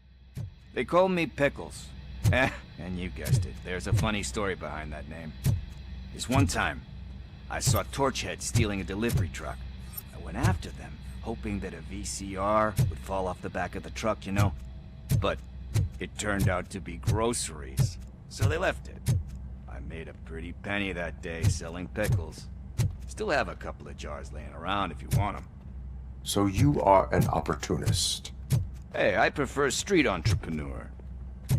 They call me Pickles. And you guessed it. There's a funny story behind that name. This one time, I saw Torchhead stealing a delivery truck. I went after them, hoping that a VCR would fall off the back of the truck, you know? But it turned out to be groceries, so they left it. I made a pretty penny that day selling pickles. Still have a couple of jars laying around if you want them. So you are an opportunist. Hey, I prefer street entrepreneur.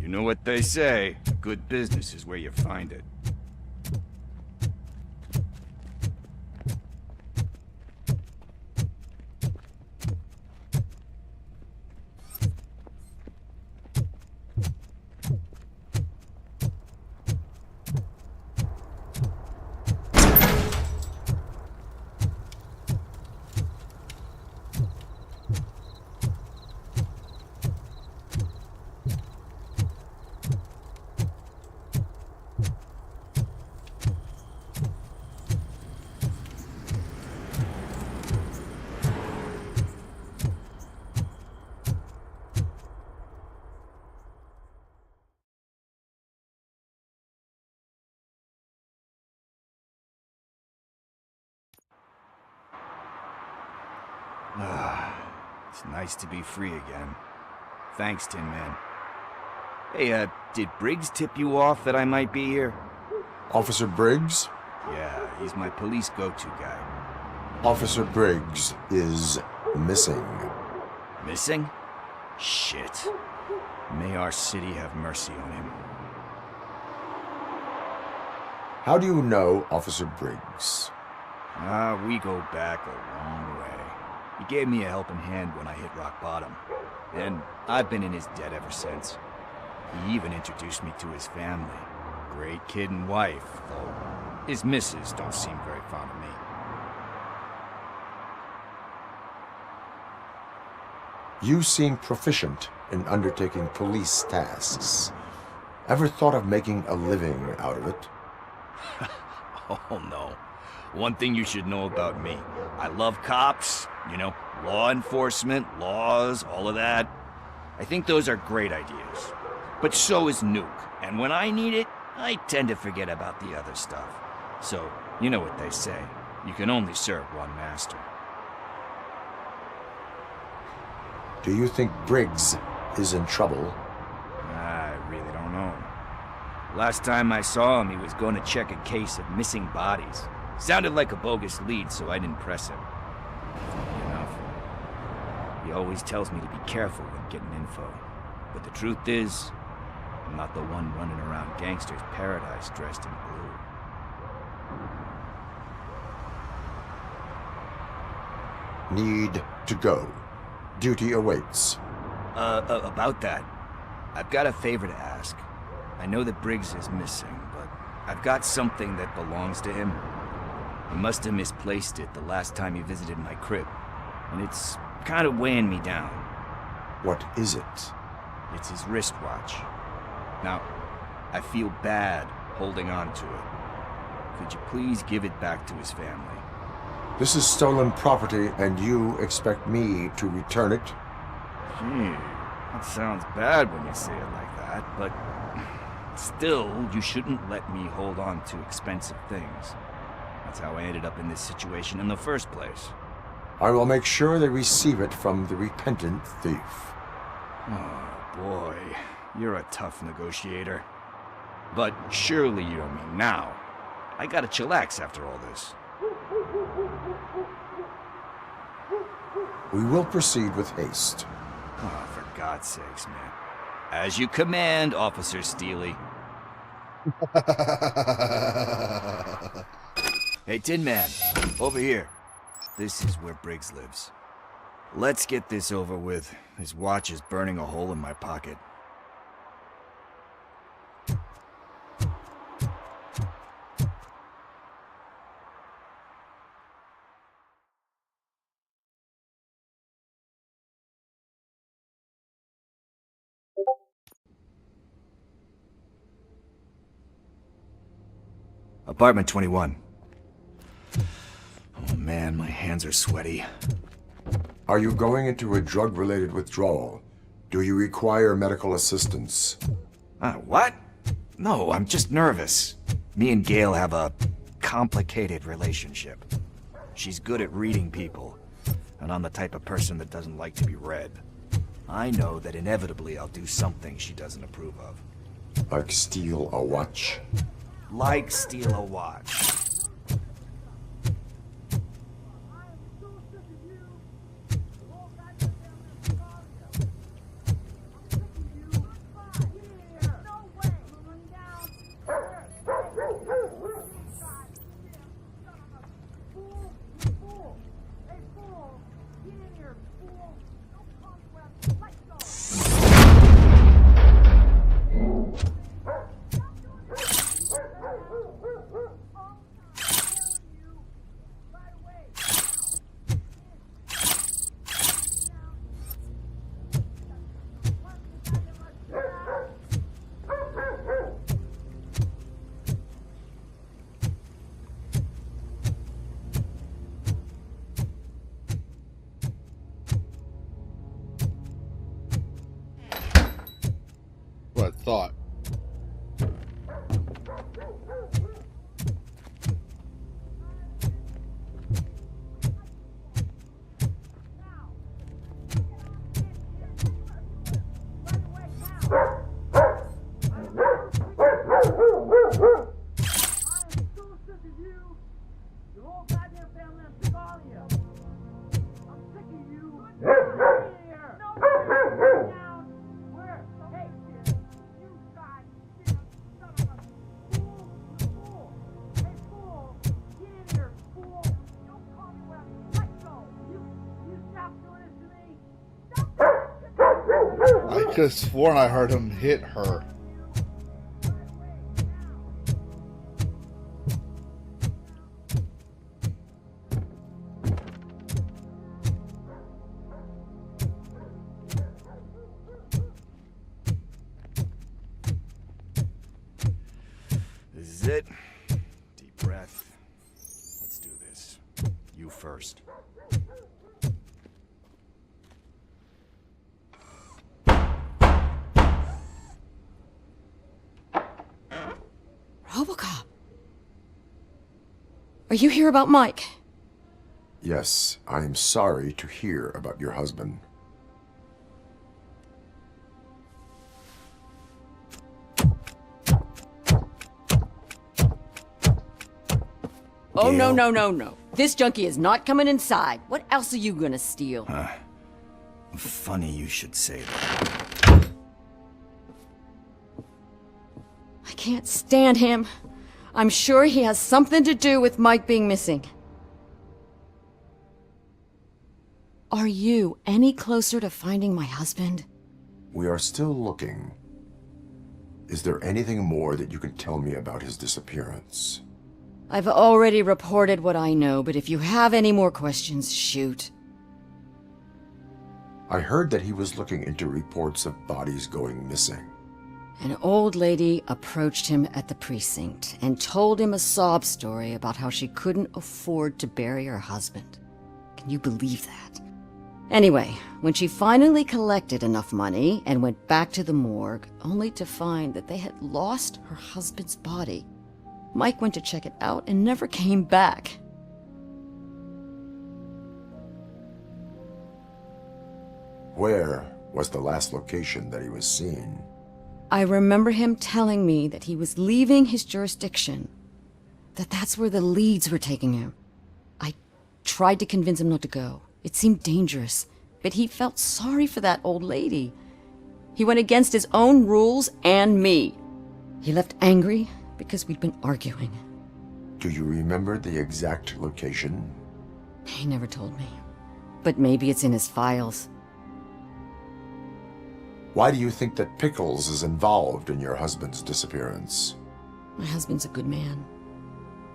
You know what they say, good business is where you find it. It's nice to be free again. Thanks, Tin Man. Hey, did Briggs tip you off that I might be here? Officer Briggs? Yeah, he's my police go-to guy. Officer Briggs is missing. Missing? Shit. May our city have mercy on him. How do you know Officer Briggs? We go back a long way. He gave me a helping hand when I hit rock bottom, and I've been in his debt ever since. He even introduced me to his family. Great kid and wife, though his missus don't seem very fond of me. You seem proficient in undertaking police tasks. Ever thought of making a living out of it? Oh no. One thing you should know about me. I love cops, you know, law enforcement, laws, all of that. I think those are great ideas. But so is Nuke, and when I need it, I tend to forget about the other stuff. So, you know what they say. You can only serve one master. Do you think Briggs is in trouble? I really don't know. Last time I saw him, he was going to check a case of missing bodies. Sounded like a bogus lead, so I didn't press him. Funny enough. He always tells me to be careful when getting info. But the truth is, I'm not the one running around gangster's paradise dressed in blue. Need to go. Duty awaits. About that, I've got a favor to ask. I know that Briggs is missing, but I've got something that belongs to him. He must have misplaced it the last time he visited my crib, and it's kind of weighing me down. What is it? It's his wristwatch. Now, I feel bad holding on to it. Could you please give it back to his family? This is stolen property, and you expect me to return it? Gee, that sounds bad when you say it like that, but still, you shouldn't let me hold on to expensive things. That's how I ended up in this situation in the first place. I will make sure they receive it from the repentant thief. Oh, boy. You're a tough negotiator. But surely you don't mean now. I gotta chillax after all this. We will proceed with haste. Oh, for God's sakes, man. As you command, Officer Steely. Hey, Tin Man, over here. This is where Briggs lives. Let's get this over with. His watch is burning a hole in my pocket. Apartment 21. Oh man, my hands are sweaty. Are you going into a drug-related withdrawal? Do you require medical assistance? What? No, I'm just nervous. Me and Gail have a complicated relationship. She's good at reading people, and I'm the type of person that doesn't like to be read. I know that inevitably I'll do something she doesn't approve of. Like steal a watch? Like steal a watch. What thought? I could have sworn I heard him hit her. This is it. Deep breath. Let's do this. You first. RoboCop. Are you here about Mike? Yes, I am sorry to hear about your husband. Oh, no, no, no, no. This junkie is not coming inside. What else are you gonna steal? Funny you should say that. I can't stand him. I'm sure he has something to do with Mike being missing. Are you any closer to finding my husband? We are still looking. Is there anything more that you can tell me about his disappearance? I've already reported what I know, but if you have any more questions, shoot. I heard that he was looking into reports of bodies going missing. An old lady approached him at the precinct and told him a sob story about how she couldn't afford to bury her husband. Can you believe that? Anyway, when she finally collected enough money and went back to the morgue, only to find that they had lost her husband's body, Mike went to check it out and never came back. Where was the last location that he was seen? I remember him telling me that he was leaving his jurisdiction, that's where the leads were taking him. I tried to convince him not to go. It seemed dangerous, but he felt sorry for that old lady. He went against his own rules and me. He left angry because we'd been arguing. Do you remember the exact location? He never told me, but maybe it's in his files. Why do you think that Pickles is involved in your husband's disappearance? My husband's a good man.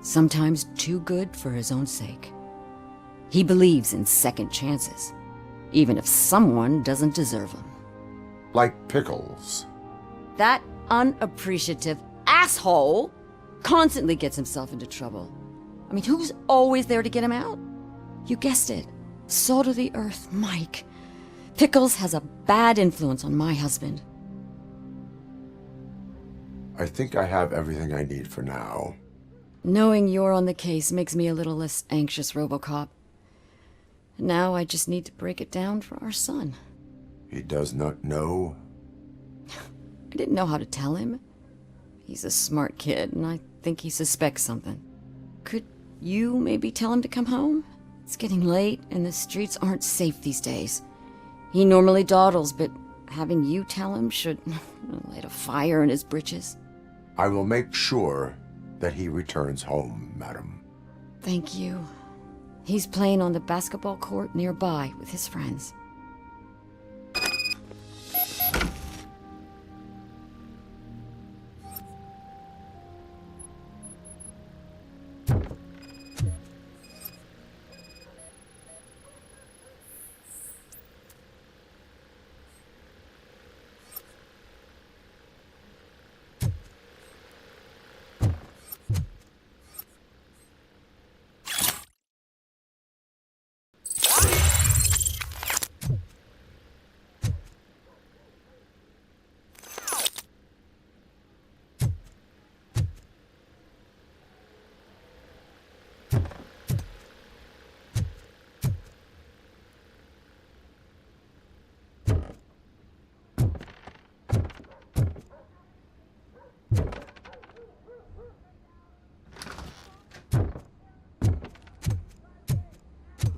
Sometimes too good for his own sake. He believes in second chances, even if someone doesn't deserve them. Like Pickles. That unappreciative asshole constantly gets himself into trouble. I mean, who's always there to get him out? You guessed it. Salt of the earth, Mike. Pickles has a bad influence on my husband. I think I have everything I need for now. Knowing you're on the case makes me a little less anxious, RoboCop. Now I just need to break it down for our son. He does not know? I didn't know how to tell him. He's a smart kid, and I think he suspects something. Could you maybe tell him to come home? It's getting late, and the streets aren't safe these days. He normally dawdles, but having you tell him should light a fire in his britches. I will make sure that he returns home, madam. Thank you. He's playing on the basketball court nearby with his friends.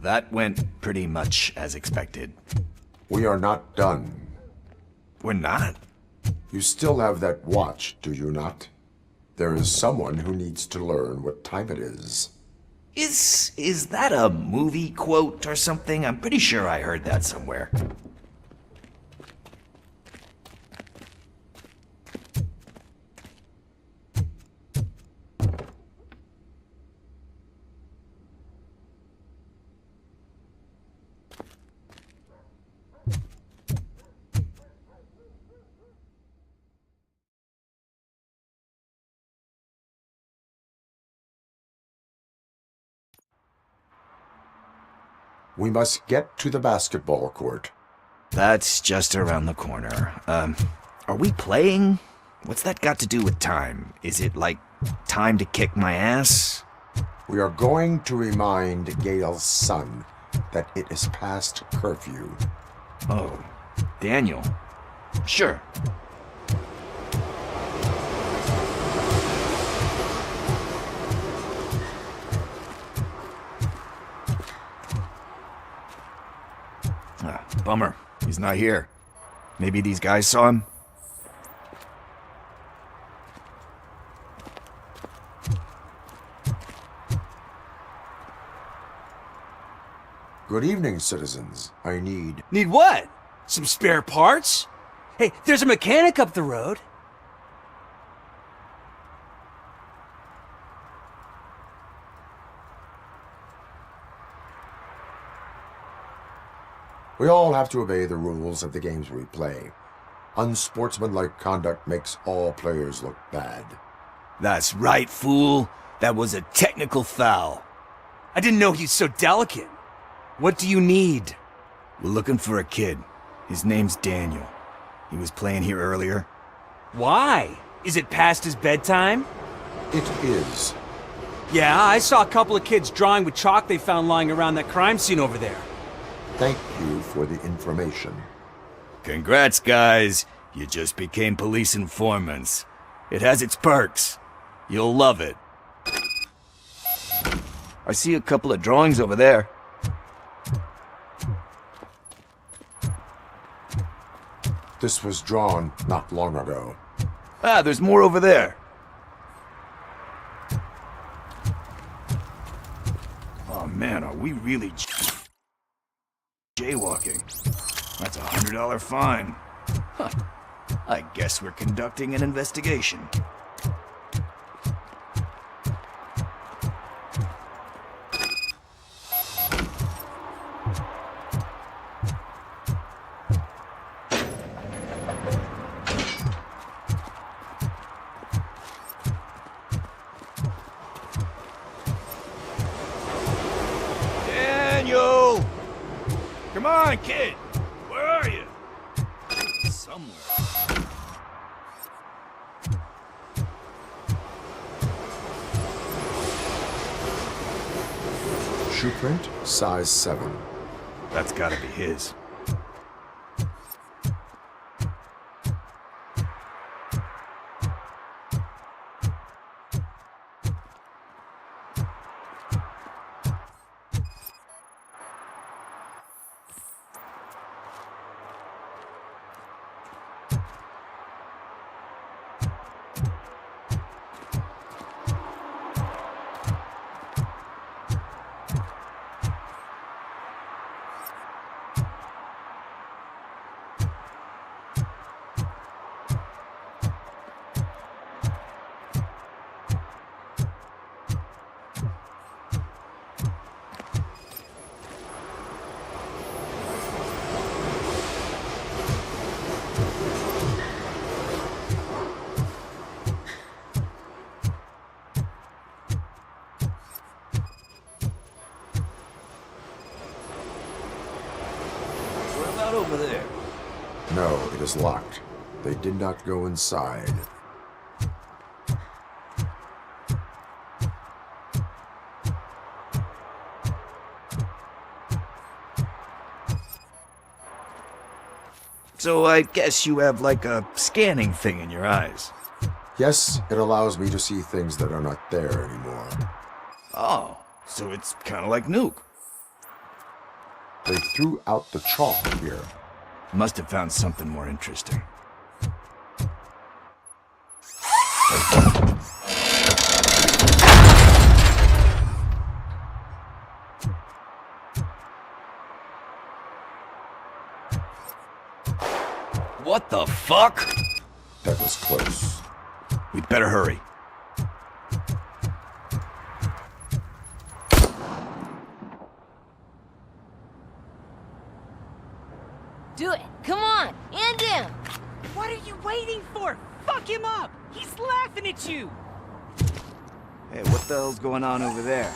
That went pretty much as expected. We are not done. We're not? You still have that watch, do you not? There is someone who needs to learn what time it is. Is that a movie quote or something? I'm pretty sure I heard that somewhere. We must get to the basketball court. That's just around the corner. Are we playing? What's that got to do with time? Is it like time to kick my ass? We are going to remind Gail's son that it is past curfew. Oh, Daniel. Sure. Bummer. He's not here. Maybe these guys saw him? Good evening, citizens. I need... Need what? Some spare parts? Hey, there's a mechanic up the road. We all have to obey the rules of the games we play. Unsportsmanlike conduct makes all players look bad. That's right, fool. That was a technical foul. I didn't know he's so delicate. What do you need? We're looking for a kid. His name's Daniel. He was playing here earlier. Why? Is it past his bedtime? It is. Yeah, I saw a couple of kids drawing with chalk they found lying around that crime scene over there. Thank you for the information. Congrats, guys. You just became police informants. It has its perks. You'll love it. I see a couple of drawings over there. This was drawn not long ago. Ah, there's more over there. Oh man, are we really jaywalking? That's a $100 fine. Huh. I guess we're conducting an investigation. Daniel! Come on, kid! Where are you? Somewhere. Shoe print, size 7. That's gotta be his. Over there. No, it is locked. They did not go inside. So I guess you have like a scanning thing in your eyes. Yes, it allows me to see things that are not there anymore. Oh, so it's kind of like Nuke. They threw out the chalk here. Must have found something more interesting. What the fuck? That was close. We'd better hurry. Do it! Come on! End him! What are you waiting for? Fuck him up! He's laughing at you! Hey, what the hell's going on over there?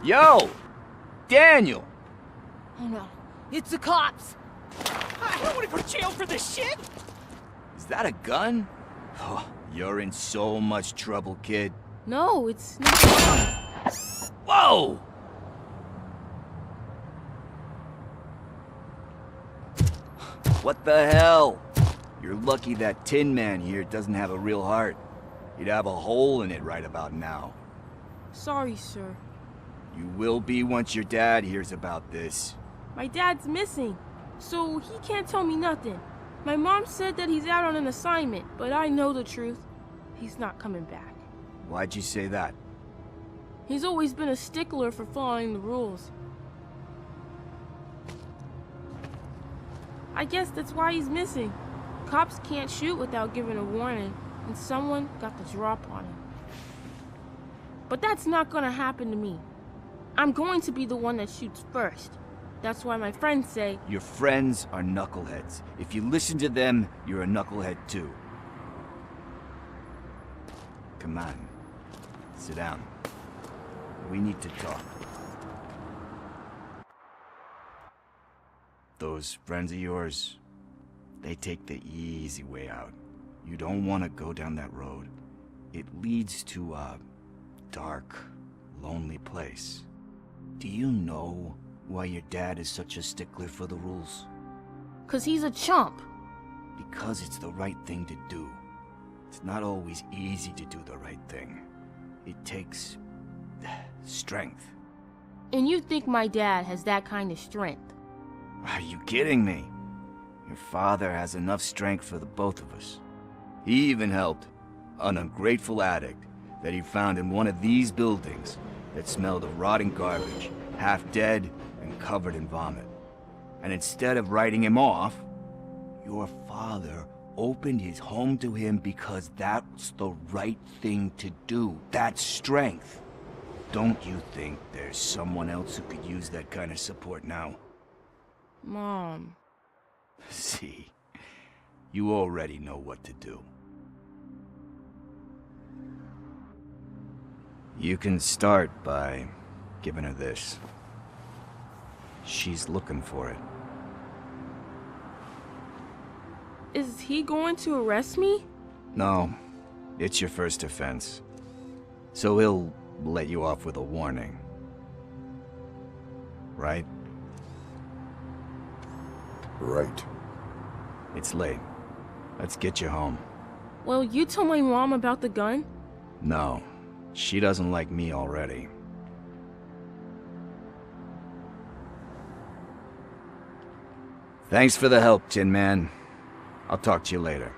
Yo! Daniel! Oh no, it's the cops! I don't want to go to jail for this shit! Is that a gun? Oh, you're in so much trouble, kid. No, it's not. Whoa! What the hell? You're lucky that Tin Man here doesn't have a real heart. He'd have a hole in it right about now. Sorry, sir. You will be once your dad hears about this. My dad's missing, so he can't tell me nothing. My mom said that he's out on an assignment, but I know the truth. He's not coming back. Why'd you say that? He's always been a stickler for following the rules. I guess that's why he's missing. Cops can't shoot without giving a warning, and someone got the drop on him. But that's not gonna happen to me. I'm going to be the one that shoots first. That's why my friends say... Your friends are knuckleheads. If you listen to them, you're a knucklehead too. Come on. Sit down. We need to talk. Those friends of yours, they take the easy way out. You don't want to go down that road. It leads to a dark, lonely place. Do you know why your dad is such a stickler for the rules? 'Cause he's a chump. Because it's the right thing to do. It's not always easy to do the right thing. It takes strength. And you think my dad has that kind of strength? Are you kidding me? Your father has enough strength for the both of us. He even helped an ungrateful addict that he found in one of these buildings that smelled of rotting garbage, half dead and covered in vomit. And instead of writing him off, your father opened his home to him because that's the right thing to do. That's strength. Don't you think there's someone else who could use that kind of support now? Mom. See, you already know what to do. You can start by giving her this. She's looking for it. Is he going to arrest me? No, it's your first offense. So he'll let you off with a warning. Right? Right. It's late. Let's get you home. Well, you told my mom about the gun? No, she doesn't like me already. Thanks for the help, Tin Man. I'll talk to you later.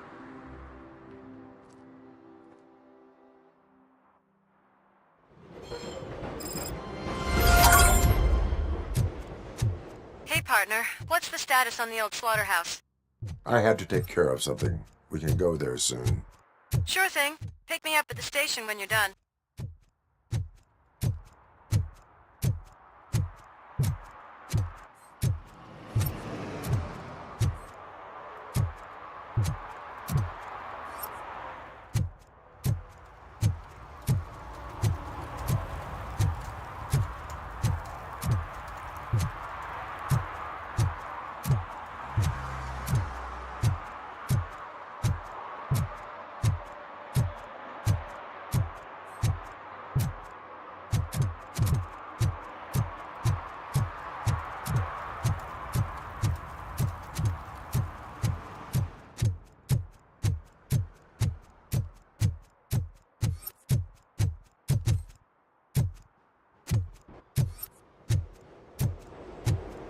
Hey, partner. What's the status on the old slaughterhouse? I had to take care of something. We can go there soon. Sure thing. Pick me up at the station when you're done.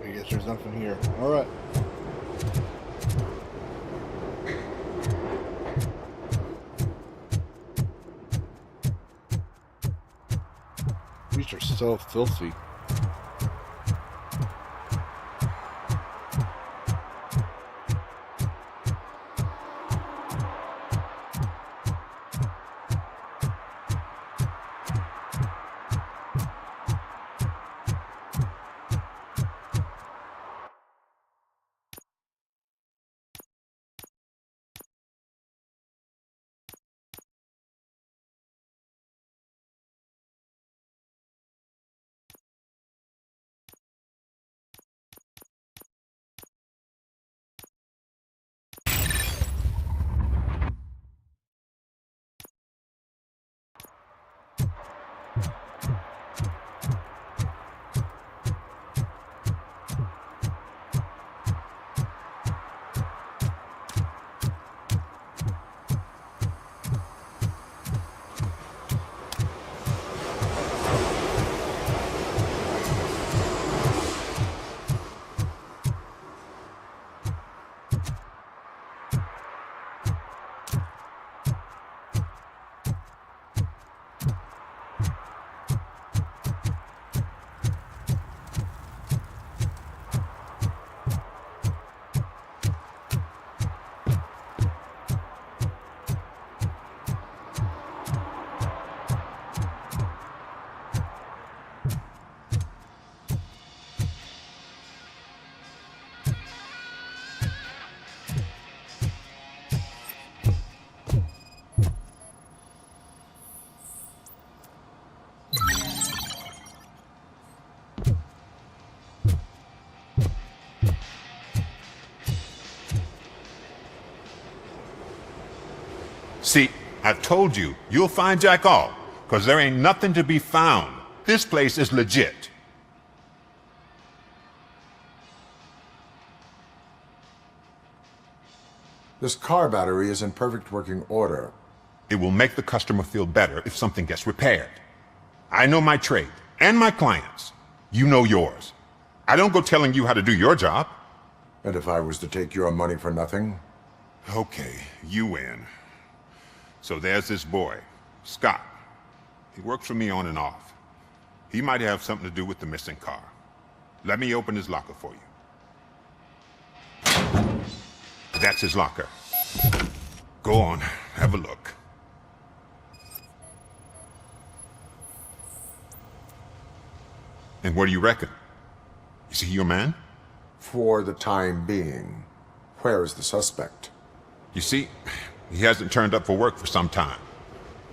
I guess there's nothing here. Alright. These are so filthy. See, I told you, you'll find Jack all, because there ain't nothing to be found. This place is legit. This car battery is in perfect working order. It will make the customer feel better if something gets repaired. I know my trade, and my clients. You know yours. I don't go telling you how to do your job. And if I was to take your money for nothing? Okay, you win. So there's this boy, Scott. He works for me on and off. He might have something to do with the missing car. Let me open his locker for you. That's his locker. Go on, have a look. And what do you reckon? Is he your man? For the time being. Where is the suspect? You see, he hasn't turned up for work for some time.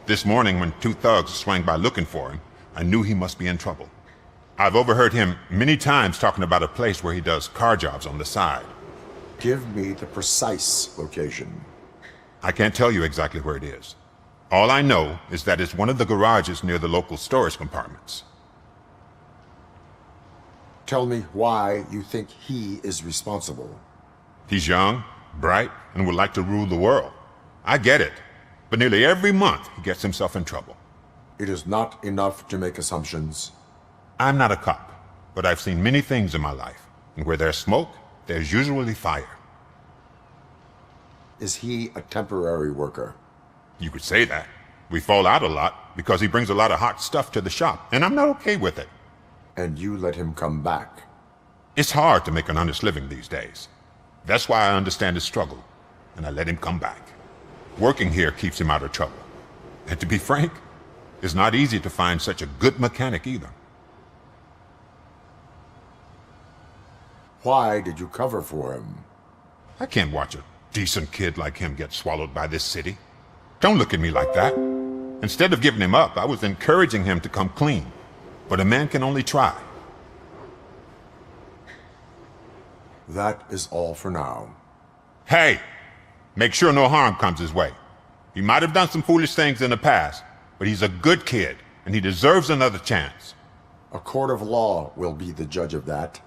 This morning, when two thugs swang by looking for him, I knew he must be in trouble. I've overheard him many times talking about a place where he does car jobs on the side. Give me the precise location. I can't tell you exactly where it is. All I know is that it's one of the garages near the local storage compartments. Tell me why you think he is responsible. He's young, bright, and would like to rule the world. I get it. But nearly every month, he gets himself in trouble. It is not enough to make assumptions. I'm not a cop, but I've seen many things in my life. And where there's smoke, there's usually fire. Is he a temporary worker? You could say that. We fall out a lot because he brings a lot of hot stuff to the shop, and I'm not okay with it. And you let him come back? It's hard to make an honest living these days. That's why I understand his struggle, and I let him come back. Working here keeps him out of trouble. And to be frank, it's not easy to find such a good mechanic either. Why did you cover for him? I can't watch a decent kid like him get swallowed by this city. Don't look at me like that. Instead of giving him up, I was encouraging him to come clean. But a man can only try. That is all for now. Hey! Make sure no harm comes his way. He might have done some foolish things in the past, but he's a good kid, and he deserves another chance. A court of law will be the judge of that.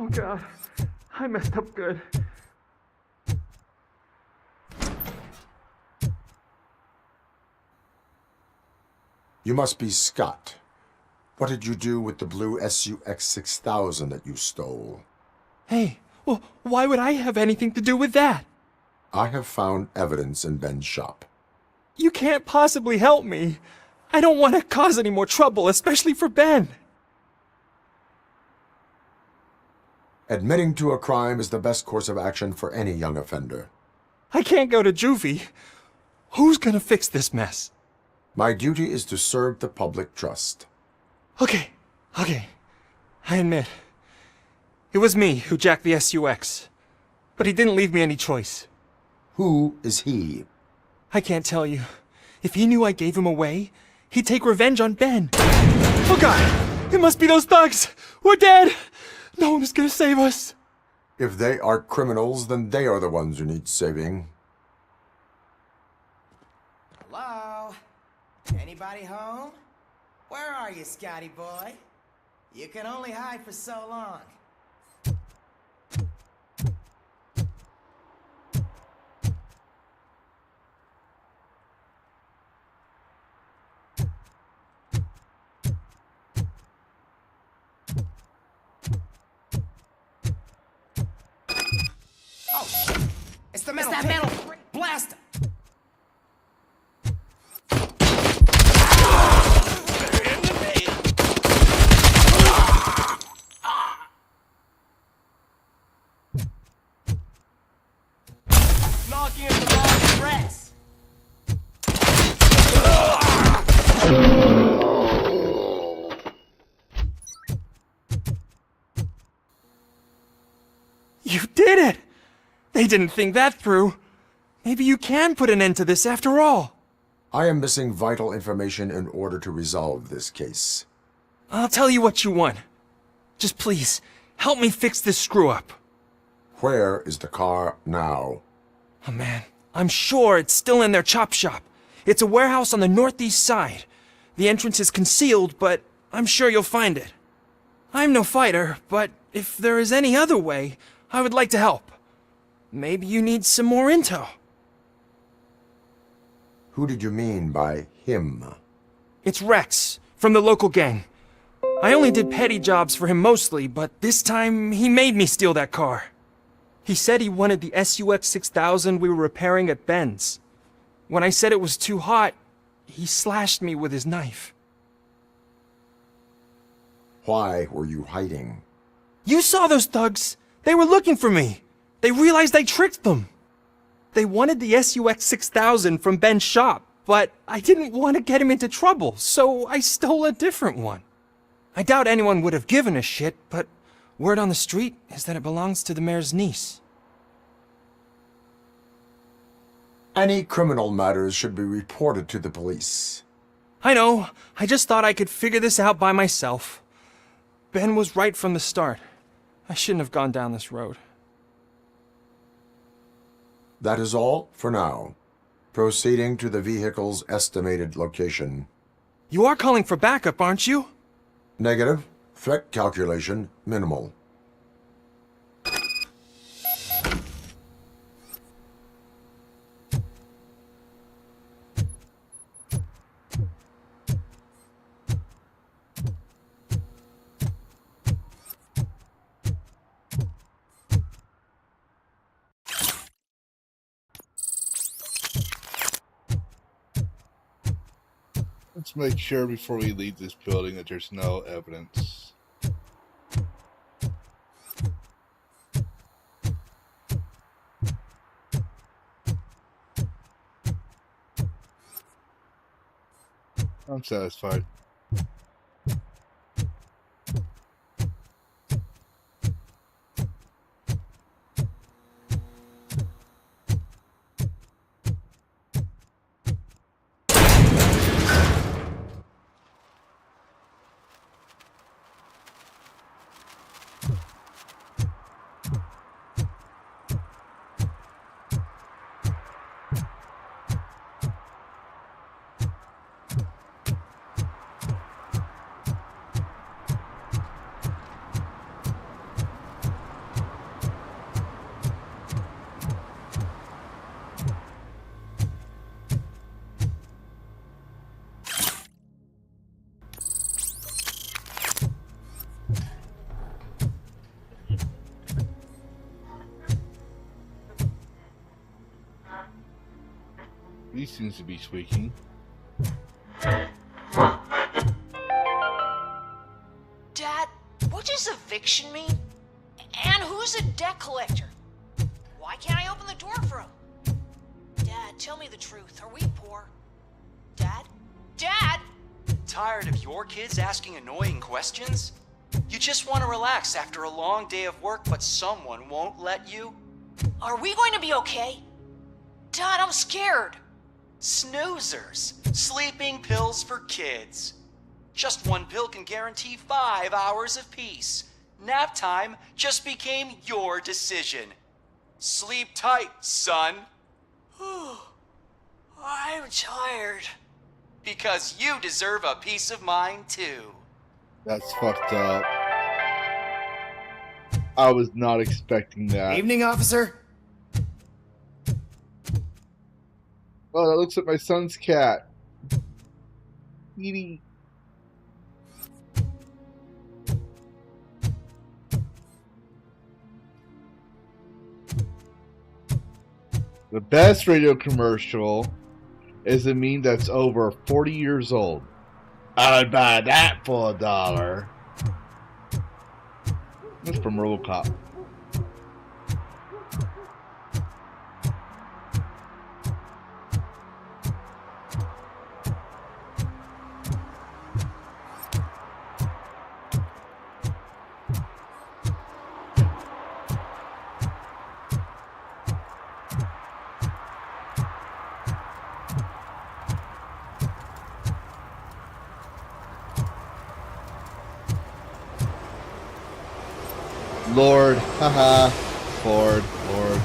Oh God, I messed up good. You must be Scott. What did you do with the blue SUX 6000 that you stole? Hey, why would I have anything to do with that? I have found evidence in Ben's shop. You can't possibly help me. I don't want to cause any more trouble, especially for Ben. Admitting to a crime is the best course of action for any young offender. I can't go to juvie. Who's gonna fix this mess? My duty is to serve the public trust. Okay. I admit. It was me who jacked the SUX. But he didn't leave me any choice. Who is he? I can't tell you. If he knew I gave him away, he'd take revenge on Ben. Oh God! It must be those thugs! We're dead! No one is gonna save us. If they are criminals, then they are the ones who need saving. Hello? Anybody home? Where are you, Scotty boy? You can only hide for so long. Oh, shit! It's the metal. It's that metal. Blast him. Knocking in the wrong dress. You did it! They didn't think that through. Maybe you can put an end to this after all. I am missing vital information in order to resolve this case. I'll tell you what you want. Just please, help me fix this screw-up. Where is the car now? Oh man, I'm sure it's still in their chop shop. It's a warehouse on the northeast side. The entrance is concealed, but I'm sure you'll find it. I'm no fighter, but if there is any other way, I would like to help. Maybe you need some more intel. Who did you mean by him? It's Rex, from the local gang. I only did petty jobs for him mostly, but this time he made me steal that car. He said he wanted the SUX 6000 we were repairing at Ben's. When I said it was too hot, he slashed me with his knife. Why were you hiding? You saw those thugs! They were looking for me! They realized I tricked them! They wanted the SUX 6000 from Ben's shop, but I didn't want to get him into trouble, so I stole a different one. I doubt anyone would have given a shit, but word on the street is that it belongs to the mayor's niece. Any criminal matters should be reported to the police. I know. I just thought I could figure this out by myself. Ben was right from the start. I shouldn't have gone down this road. That is all for now. Proceeding to the vehicle's estimated location. You are calling for backup, aren't you? Negative. Threat calculation minimal. Let's make sure before we leave this building that there's no evidence. I'm satisfied. He seems to be squeaking. Dad, what does eviction mean? And who's a debt collector? Why can't I open the door for him? Dad, tell me the truth. Are we poor? Dad? Dad! Tired of your kids asking annoying questions? You just want to relax after a long day of work, but someone won't let you? Are we going to be okay? Dad, I'm scared. Snoozers. Sleeping pills for kids. Just one pill can guarantee 5 hours of peace. Nap time just became your decision. Sleep tight, son. I'm tired. Because you deserve a peace of mind, too. That's fucked up. I was not expecting that. Evening, officer. Oh, that looks like my son's cat. Edie. The best radio commercial is a meme that's over 40 years old. I'd buy that for $1. That's from RoboCop. Lord, haha, Ford, Lord.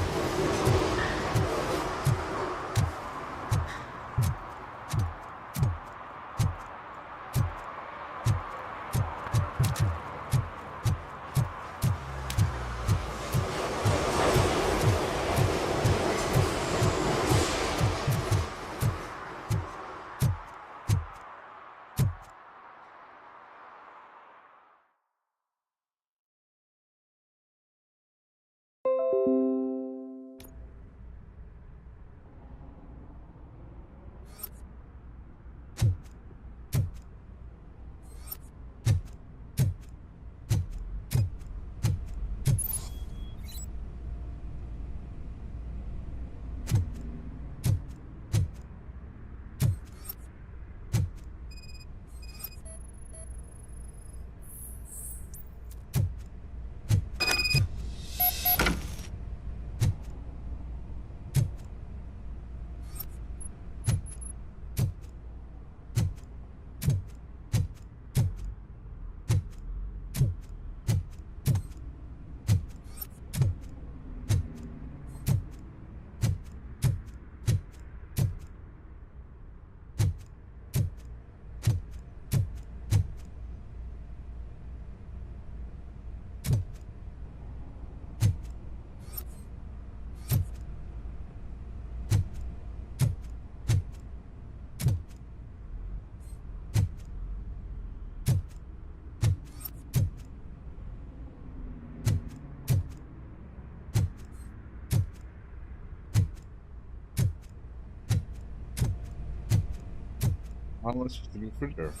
How much is the refrigerator?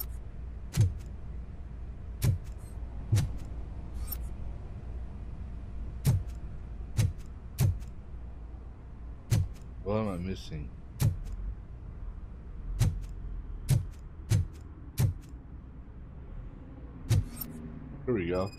What am I missing? Here we go.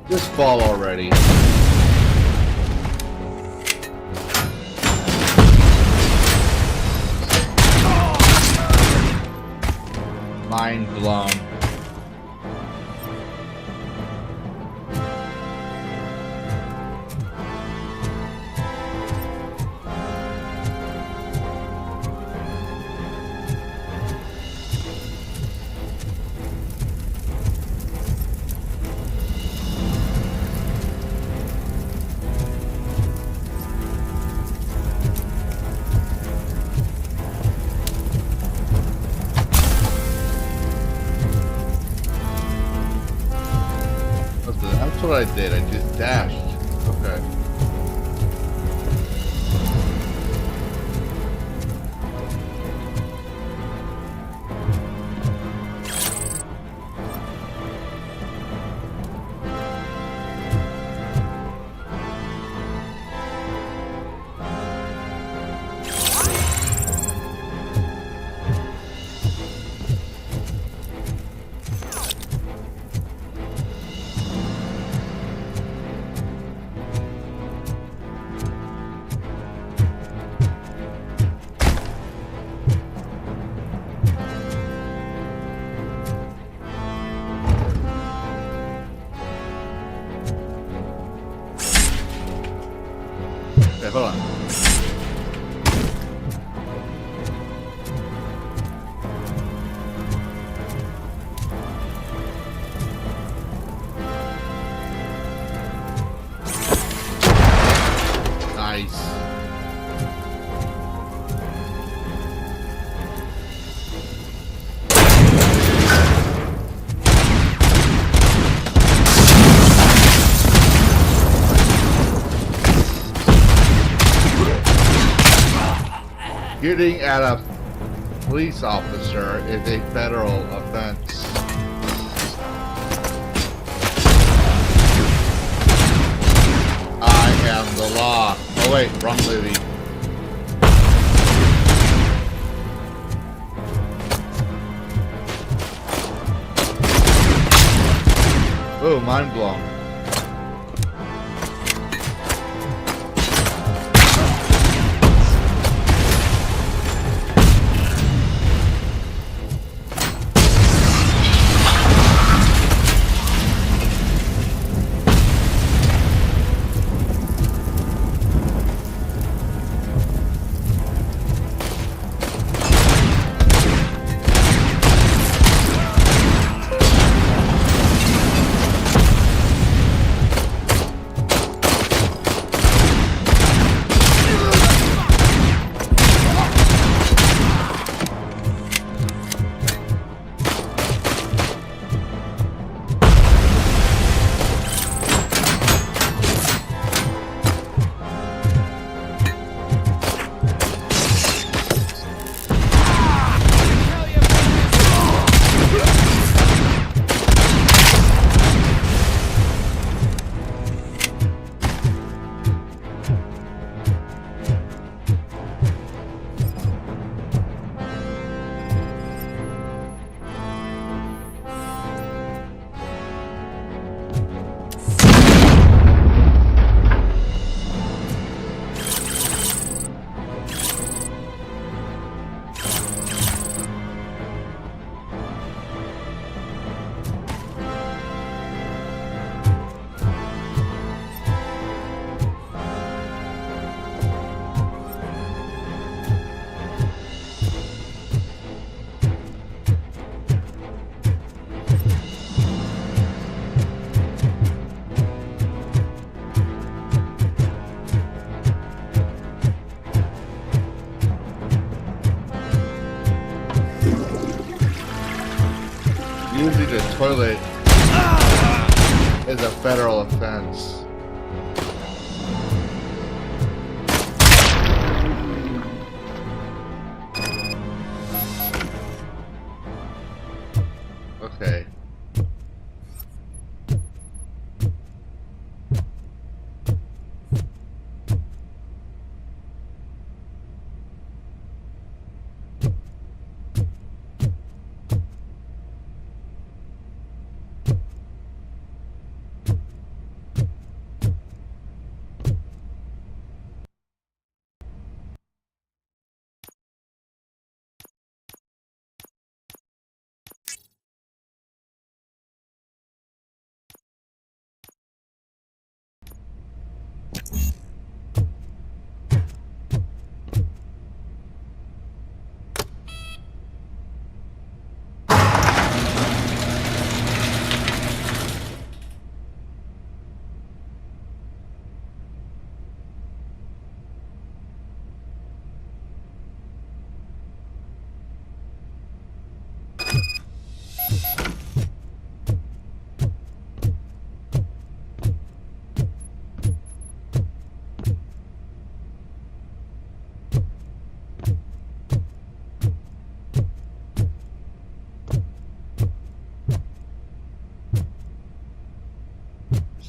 Just fall already. Mind blown. what I did. I just dashed. Okay. Okay, hold on. Nice. Shooting at a police officer is a federal offense. I am the law. Oh wait, wrong movie. Oh, mind blown. Using the toilet is a federal offense. Okay.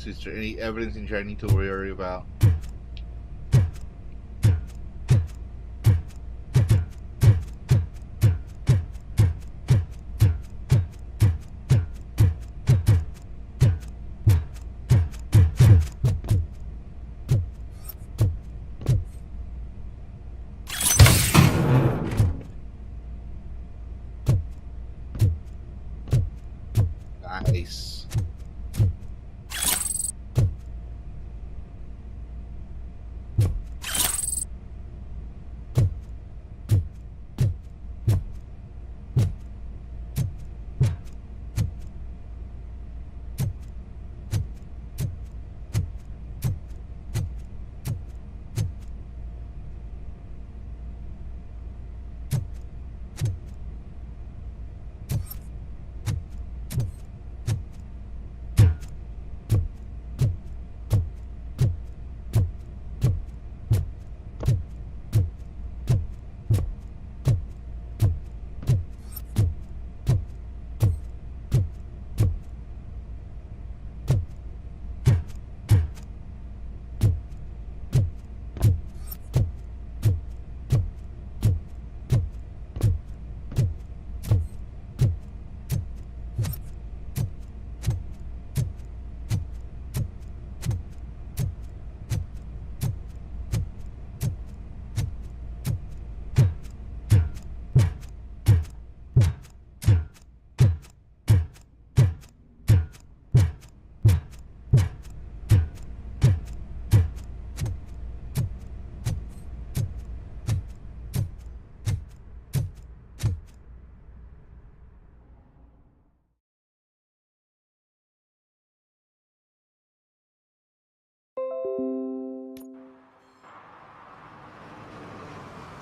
Is there any evidence in here I need to worry about? Nice.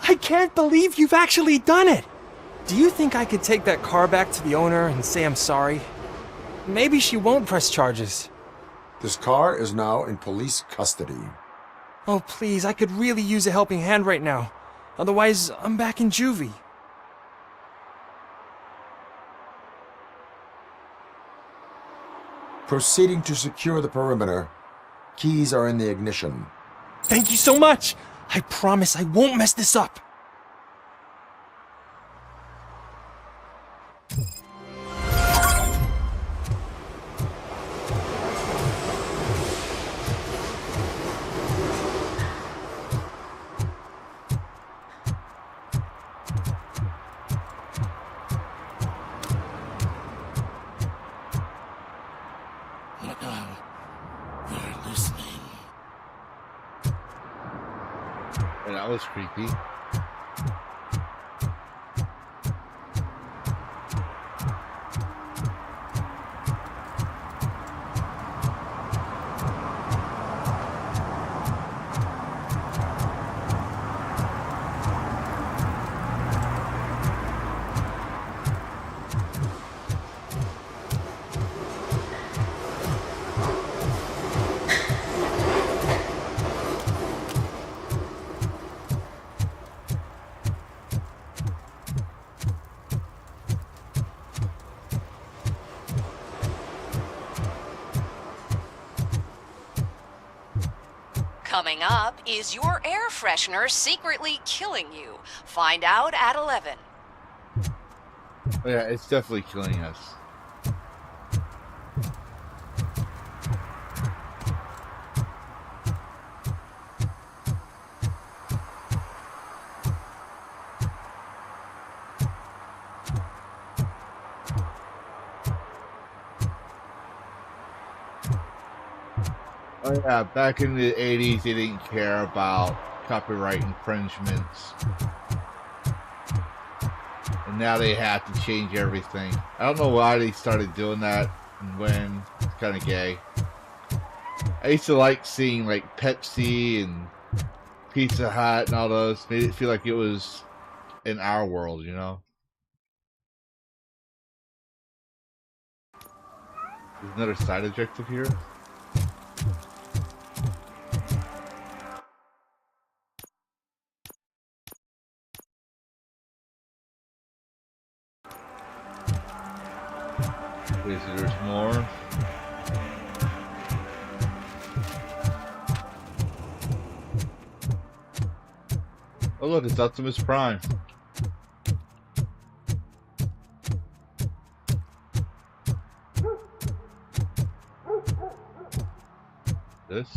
I can't believe you've actually done it! Do you think I could take that car back to the owner and say I'm sorry? Maybe she won't press charges. This car is now in police custody. Oh, please, I could really use a helping hand right now. Otherwise, I'm back in juvie. Proceeding to secure the perimeter. Keys are in the ignition. Thank you so much! I promise I won't mess this up. That was creepy. Coming up, is your air freshener secretly killing you? Find out at 11. Oh, yeah, it's definitely killing us. Oh yeah, back in the 80s, they didn't care about copyright infringements. And now they have to change everything. I don't know why they started doing that and when. It's kind of gay. I used to like seeing like Pepsi and Pizza Hut and all those. Made it feel like it was in our world, you know? There's another side objective here. There's more. Oh look, it's Optimus Prime. This?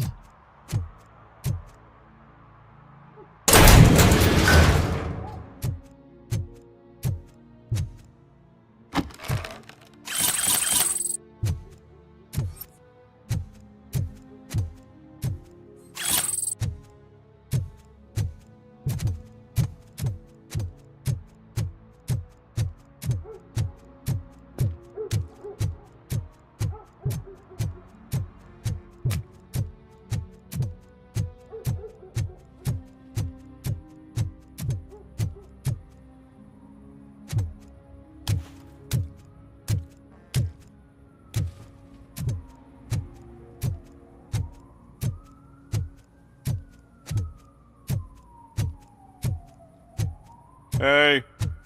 Hey,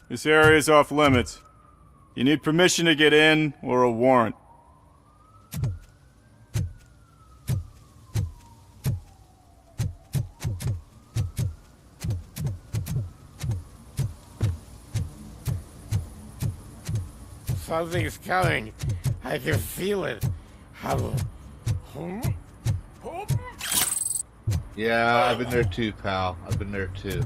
this area is off limits. You need permission to get in or a warrant. Something's coming. I can feel it. Yeah, I've been there too, pal. I've been there too.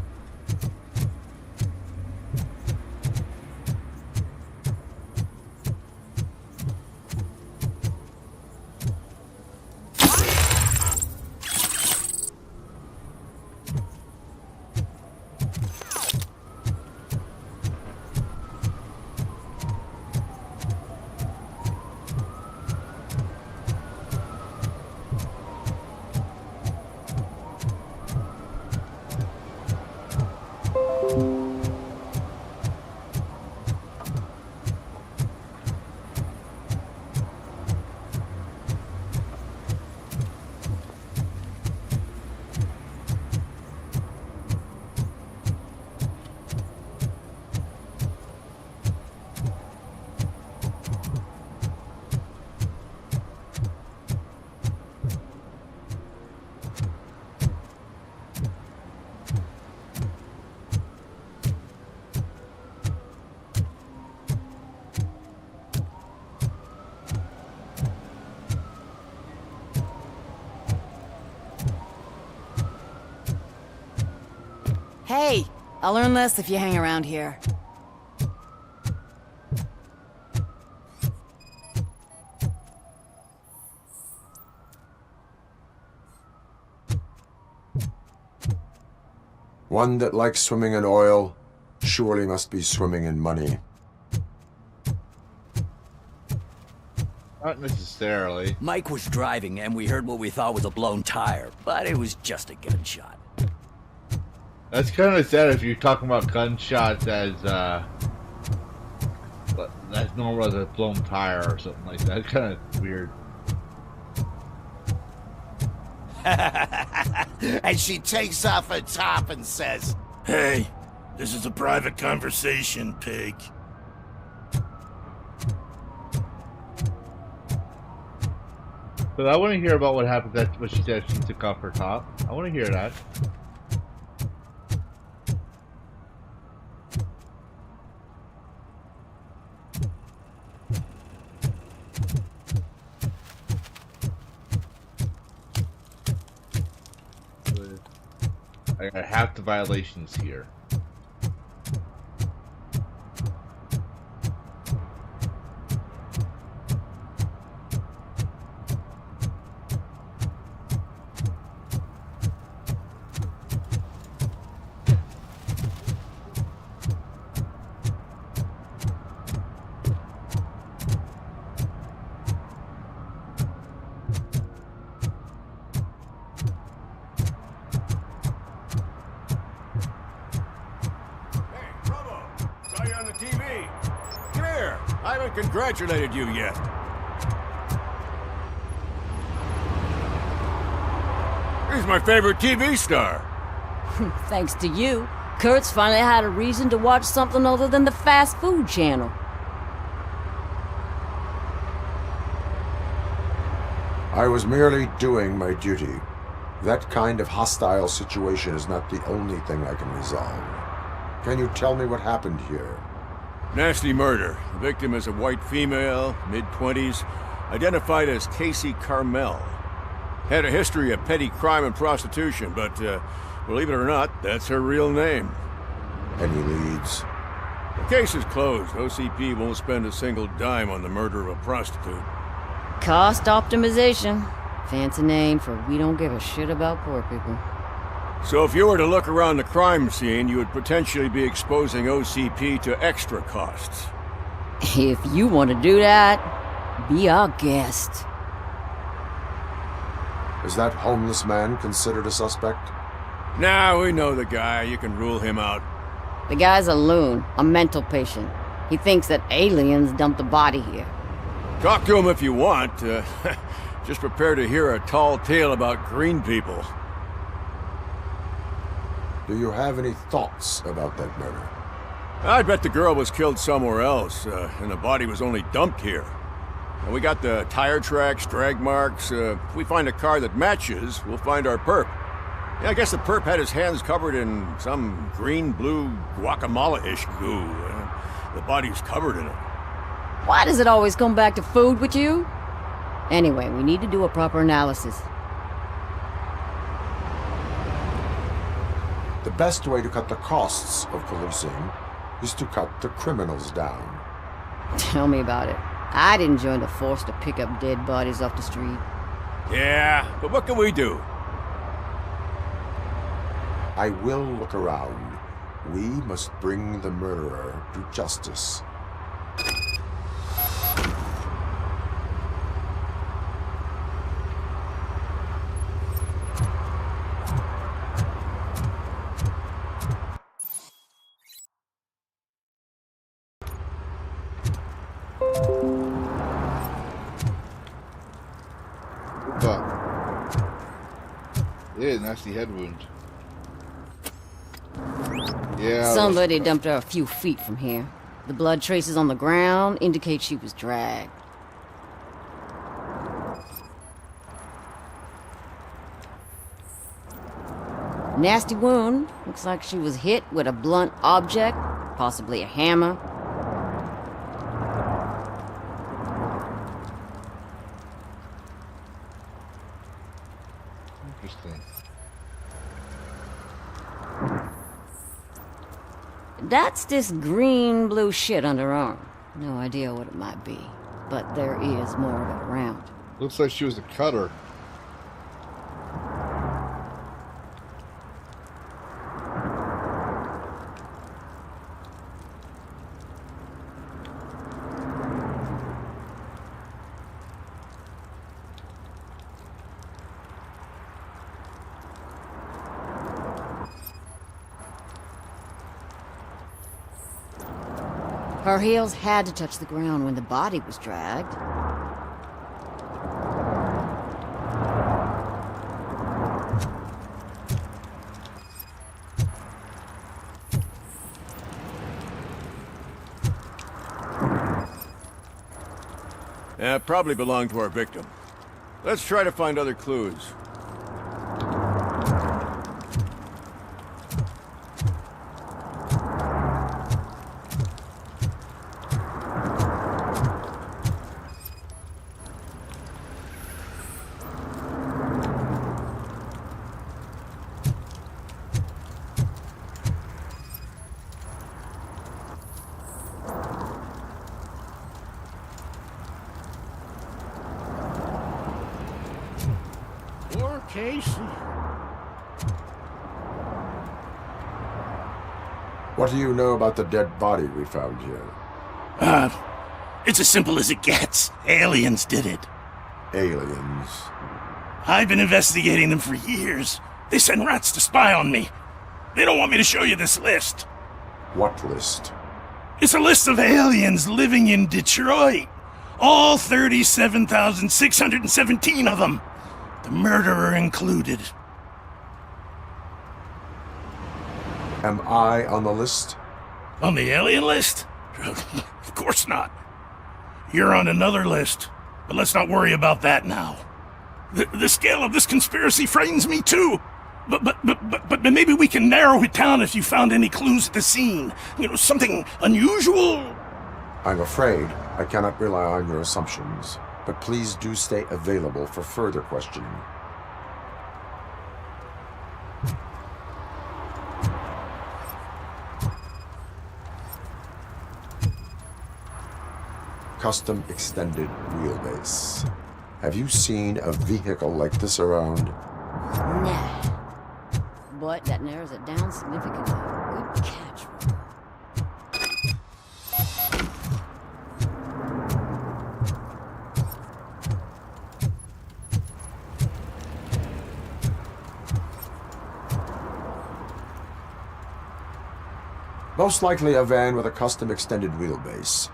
Hey, I'll learn less if you hang around here. One that likes swimming in oil surely must be swimming in money. Not necessarily. Mike was driving and we heard what we thought was a blown tire, but it was just a gunshot. That's kind of sad if you're talking about gunshots as normal as a blown tire or something like that. It's kind of weird. And she takes off her top and says, "Hey, this is a private conversation, pig." But I want to hear about what happened. That's what she said. She took off her top. I want to hear that. I got half the violations here. Congratulated you yet. He's my favorite TV star. Thanks to you, Kurt's finally had a reason to watch something other than the fast food channel. I was merely doing my duty. That kind of hostile situation is not the only thing I can resolve. Can you tell me what happened here? Nasty murder. The victim is a white female, mid-20s, identified as Casey Carmel. Had a history of petty crime and prostitution, but believe it or not, that's her real name. Any leads? The case is closed. OCP won't spend a single dime on the murder of a prostitute. Cost optimization. Fancy name for we don't give a shit about poor people. So if you were to look around the crime scene, you would potentially be exposing OCP to extra costs. If you want to do that, be our guest. Is that homeless man considered a suspect? Nah, we know the guy. You can rule him out. The guy's a loon, a mental patient. He thinks that aliens dumped the body here. Talk to him if you want. Just prepare to hear a tall tale about green people. Do you have any thoughts about that murder? I bet the girl was killed somewhere else, and the body was only dumped here. And we got the tire tracks, drag marks. If we find a car that matches, we'll find our perp. Yeah, I guess the perp had his hands covered in some green-blue guacamole-ish goo. The body's covered in it. Why does it always come back to food with you? Anyway, we need to do a proper analysis. The best way to cut the costs of policing is to cut the criminals down. Tell me about it. I didn't join the force to pick up dead bodies off the street. Yeah, but what can we do? I will look around. We must bring the murderer to justice. Yeah, nasty head wound. Yeah. Somebody dumped her a few feet from here. The blood traces on the ground indicate she was dragged. Nasty wound. Looks like she was hit with a blunt object, possibly a hammer. Interesting. That's this green-blue shit under her arm. No idea what it might be, but there is more of it around. Looks like she was a cutter. Her heels had to touch the ground when the body was dragged. Yeah, probably belonged to our victim. Let's try to find other clues. Poor Casey. What do you know about the dead body we found here? It's as simple as it gets. Aliens did it. Aliens? I've been investigating them for years. They send rats to spy on me. They don't want me to show you this list. What list? It's a list of aliens living in Detroit. All 37,617 of them. The murderer included. Am I on the list? On the alien list? Of course not. You're on another list, but let's not worry about that now. The scale of this conspiracy frightens me too. But maybe we can narrow it down if you found any clues at the scene. You know, something unusual. I'm afraid I cannot rely on your assumptions, but please do stay available for further questioning. Custom extended wheelbase. Have you seen a vehicle like this around? Nah. But that narrows it down significantly. Good catch, Rover. Most likely a van with a custom extended wheelbase.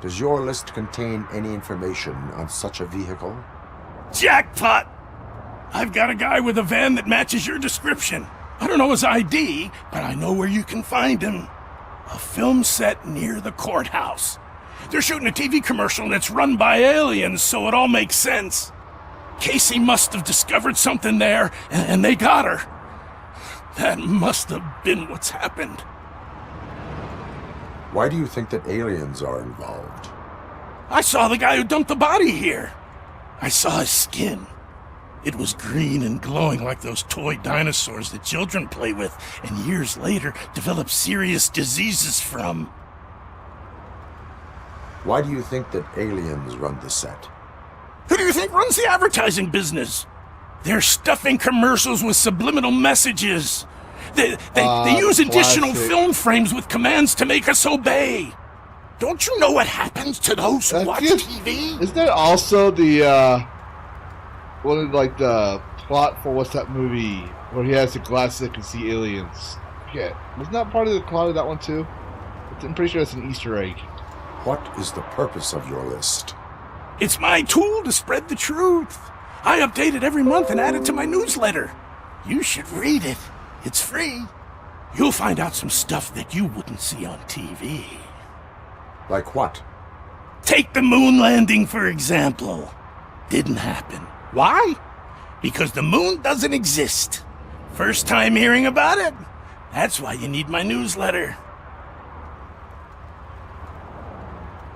Does your list contain any information on such a vehicle? Jackpot! I've got a guy with a van that matches your description. I don't know his ID, but I know where you can find him. A film set near the courthouse. They're shooting a TV commercial and it's run by aliens, so it all makes sense. Casey must have discovered something there, and they got her. That must have been what's happened. Why do you think that aliens are involved? I saw the guy who dumped the body here. I saw his skin. It was green and glowing like those toy dinosaurs that children play with and years later develop serious diseases from. Why do you think that aliens run the set? Who do you think runs the advertising business? They're stuffing commercials with subliminal messages. They use additional film frames with commands to make us obey. Don't you know what happens to those who watch TV? Isn't that also the one of like the plot for what's that movie where he has the glasses that can see aliens? Yeah, wasn't that part of the plot of that one too? I'm pretty sure it's an Easter egg. What is the purpose of your list? It's my tool to spread the truth. I update it every month and add it to my newsletter. You should read it. It's free. You'll find out some stuff that you wouldn't see on TV. Like what? Take the moon landing, for example. Didn't happen. Why? Because the moon doesn't exist. First time hearing about it? That's why you need my newsletter.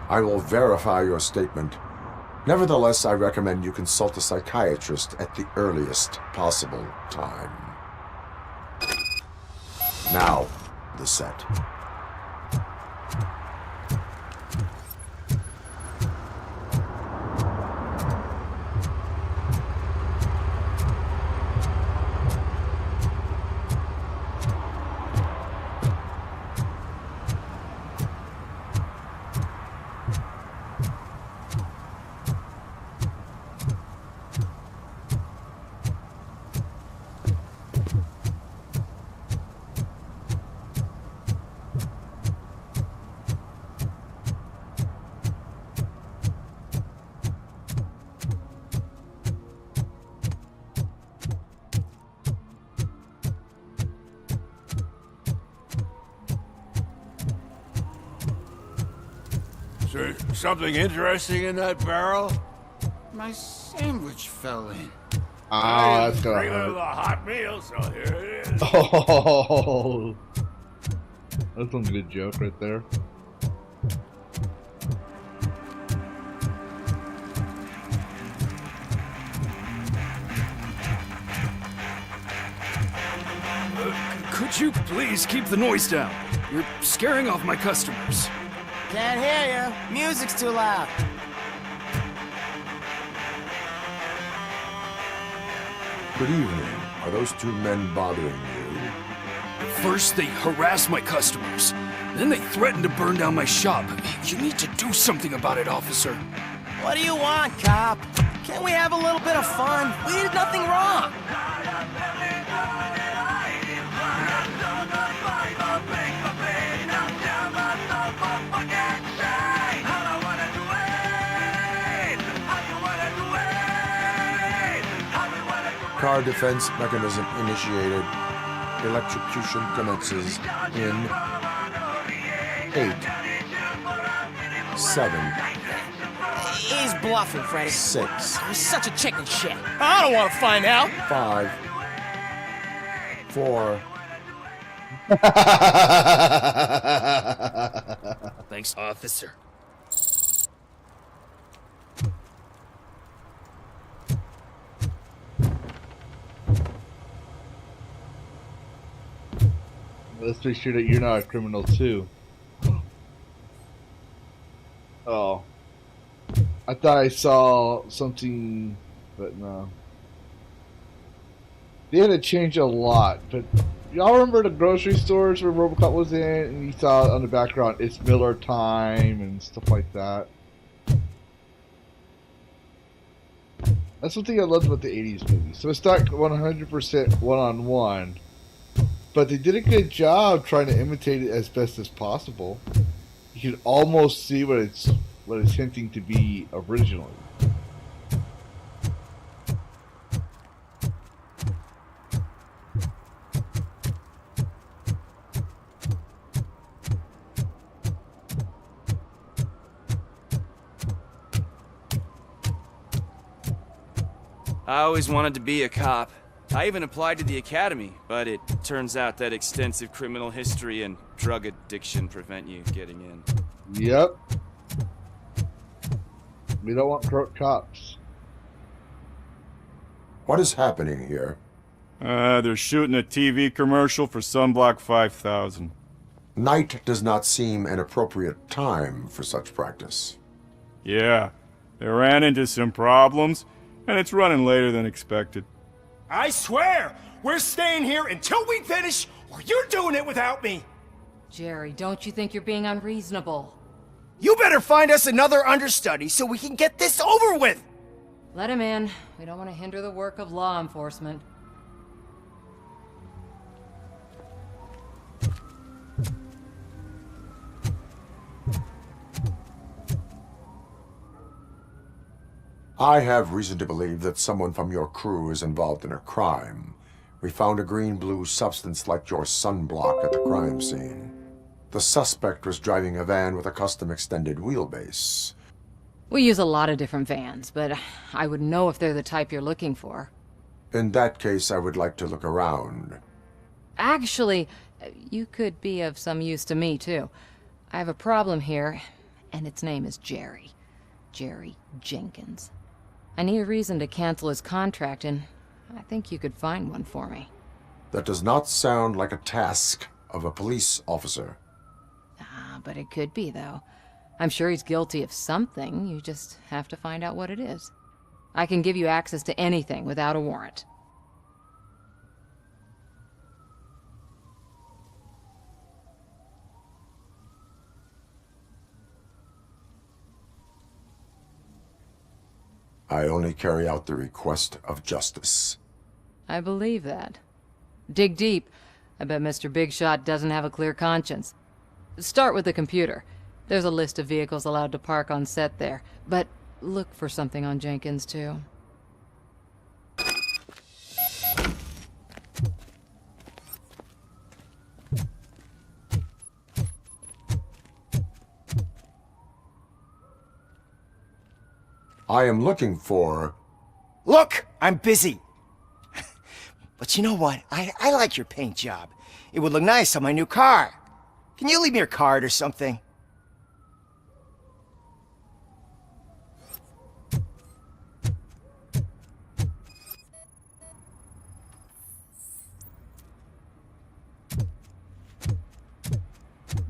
I will verify your statement. Nevertheless, I recommend you consult a psychiatrist at the earliest possible time. Now, the set. Is there something interesting in that barrel? My sandwich fell in. That's gonna Bring hurt. the hot meal, so here it is. Oh, that's one good joke right there. Could you please keep the noise down? You're scaring off my customers. Can't hear you. Music's too loud. Good evening. Are those two men bothering you? First, they harass my customers. Then they threaten to burn down my shop. You need to do something about it, officer. What do you want, cop? Can't we have a little bit of fun? We did nothing wrong. Car defense mechanism initiated. Electrocution commences in 8, 7. He's bluffing, Freddy. 6. You're such a chicken shit. I don't want to find out. 5. 4. Thanks, officer. Let's make sure that you're not a criminal too. Oh. I thought I saw something, but no. They had to change a lot, but y'all remember the grocery stores where RoboCop was in, and you saw on the background, it's Miller time and stuff like that. That's one thing I loved about the 80s movies. So it's not 100% one-on-one, but they did a good job trying to imitate it as best as possible. You can almost see what it's hinting to be originally. I always wanted to be a cop. I even applied to the academy, but it turns out that extensive criminal history and drug addiction prevent you getting in. Yep. We don't want corrupt cops. What is happening here? They're shooting a TV commercial for Sunblock 5000. Night does not seem an appropriate time for such practice. Yeah, they ran into some problems, and it's running later than expected. I swear, we're staying here until we finish, or you're doing it without me. Jerry, don't you think you're being unreasonable? You better find us another understudy so we can get this over with. Let him in. We don't want to hinder the work of law enforcement. I have reason to believe that someone from your crew is involved in a crime. We found a green-blue substance like your sunblock at the crime scene. The suspect was driving a van with a custom extended wheelbase. We use a lot of different vans, but I wouldn't know if they're the type you're looking for. In that case, I would like to look around. Actually, you could be of some use to me, too. I have a problem here, and its name is Jerry. Jerry Jenkins. I need a reason to cancel his contract, and I think you could find one for me. That does not sound like a task of a police officer. But it could be, though. I'm sure he's guilty of something. You just have to find out what it is. I can give you access to anything without a warrant. I only carry out the request of justice. I believe that. Dig deep. I bet Mr. Big Shot doesn't have a clear conscience. Start with the computer. There's a list of vehicles allowed to park on set there, but look for something on Jenkins, too. I am looking for... Look, I'm busy. But you know what? I like your paint job. It would look nice on my new car. Can you leave me your card or something?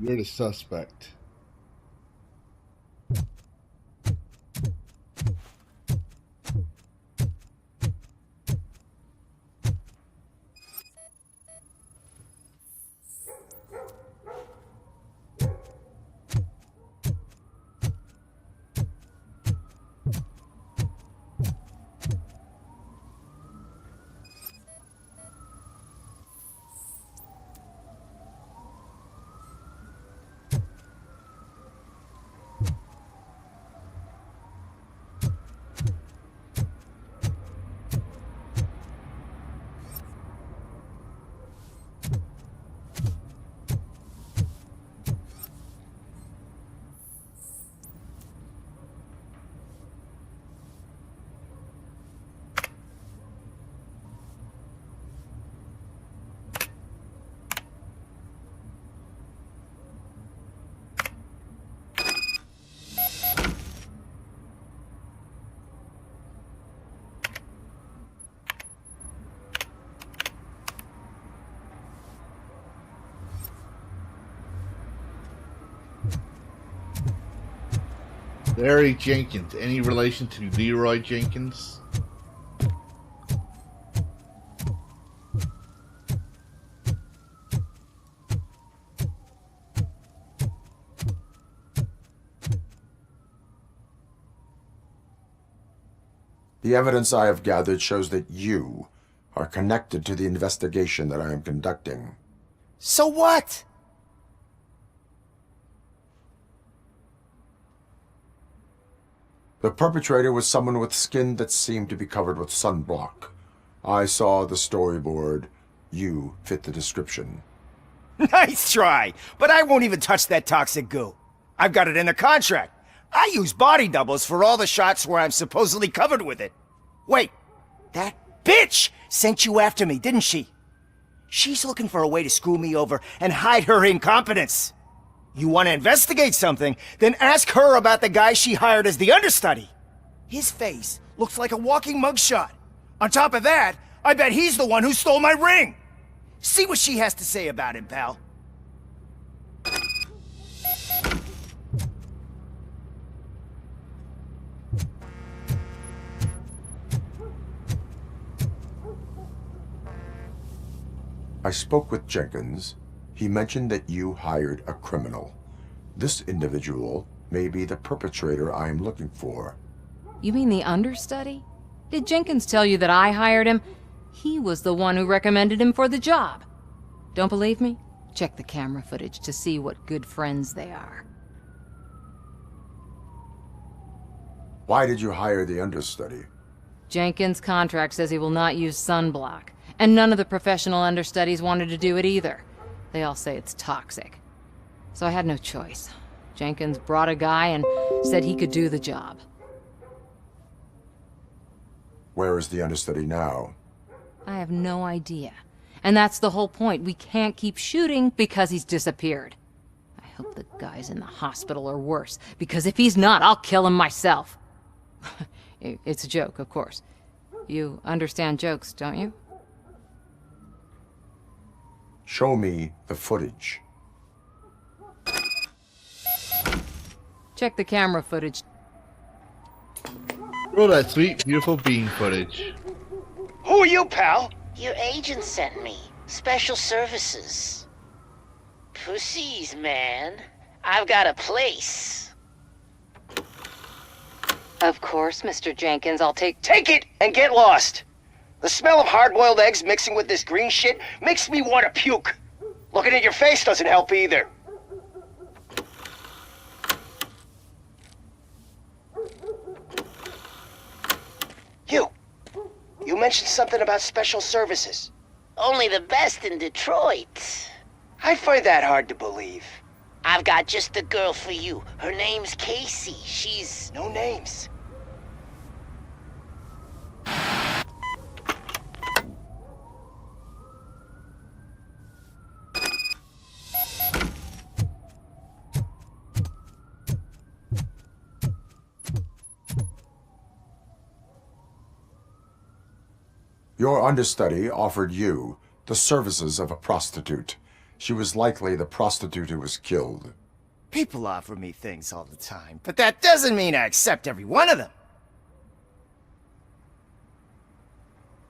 You're the suspect. Larry Jenkins. Any relation to Leroy Jenkins? The evidence I have gathered shows that you are connected to the investigation that I am conducting. So what? The perpetrator was someone with skin that seemed to be covered with sunblock. I saw the storyboard. You fit the description. Nice try, but I won't even touch that toxic goo. I've got it in the contract. I use body doubles for all the shots where I'm supposedly covered with it. Wait, that bitch sent you after me, didn't she? She's looking for a way to screw me over and hide her incompetence. You want to investigate something, then ask her about the guy she hired as the understudy. His face looks like a walking mugshot. On top of that, I bet he's the one who stole my ring. See what she has to say about him, pal. I spoke with Jenkins. He mentioned that you hired a criminal. This individual may be the perpetrator I am looking for. You mean the understudy? Did Jenkins tell you that I hired him? He was the one who recommended him for the job. Don't believe me? Check the camera footage to see what good friends they are. Why did you hire the understudy? Jenkins' contract says he will not use sunblock, and none of the professional understudies wanted to do it either. They all say it's toxic. So I had no choice. Jenkins brought a guy and said he could do the job. Where is the understudy now? I have no idea. And that's the whole point. We can't keep shooting because he's disappeared. I hope the guy's in the hospital or worse, because if he's not, I'll kill him myself. It's a joke, of course. You understand jokes, don't you? Show me the footage. Check the camera footage. Roll that sweet, beautiful bean footage. Who are you, pal? Your agent sent me. Special services. Pussies, man. I've got a place. Of course, Mr. Jenkins, I'll take Take it and get lost. The smell of hard-boiled eggs mixing with this green shit makes me want to puke. Looking at your face doesn't help either. You mentioned something about special services. Only the best in Detroit. I find that hard to believe. I've got just the girl for you. Her name's Casey. She's... No names. Your understudy offered you the services of a prostitute. She was likely the prostitute who was killed. People offer me things all the time, but that doesn't mean I accept every one of them.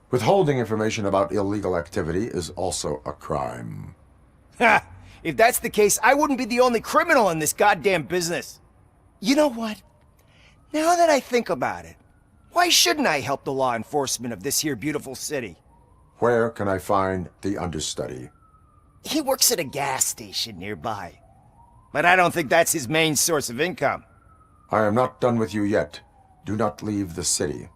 Withholding information about illegal activity is also a crime. Ha! If that's the case, I wouldn't be the only criminal in this goddamn business. You know what? Now that I think about it, why shouldn't I help the law enforcement of this here beautiful city? Where can I find the understudy? He works at a gas station nearby. But I don't think that's his main source of income. I am not done with you yet. Do not leave the city.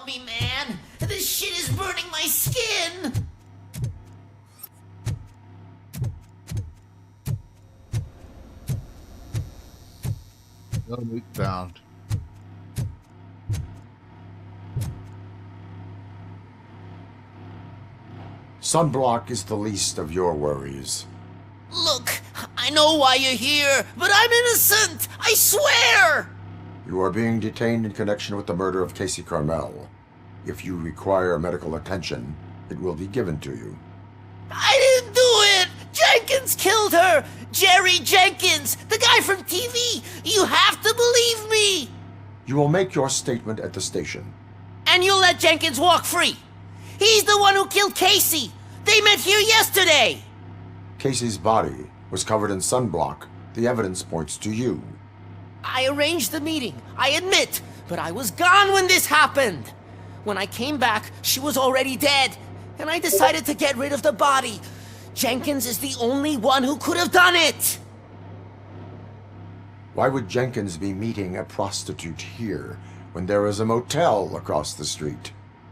me, man! This shit is burning my skin! No nuke found. Sunblock is the least of your worries. Look, I know why you're here, but I'm innocent! I swear! You are being detained in connection with the murder of Casey Carmel. If you require medical attention, it will be given to you. I didn't do it! Jenkins killed her! Jerry Jenkins, the guy from TV! You have to believe me! You will make your statement at the station. And you'll let Jenkins walk free! He's the one who killed Casey! They met here yesterday! Casey's body was covered in sunblock. The evidence points to you. I arranged the meeting, I admit, but I was gone when this happened. When I came back, she was already dead, and I decided to get rid of the body. Jenkins is the only one who could have done it! Why would Jenkins be meeting a prostitute here when there is a motel across the street?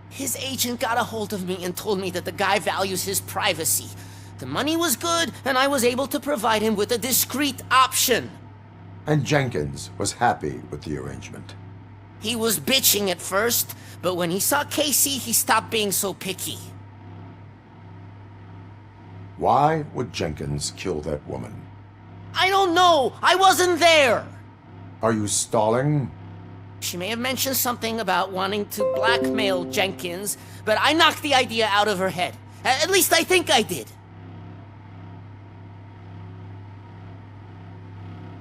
His agent got a hold of me and told me that the guy values his privacy. The money was good, and I was able to provide him with a discreet option. And Jenkins was happy with the arrangement. He was bitching at first, but when he saw Casey, he stopped being so picky. Why would Jenkins kill that woman? I don't know! I wasn't there! Are you stalling? She may have mentioned something about wanting to blackmail Jenkins, but I knocked the idea out of her head. At least I think I did.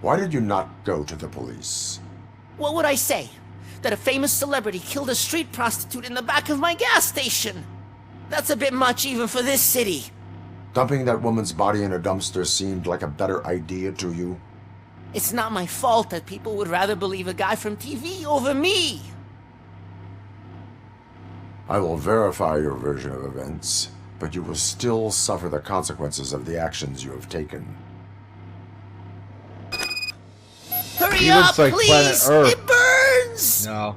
Why did you not go to the police? What would I say? That a famous celebrity killed a street prostitute in the back of my gas station? That's a bit much even for this city. Dumping that woman's body in a dumpster seemed like a better idea to you? It's not my fault that people would rather believe a guy from TV over me. I will verify your version of events, but you will still suffer the consequences of the actions you have taken. Hurry up, like please! Planet Earth. It burns! No.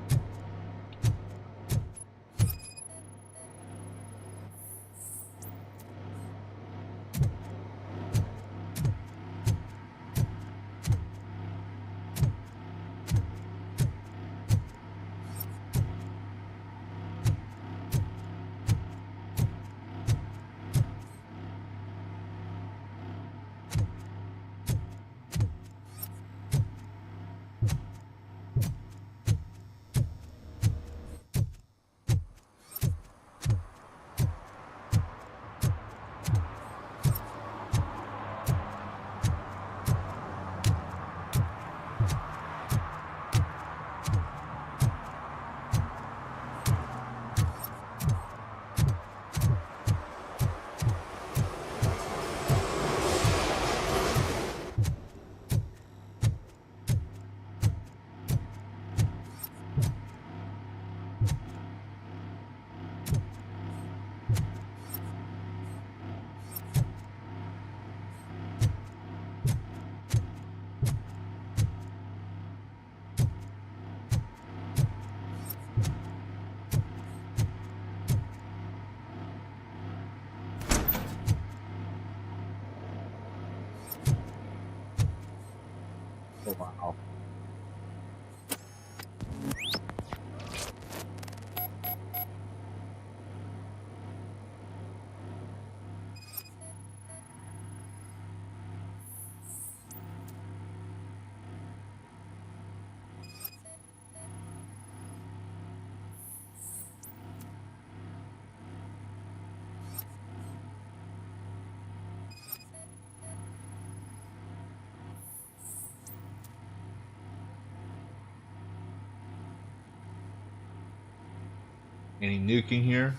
Oh, wow. Any nuking here?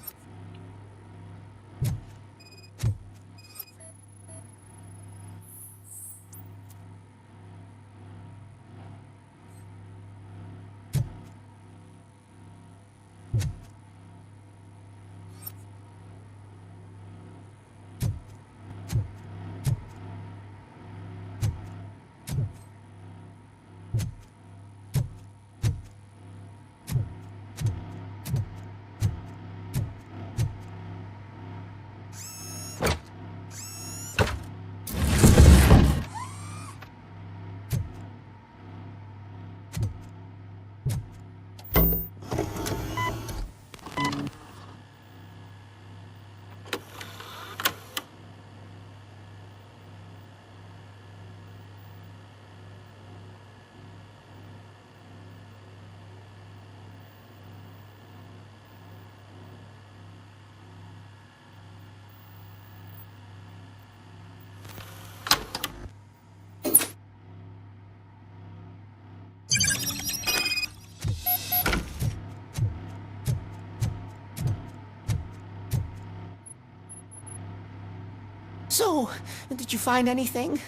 So, did you find anything?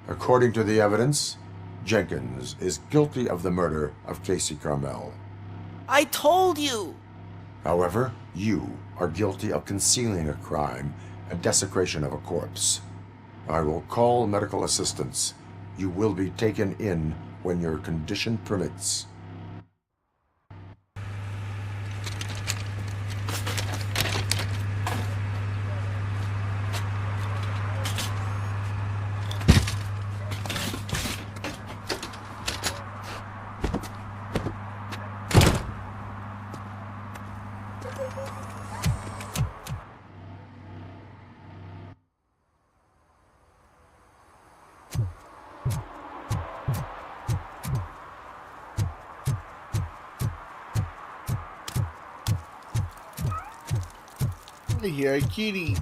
According to the evidence, Jenkins is guilty of the murder of Casey Carmel. I told you! However, you are guilty of concealing a crime and desecration of a corpse. I will call medical assistance. You will be taken in when your condition permits. Here, kitty.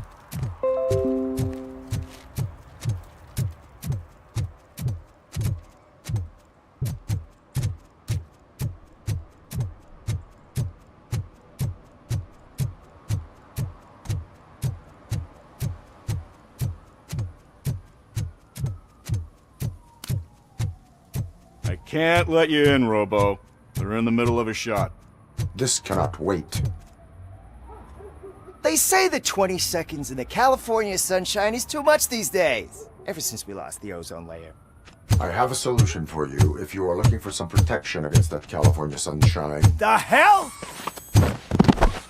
I can't let you in, Robo. They're in the middle of a shot. This cannot wait. They say that 20 seconds in the California sunshine is too much these days. Ever since we lost the ozone layer. I have a solution for you if you are looking for some protection against that California sunshine. The hell?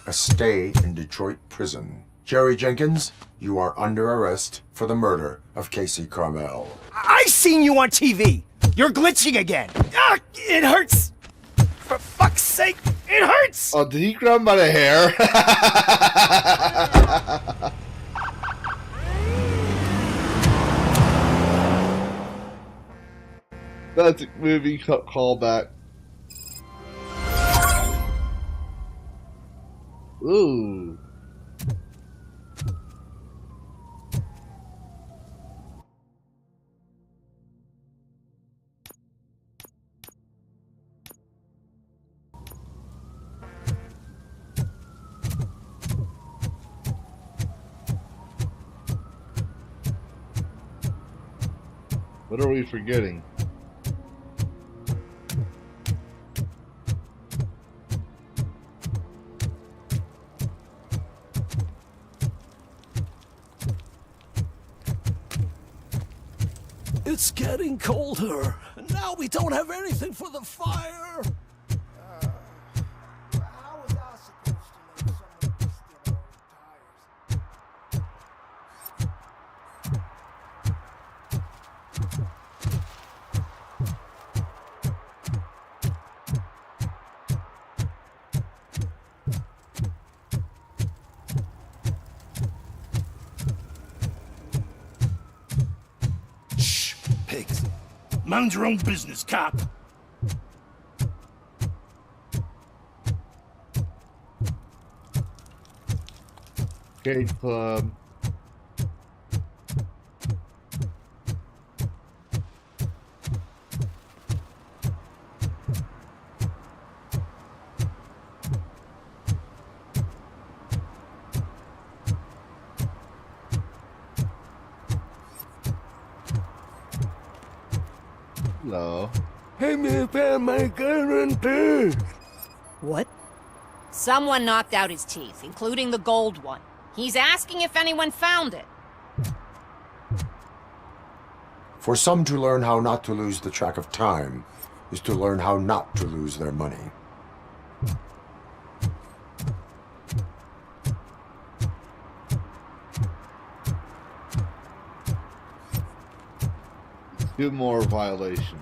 A stay in Detroit prison. Jerry Jenkins, you are under arrest for the murder of Casey Carmel. I seen you on TV. You're glitching again. Ah, it hurts. For fuck's sake, it hurts. Oh, did he grab him by the hair? That's a movie callback. Ooh. What are we forgetting? It's getting colder, and now we don't have anything for the fire. Pigs. Mind your own business, cop. Cage Club. Hello. Hey, me found my gun and purse. What? Someone knocked out his teeth, including the gold one. He's asking if anyone found it. For some to learn how not to lose the track of time is to learn how not to lose their money. Two more violations.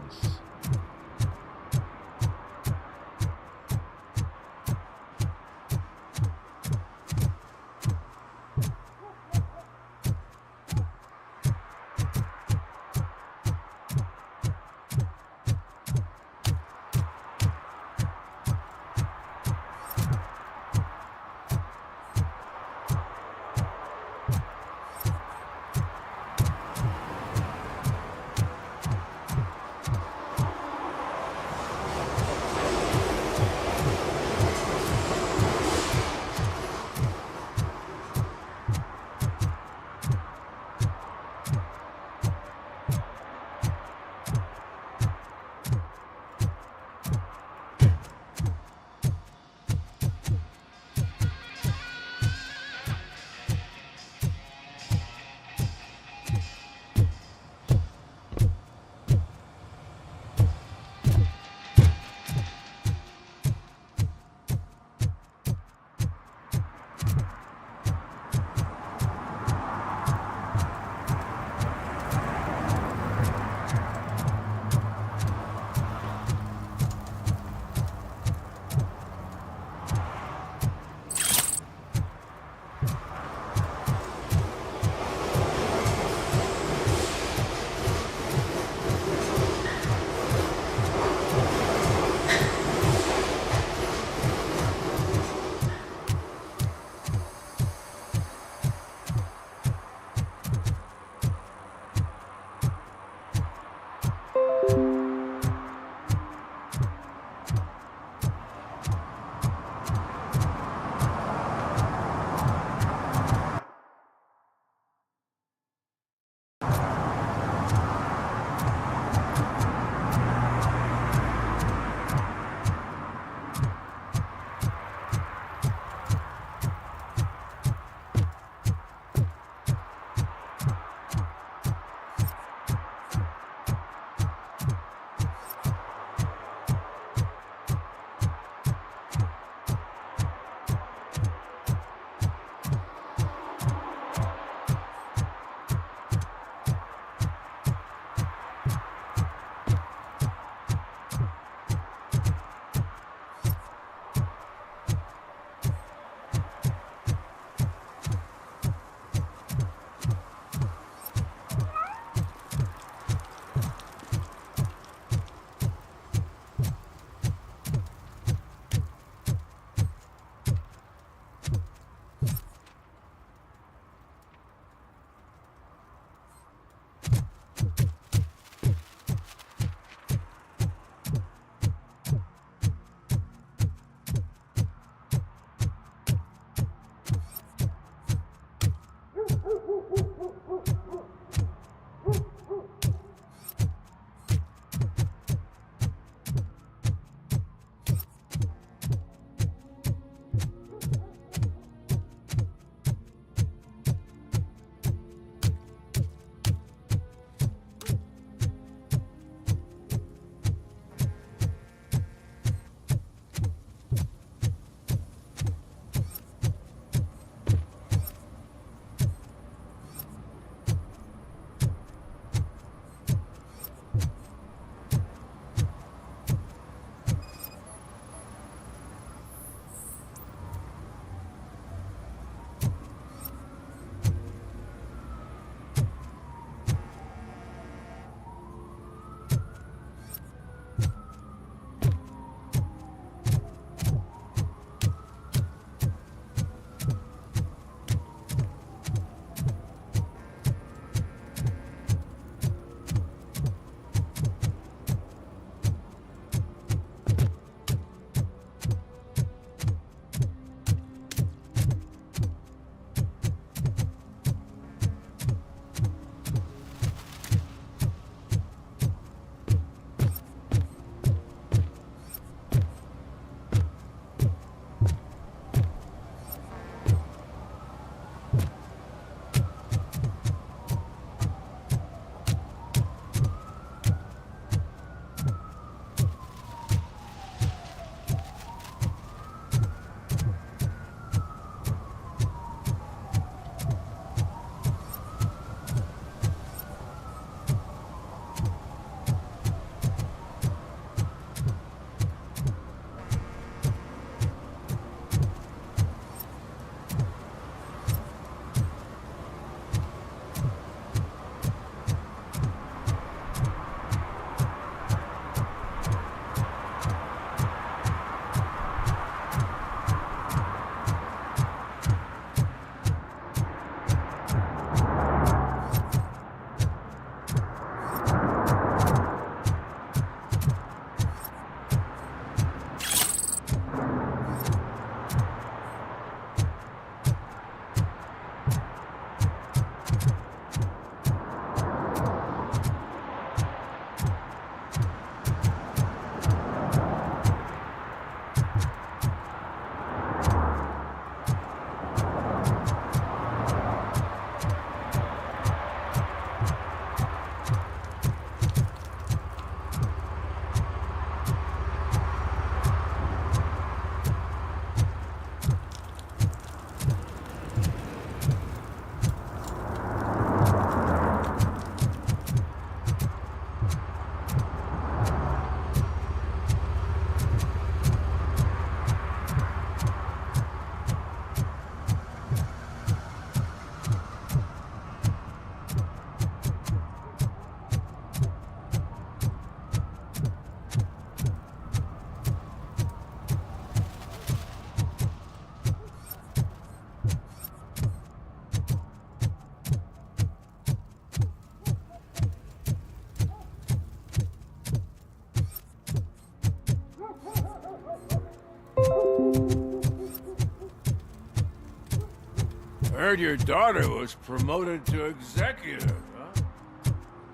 Heard your daughter was promoted to executive, huh?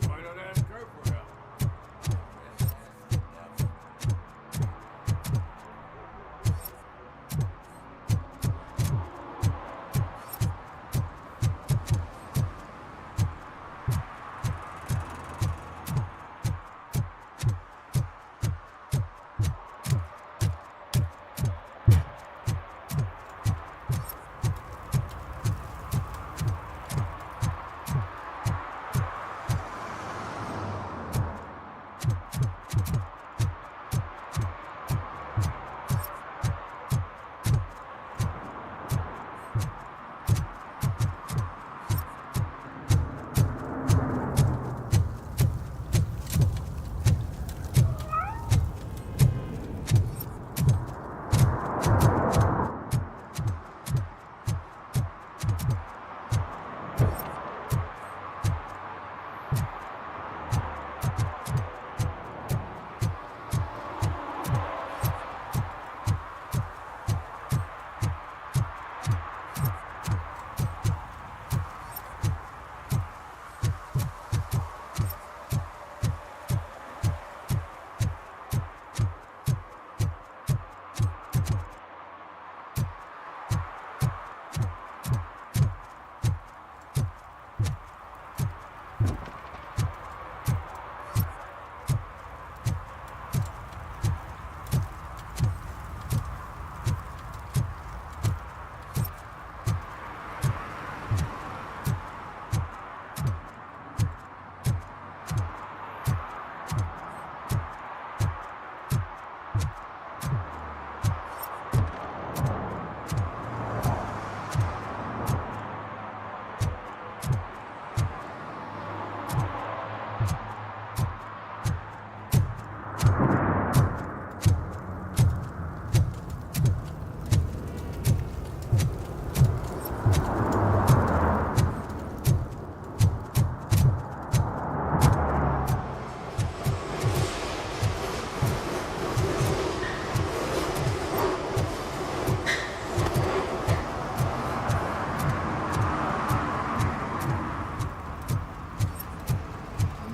Why not ask her for help?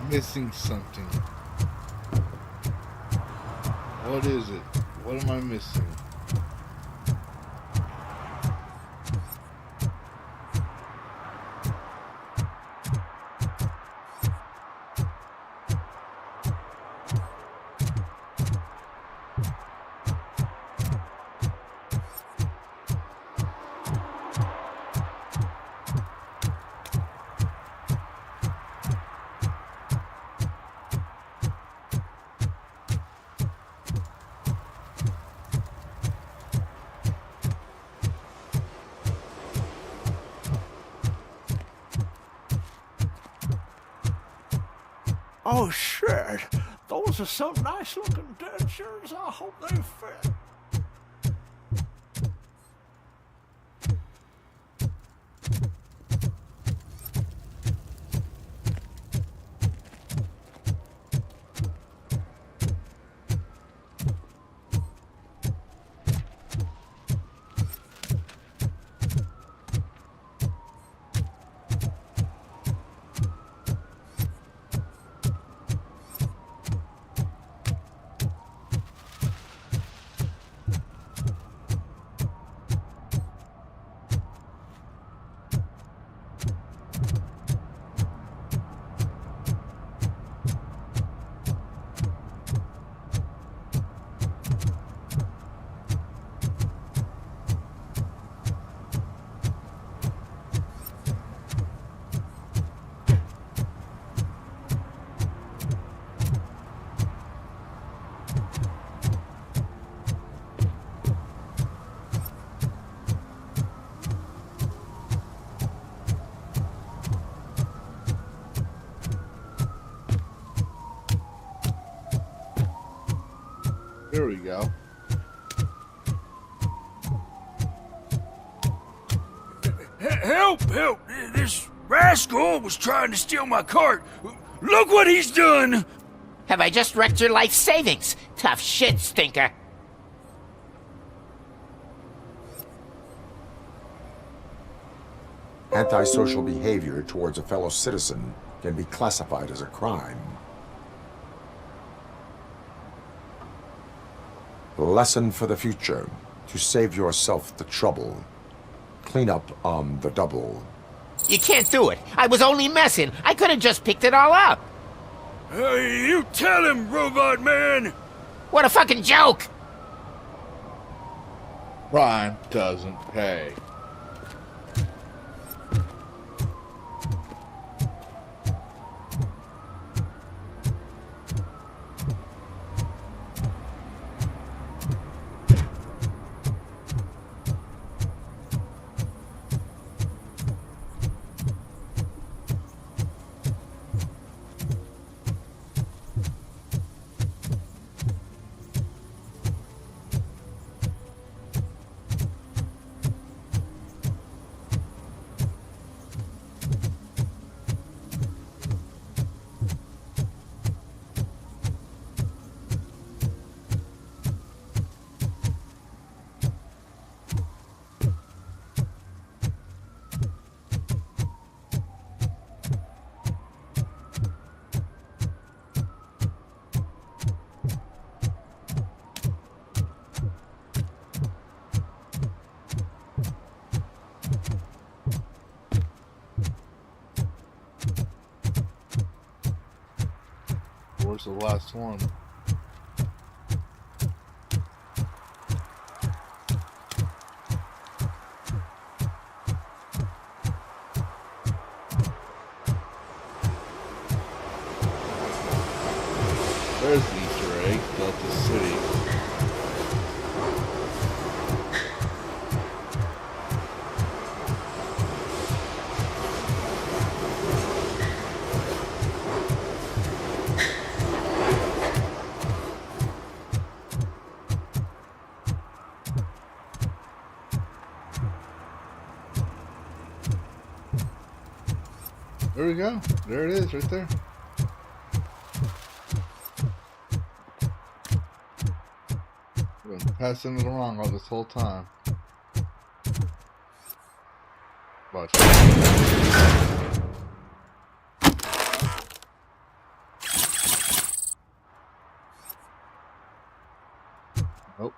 Missing something. What is it? What am I missing? Oh, shit. Those are some nice-looking dentures. I hope they fit. There we go. Help! Help! This rascal was trying to steal my cart. Look what he's done! Have I just wrecked your life savings? Tough shit, stinker. Antisocial behavior towards a fellow citizen can be classified as a crime. Lesson for the future. To save yourself the trouble. Clean up on the double. You can't do it. I was only messing. I could have just picked it all up. Hey, you tell him, Robot Man! What a fucking joke! Crime doesn't pay. Where's the last one? There's the Easter egg, Delta City. There we go. There it is, right there. I've been passing it along all this whole time. Watch. Nope.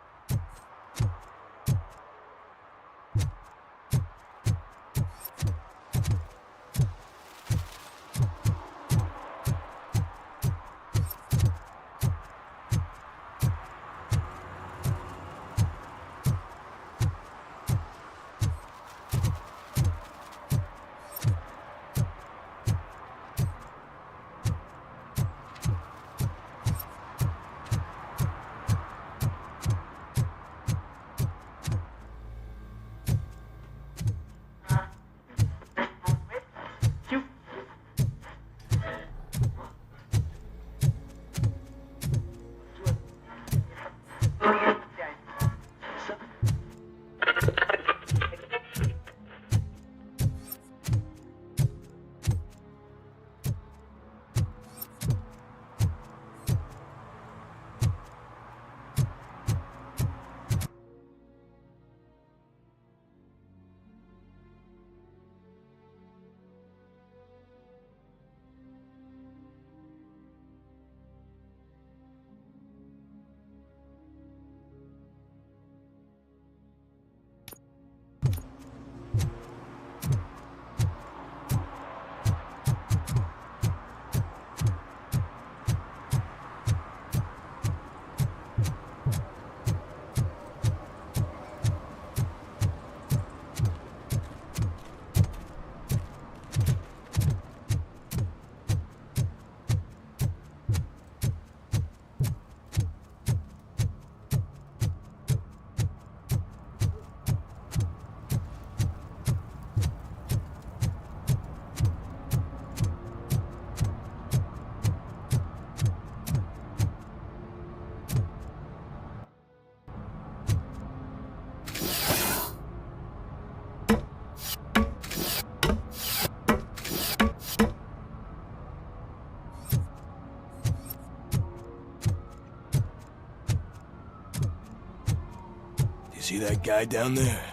See that guy down there?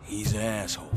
He's an asshole.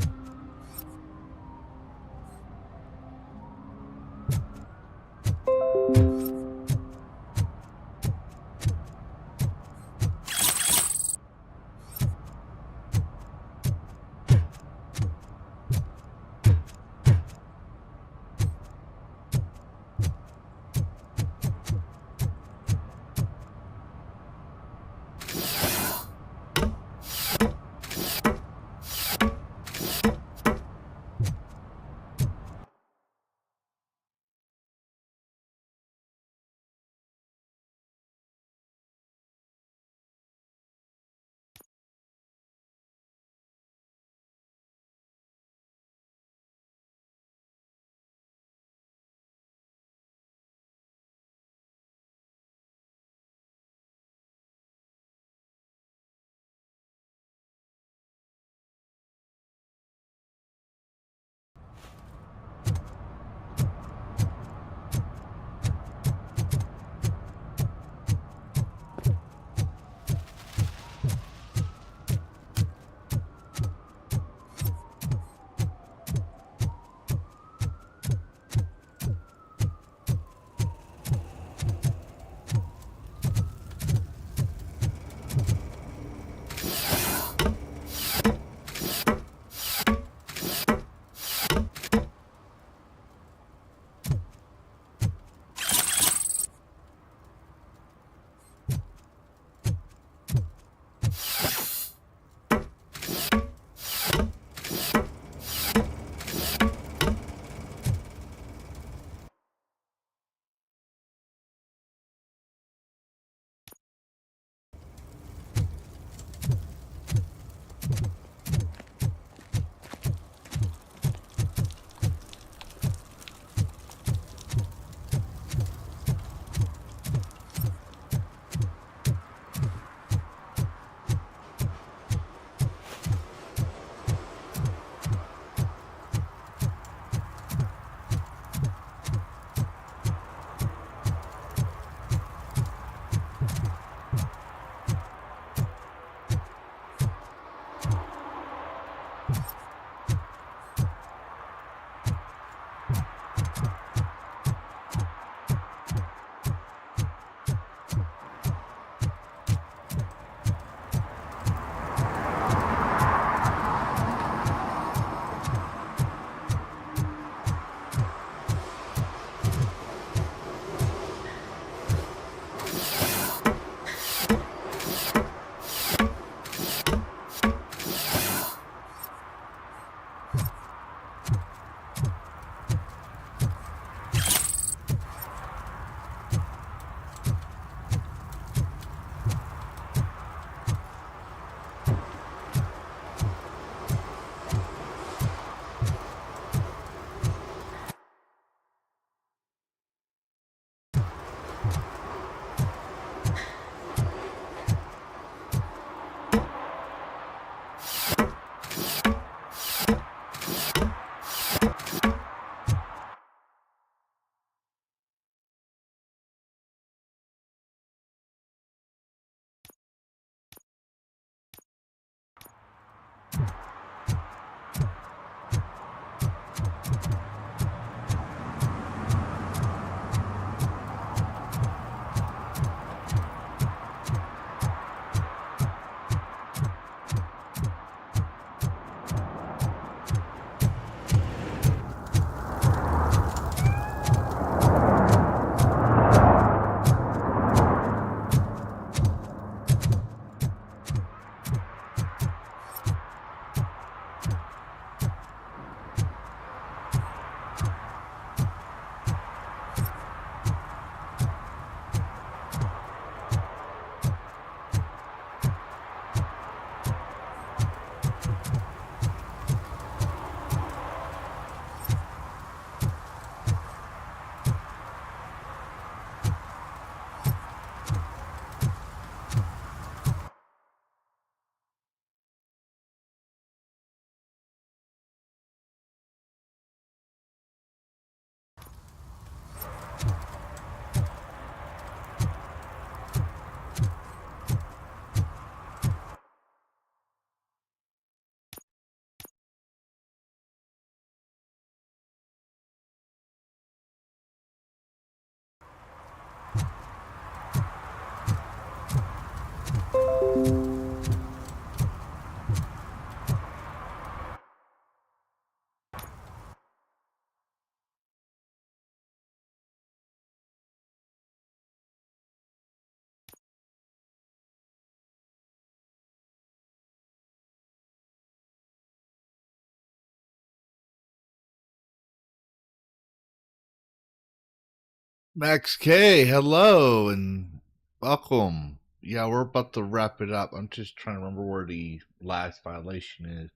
Max K, hello and welcome. Yeah, we're about to wrap it up. I'm just trying to remember where the last violation is.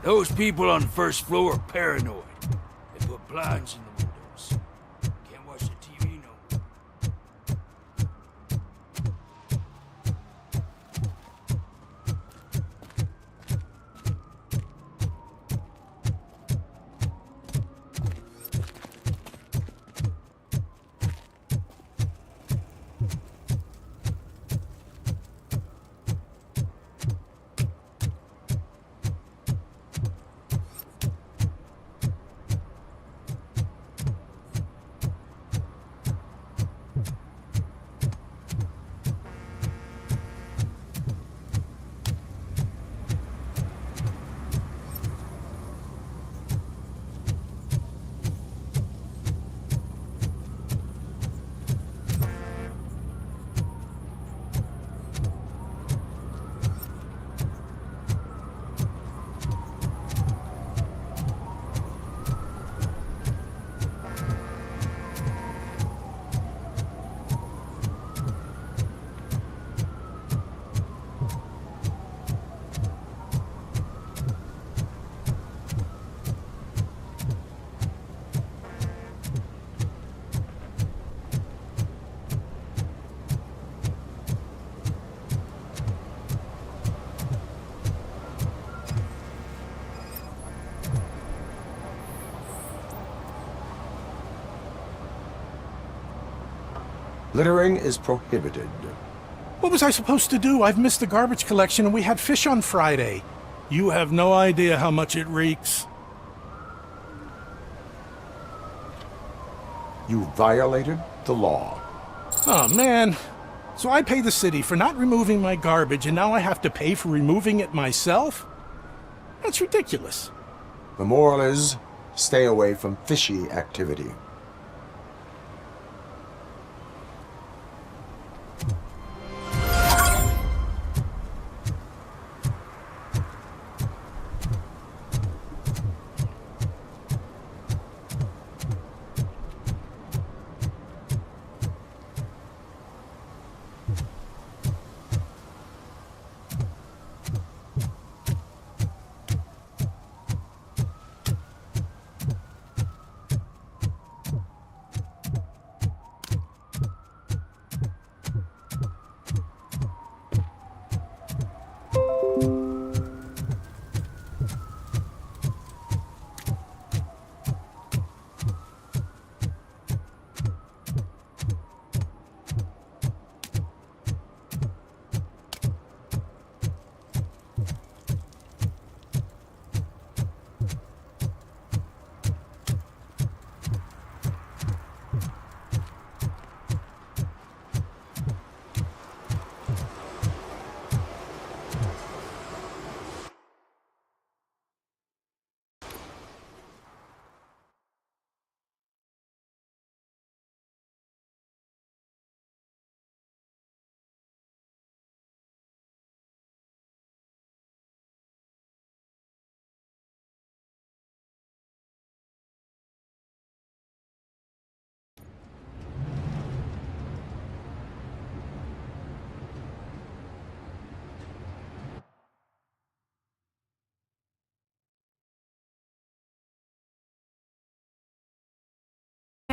Those people on the first floor are paranoid. They put blinds in the windows. Can't watch the TV no more. Littering is prohibited. What was I supposed to do? I've missed the garbage collection and we had fish on Friday. You have no idea how much it reeks. You violated the law. Oh, man. So I pay the city for not removing my garbage and now I have to pay for removing it myself? That's ridiculous. The moral is, stay away from fishy activity.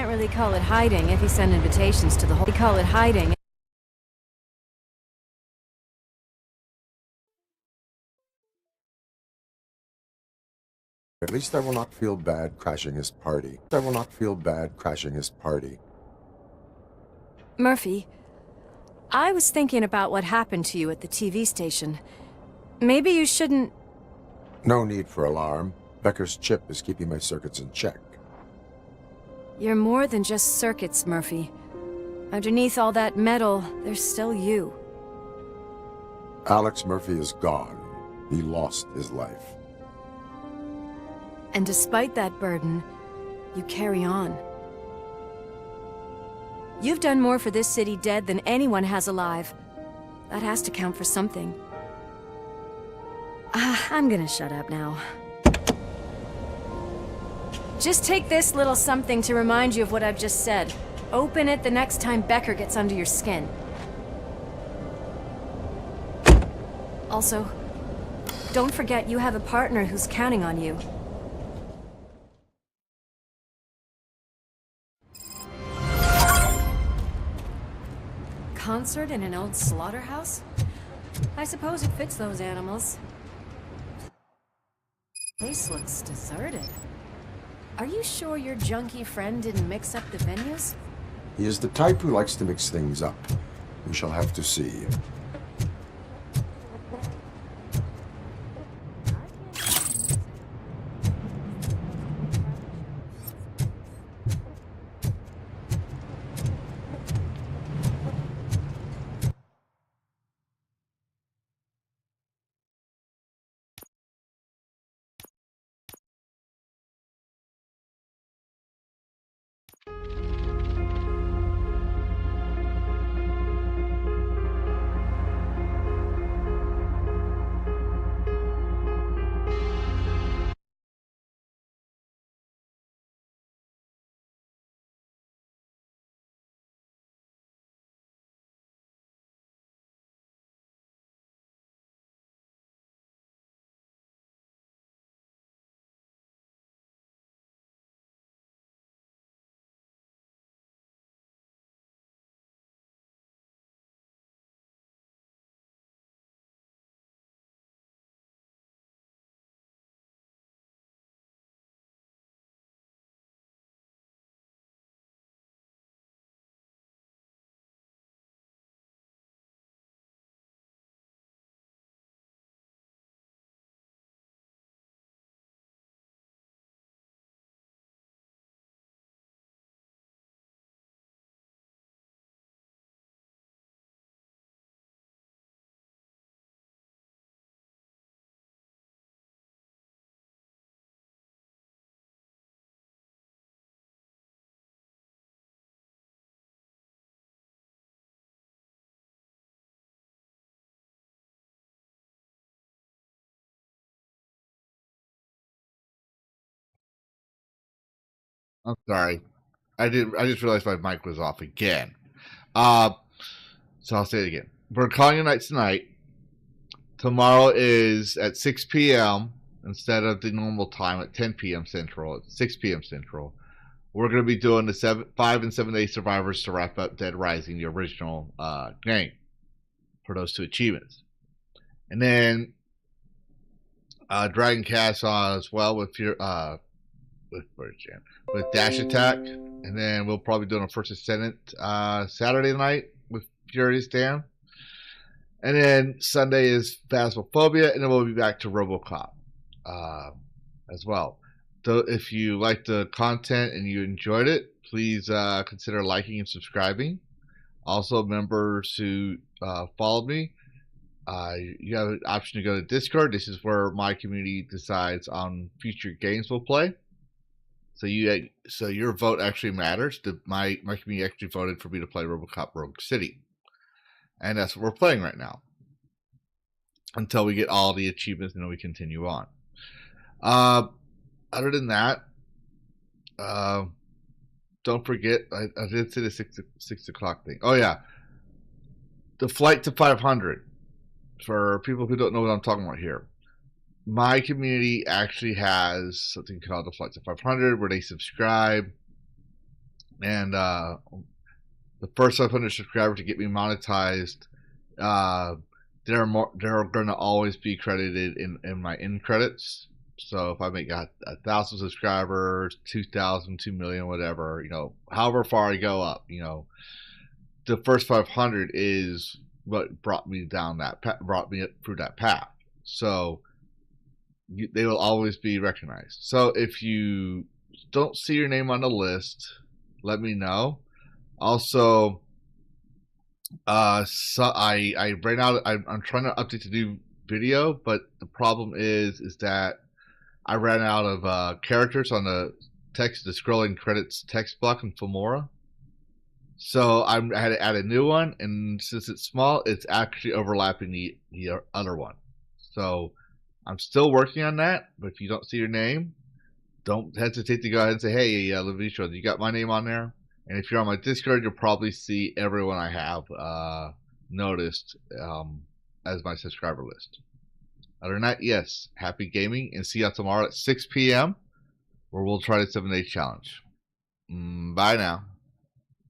can't really call it hiding if he sent invitations to the whole. We call it hiding. At least I will not feel bad crashing his party. I will not feel bad crashing his party. Murphy, I was thinking about what happened to you at the TV station. Maybe you shouldn't... No need for alarm. Becker's chip is keeping my circuits in check. You're more than just circuits, Murphy. Underneath all that metal, there's still you. Alex Murphy is gone. He lost his life. And despite that burden, you carry on. You've done more for this city dead than anyone has alive. That has to count for something. I'm gonna shut up now. Just take this little something to remind you of what I've just said. Open it the next time Becker gets under your skin. Also, don't forget you have a partner who's counting on you. Concert in an old slaughterhouse? I suppose it fits those animals. Place looks deserted. Are you sure your junkie friend didn't mix up the venues? He is the type who likes to mix things up. We shall have to see. I'm sorry. I just realized my mic was off again. So I'll say it again. We're calling it night tonight. Tomorrow is at 6 p.m. instead of the normal time at 10 p.m. Central. At 6 p.m. Central. We're going to be doing the 5 and 7 day survivors to wrap up Dead Rising, the original game, for those 2 achievements. And then Dragon Cast as well with your with Dash Attack, and then we'll probably do a First Ascendant Saturday night with Furious Dan, and then Sunday is Phasmophobia, and then we'll be back to RoboCop as well. So if you like the content and you enjoyed it, please consider liking and subscribing. Also, members who followed me, you have an option to go to Discord. This is where my community decides on future games we'll play. So your vote actually matters. My community actually voted for me to play RoboCop Rogue City, and that's what we're playing right now until we get all the achievements, and then we continue on. Other than that, don't forget I did say the 6 o'clock thing. Oh yeah, the flight to 500. For people who don't know what I'm talking about here, my community actually has something called the Flight to 500 where they subscribe and the first 500 subscribers to get me monetized, they're going to always be credited in my end credits. So if I make 1,000 subscribers, 2,000, 2 million, whatever, however far I go up, the first 500 is what brought me brought me through that path. So they will always be recognized. So if you don't see your name on the list, let me know. Also, so I right now I'm trying to update the new video, but the problem is that I ran out of characters on the scrolling credits text block in Filmora. So I had to add a new one, and since it's small, it's actually overlapping the other one. So I'm still working on that, but if you don't see your name, don't hesitate to go ahead and say, hey, Lavistro, you got my name on there? And if you're on my Discord, you'll probably see everyone I have noticed as my subscriber list. Other than that, yes, happy gaming, and see you tomorrow at 6 p.m. where we'll try the 7-day challenge. Bye now.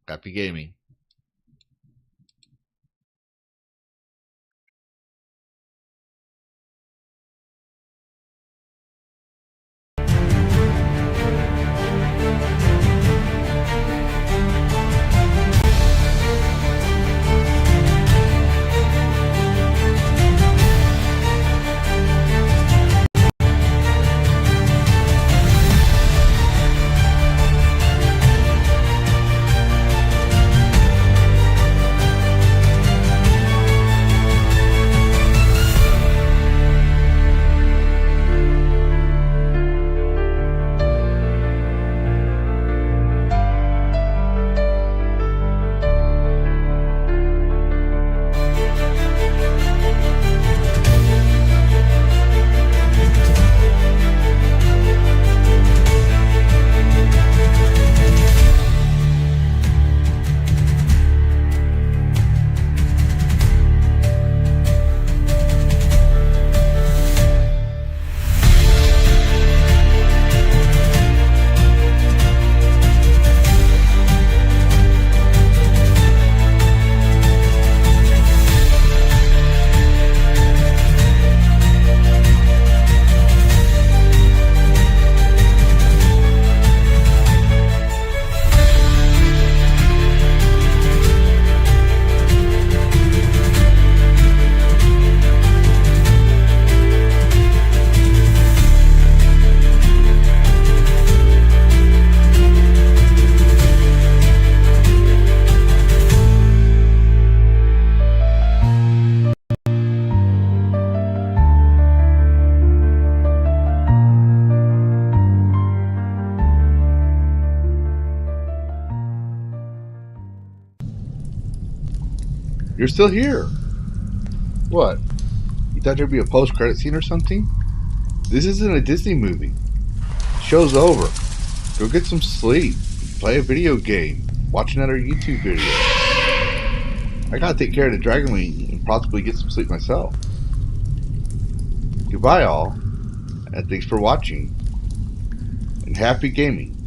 Happy gaming. You're still here. What? You thought there'd be a post-credit scene or something? This isn't a Disney movie. Show's over. Go get some sleep. Play a video game. Watch another YouTube video. I gotta take care of the Dragon Wing and possibly get some sleep myself. Goodbye all, and thanks for watching. And happy gaming.